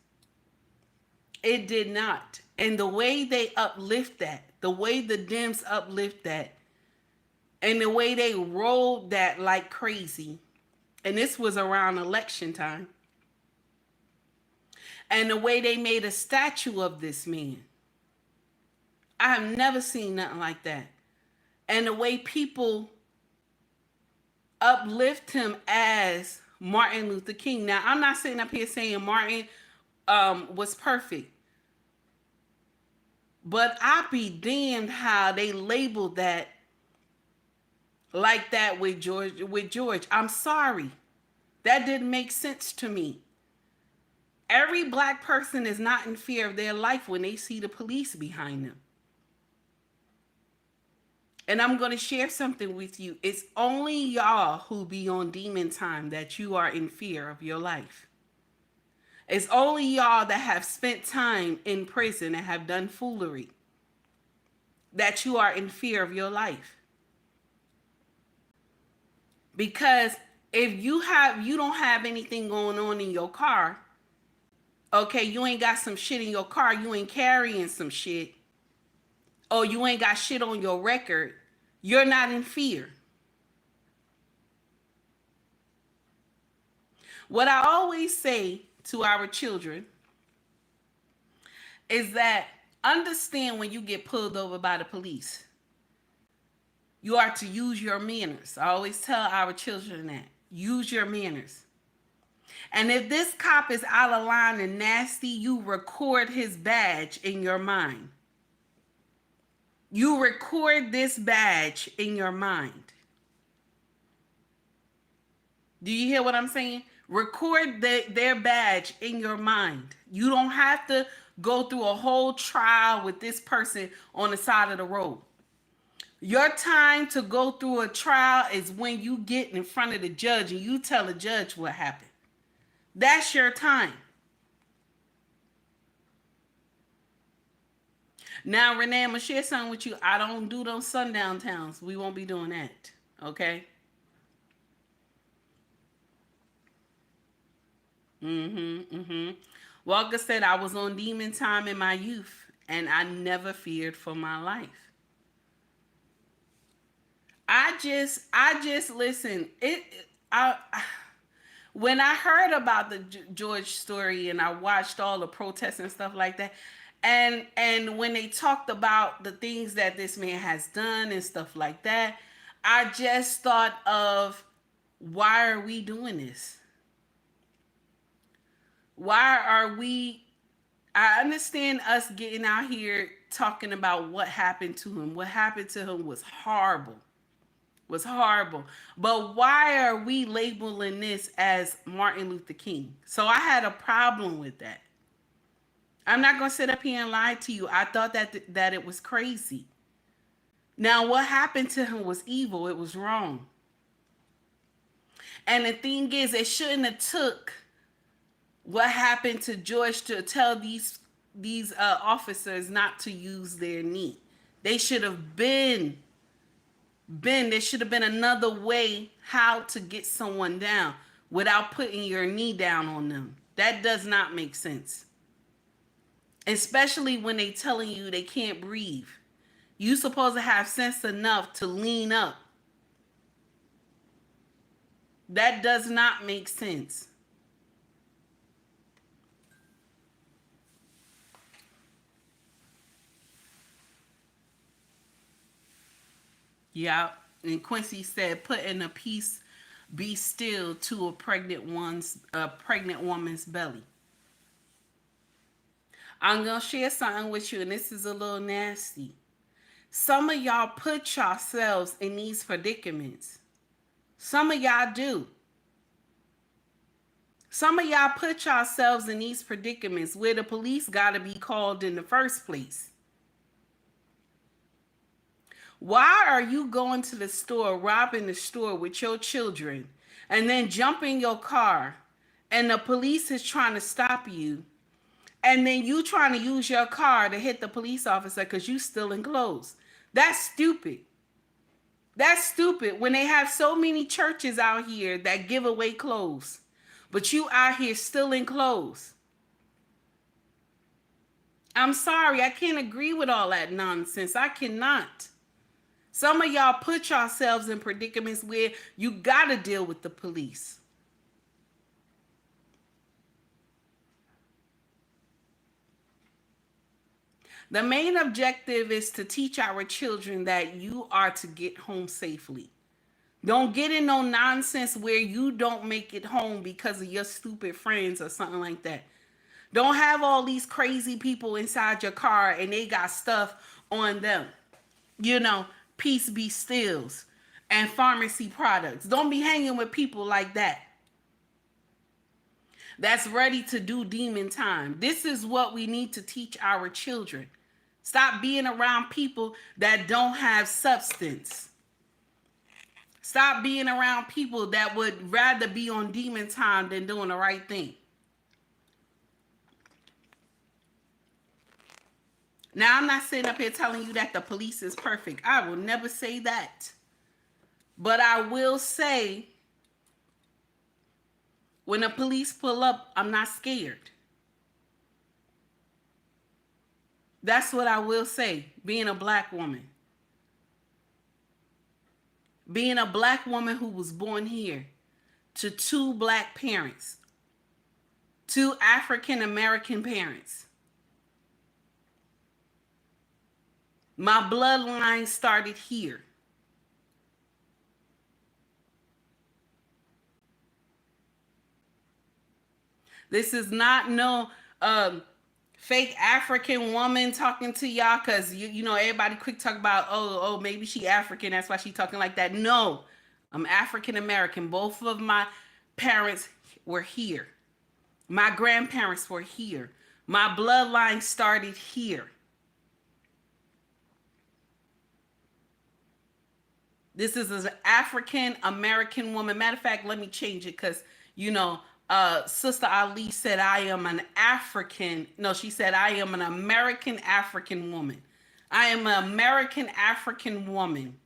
It did not. And the way they uplift that, the way the Dems uplift that, and the way they rolled that like crazy, and this was around election time, and the way they made a statue of this man, I have never seen nothing like that. And the way people uplift him as Martin Luther King. Now, I'm not sitting up here saying Martin was perfect, but I be damned how they labeled that like that with George. I'm sorry. That didn't make sense to me. Every black person is not in fear of their life when they see the police behind them. And I'm going to share something with you. It's only y'all who be on demon time that you are in fear of your life. It's only y'all that have spent time in prison and have done foolery that you are in fear of your life. Because if you don't have anything going on in your car, okay, you ain't got some shit in your car, you ain't carrying some shit, or you ain't got shit on your record, you're not in fear. What I always say to our children is that understand when you get pulled over by the police, you are to use your manners. I always tell our children that. Use your manners. And if this cop is out of line and nasty, you record his badge in your mind. You record this badge in your mind. Do you hear what I'm saying? Record their badge in your mind. You don't have to go through a whole trial with this person on the side of the road. Your time to go through a trial is when you get in front of the judge and you tell the judge what happened. That's your time. Now, Renee, I'm going to share something with you. I don't do those sundown towns. We won't be doing that. Okay? Walker said, I was on demon time in my youth, and I never feared for my life. I just listen. When I heard about the George story and I watched all the protests and stuff like that, and when they talked about the things that this man has done and stuff like that, I just thought of, why are we doing this? Why are we I understand us getting out here talking about what happened to him. What happened to him was horrible. Was horrible. But why are we labeling this as Martin Luther King? So I had a problem with that. I'm not going to sit up here and lie to you. I thought that it was crazy. Now, what happened to him was evil. It was wrong. And the thing is, it shouldn't have took what happened to George to tell these officers not to use their knee. They should have been there should have been another way how to get someone down without putting your knee down on them. That does not make sense. Especially when they telling you they can't breathe. You supposed to have sense enough to lean up. That does not make sense. Yeah, and Quincy said, "Putting a piece, be still to a pregnant woman's belly." I'm gonna share something with you, and this is a little nasty. Some of y'all put yourselves in these predicaments. Some of y'all do. Some of y'all put yourselves in these predicaments where the police gotta be called in the first place. Why are you going to the store, robbing the store with your children, and then jump in your car, and the police is trying to stop you, and then you trying to use your car to hit the police officer because you still in clothes? That's stupid. That's stupid when they have so many churches out here that give away clothes, but you out here still in clothes. I'm sorry, I can't agree with all that nonsense. I cannot. Some of y'all put yourselves in predicaments where you gotta deal with the police. The main objective is to teach our children that you are to get home safely. Don't get in no nonsense where you don't make it home because of your stupid friends or something like that. Don't have all these crazy people inside your car and they got stuff on them. You know, Peace Be Stills and pharmacy products. Don't be hanging with people like that. That's ready to do demon time. This is what we need to teach our children. Stop being around people that don't have substance. Stop being around people that would rather be on demon time than doing the right thing. Now, I'm not sitting up here telling you that the police is perfect. I will never say that. But I will say, when the police pull up, I'm not scared. That's what I will say, being a black woman. Being a black woman who was born here to 2 black parents, 2 African American parents. My bloodline started here. This is not no fake African woman talking to y'all because you know everybody quick talk about oh maybe she African, that's why she talking like that. No, I'm African American. Both of my parents were here. My grandparents were here. My bloodline started here. This is an African American woman. Matter of fact, let me change it because, you know, Sister Ali said I am an African. No, she said I am an American African woman. I am an American African woman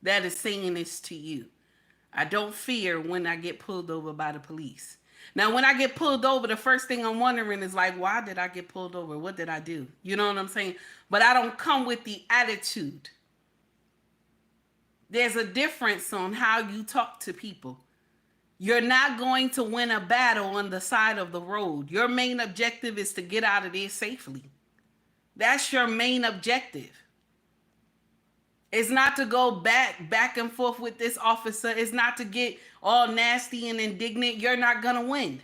that is saying this to you. I don't fear when I get pulled over by the police. Now, when I get pulled over, the first thing I'm wondering is like, why did I get pulled over? What did I do? You know what I'm saying? But I don't come with the attitude. There's a difference on how you talk to people. You're not going to win a battle on the side of the road. Your main objective is to get out of there safely. That's your main objective. It's not to go back and forth with this officer. It's not to get all nasty and indignant. You're not going to win.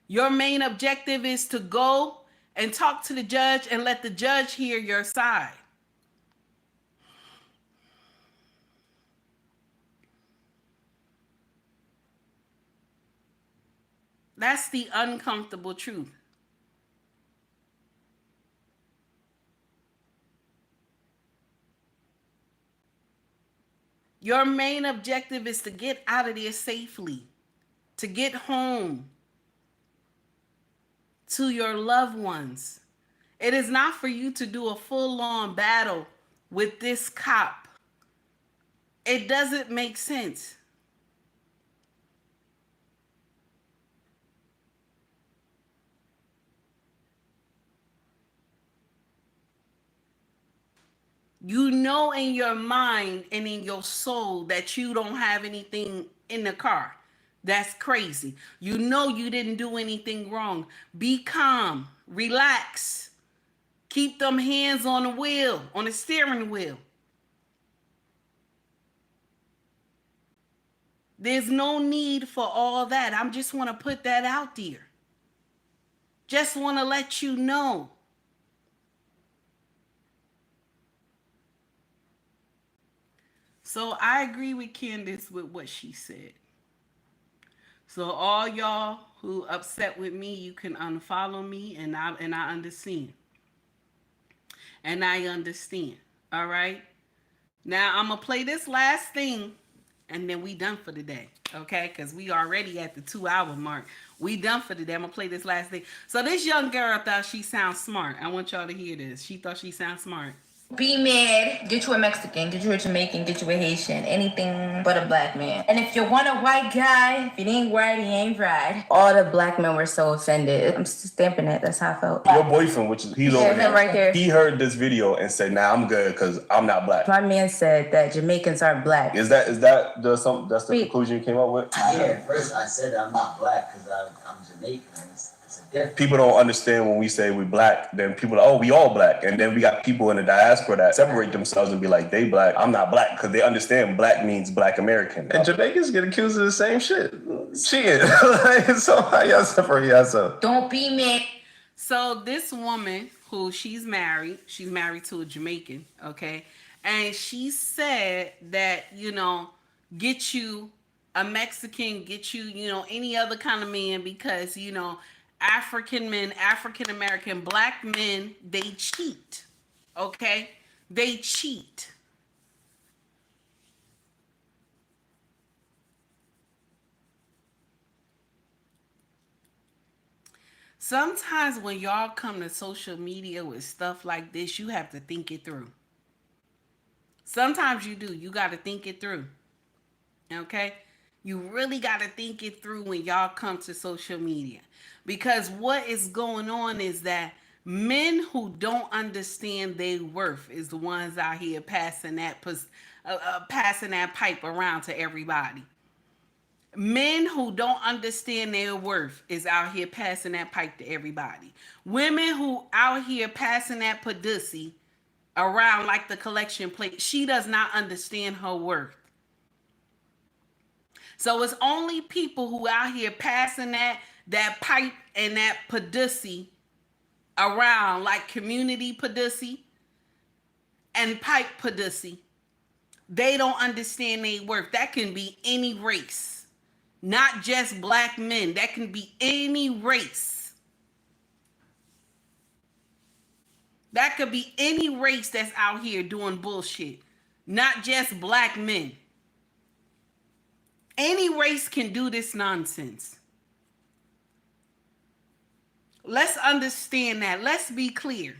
Your main objective is to go and talk to the judge and let the judge hear your side. That's the uncomfortable truth. Your main objective is to get out of there safely, to get home to your loved ones. It is not for you to do a full-on battle with this cop. It doesn't make sense. You know in your mind and in your soul that you don't have anything in the car. That's crazy. You know you didn't do anything wrong. Be calm. Relax. Keep them hands on the wheel, on the steering wheel. There's no need for all that. I just want to put that out there. Just want to let you know. So I agree with Candace with what she said. So all y'all who upset with me, you can unfollow me, and I understand. And I understand. All right. Now I'm gonna play this last thing, and then we done for the day. Okay, because we already at the 2-hour mark. We done for the day. I'm gonna play this last thing. So this young girl thought she sounds smart. I want y'all to hear this. She thought she sounds smart. Be mad, get you a Mexican, get you a Jamaican, get you a Haitian, anything but a black man. And if you want a white guy, if it ain't white, he ain't right. All the black men were so offended. I'm stamping it. That's how I felt. Your boyfriend, which is he's over there, right there. he heard this video and said, "Nah, I'm good because I'm not black." My man said that Jamaicans aren't black. Is that that's the conclusion you came up with? Yeah, at first I said I'm not black because I'm Jamaican. It's a difference. People don't understand when we say we black, then people are, oh, we all black. And then we got people in the diaspora that separate themselves and be like, they black, I'm not black, because they understand black means black American. And Jamaicans get accused of the same shit. Cheating. So how y'all separate yourself? Don't be mad. So this woman who she's married to a Jamaican, okay? And she said that, get you a Mexican, get you, any other kind of man because, African men, African American, black men, they cheat, okay? They cheat. Sometimes when y'all come to social media with stuff like this, you have to think it through. Sometimes you do. You got to think it through. Okay? You really got to think it through when y'all come to social media. Because what is going on is that men who don't understand their worth is the ones out here passing that pipe around to everybody. Men who don't understand their worth is out here passing that pipe to everybody. Women who out here passing that pussy around like the collection plate, she does not understand her worth. So it's only people who out here passing that pipe and that pussy around like community pussy and pipe pussy. They don't understand their worth. That can be any race, not just black men. That can be any race. That could be any race that's out here doing bullshit, not just black men. Any race can do this nonsense. Let's understand that. Let's be clear.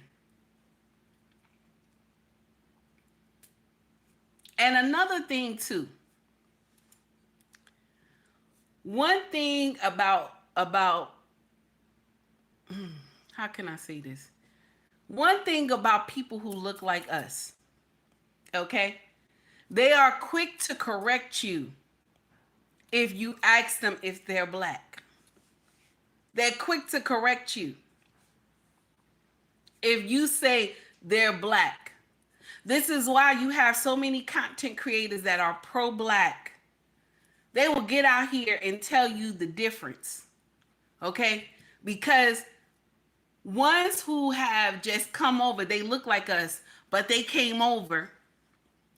And another thing too. One thing about how can I say this? One thing about people who look like us, okay? They are quick to correct you if you ask them if they're black. They're quick to correct you if you say they're black. This is why you have so many content creators that are pro-black. They will get out here and tell you the difference, okay? Because Ones who have just come over, they look like us, but they came over,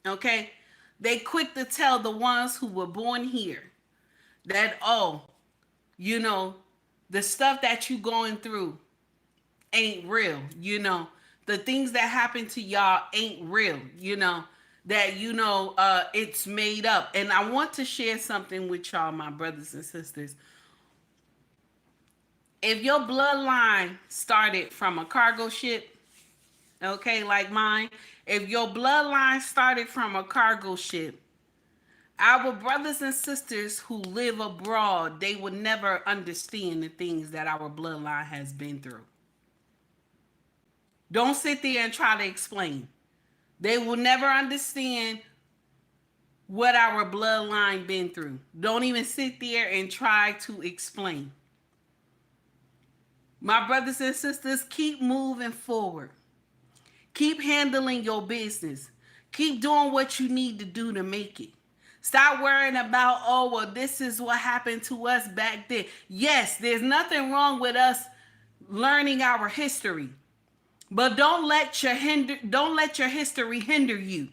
okay? They quick to tell the ones who were born here that, oh, you know, the stuff that you going through ain't real, you know. The things that happen to y'all ain't real, you know. That, you know, it's made up. And I want to share something with y'all, my brothers and sisters. If your bloodline started from a cargo ship, okay, like mine, if your bloodline started from a cargo ship, our brothers and sisters who live abroad, they would never understand the things that our bloodline has been through. Don't sit there and try to explain. They will never understand what our bloodline been through. Don't even sit there and try to explain. My brothers and sisters, keep moving forward. Keep handling your business. Keep doing what you need to do to make it. Stop worrying about, oh, well, this is what happened to us back then. Yes, there's nothing wrong with us learning our history. But don't let your history hinder you.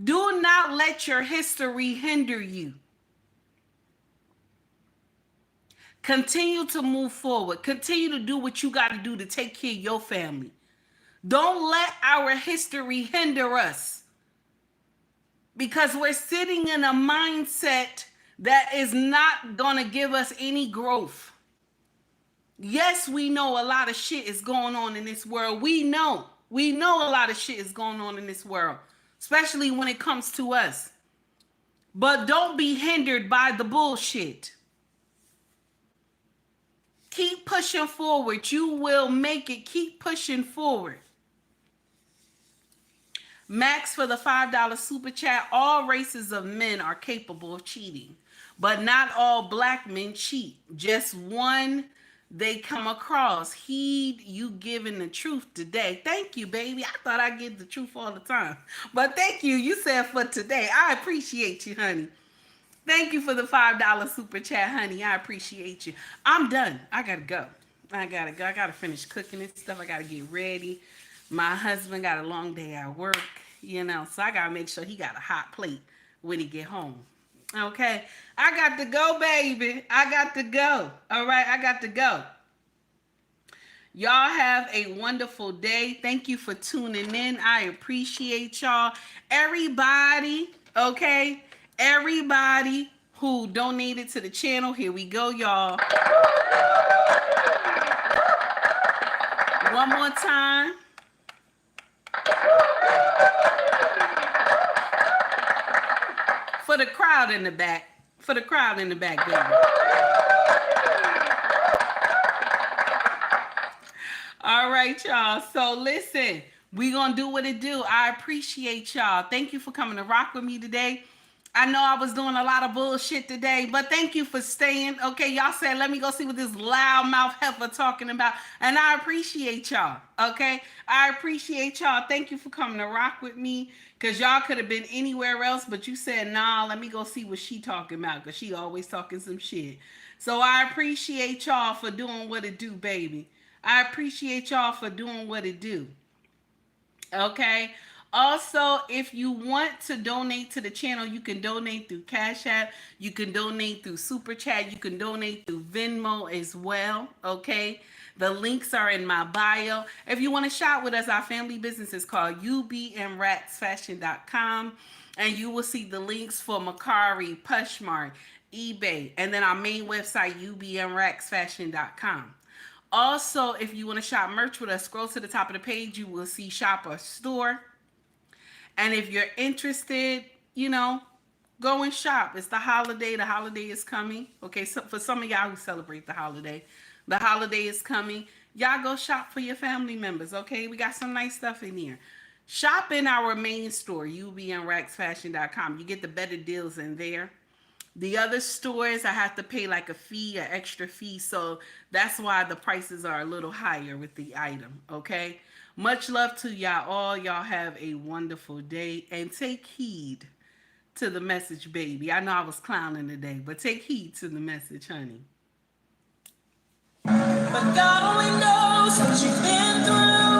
Do not let your history hinder you. Continue to move forward. Continue to do what you got to do to take care of your family. Don't let our history hinder us. Because we're sitting in a mindset that is not going to give us any growth. Yes, we know a lot of shit is going on in this world. We know a lot of shit is going on in this world, especially when it comes to us. But don't be hindered by the bullshit. Keep pushing forward. You will make it. Keep pushing forward. Max for the $5 super chat. All races of men are capable of cheating, but not all black men cheat. Just one they come across. Heed you giving the truth today. Thank you, baby. I thought I give the truth all the time, but thank you. You said for today. I appreciate you, honey. Thank you for the $5 super chat, honey. I appreciate you. I'm done. I gotta go. I gotta finish cooking and stuff. I gotta get ready. My husband got a long day at work, you know, so I gotta make sure he got a hot plate when he get home. Okay, I got to go, baby. I got to go. All right, I got to go. Y'all have a wonderful day. Thank you for tuning in. I appreciate y'all. Everybody, okay? Everybody who donated to the channel, here we go, y'all. One more time. For the crowd in the back. For the crowd in the back, baby. All right, y'all. So listen, we gonna do what it do. I appreciate y'all. Thank you for coming to rock with me today. I know I was doing a lot of bullshit today, but thank you for staying. Okay, y'all said, let me go see what this loudmouth heifer talking about. And I appreciate y'all, okay? I appreciate y'all. Thank you for coming to rock with me, because y'all could have been anywhere else, but you said, nah, let me go see what she talking about, because she always talking some shit. So I appreciate y'all for doing what it do, baby. I appreciate y'all for doing what it do. Okay? Also, if you want to donate to the channel, you can donate through Cash App. You can donate through Super Chat. You can donate through Venmo as well, okay? The links are in my bio. If you want to shop with us, our family business is called ubnracksfashion.com, and you will see the links for Mercari, POSHMARK, eBay, and then our main website, ubnracksfashion.com. Also, if you want to shop merch with us, scroll to the top of the page. You will see Shop or Store. And if you're interested, you know, go and shop. It's the holiday. The holiday is coming. Okay, so for some of y'all who celebrate the holiday is coming. Y'all go shop for your family members, okay? We got some nice stuff in here. Shop in our main store, ubnracksfashion.com. You get the better deals in there. The other stores, I have to pay like a fee, an extra fee. So that's why the prices are a little higher with the item, okay? Much love to y'all all. Y'all have a wonderful day. And take heed to the message, baby. I know I was clowning today, but take heed to the message, honey. but God only knows what you've been through.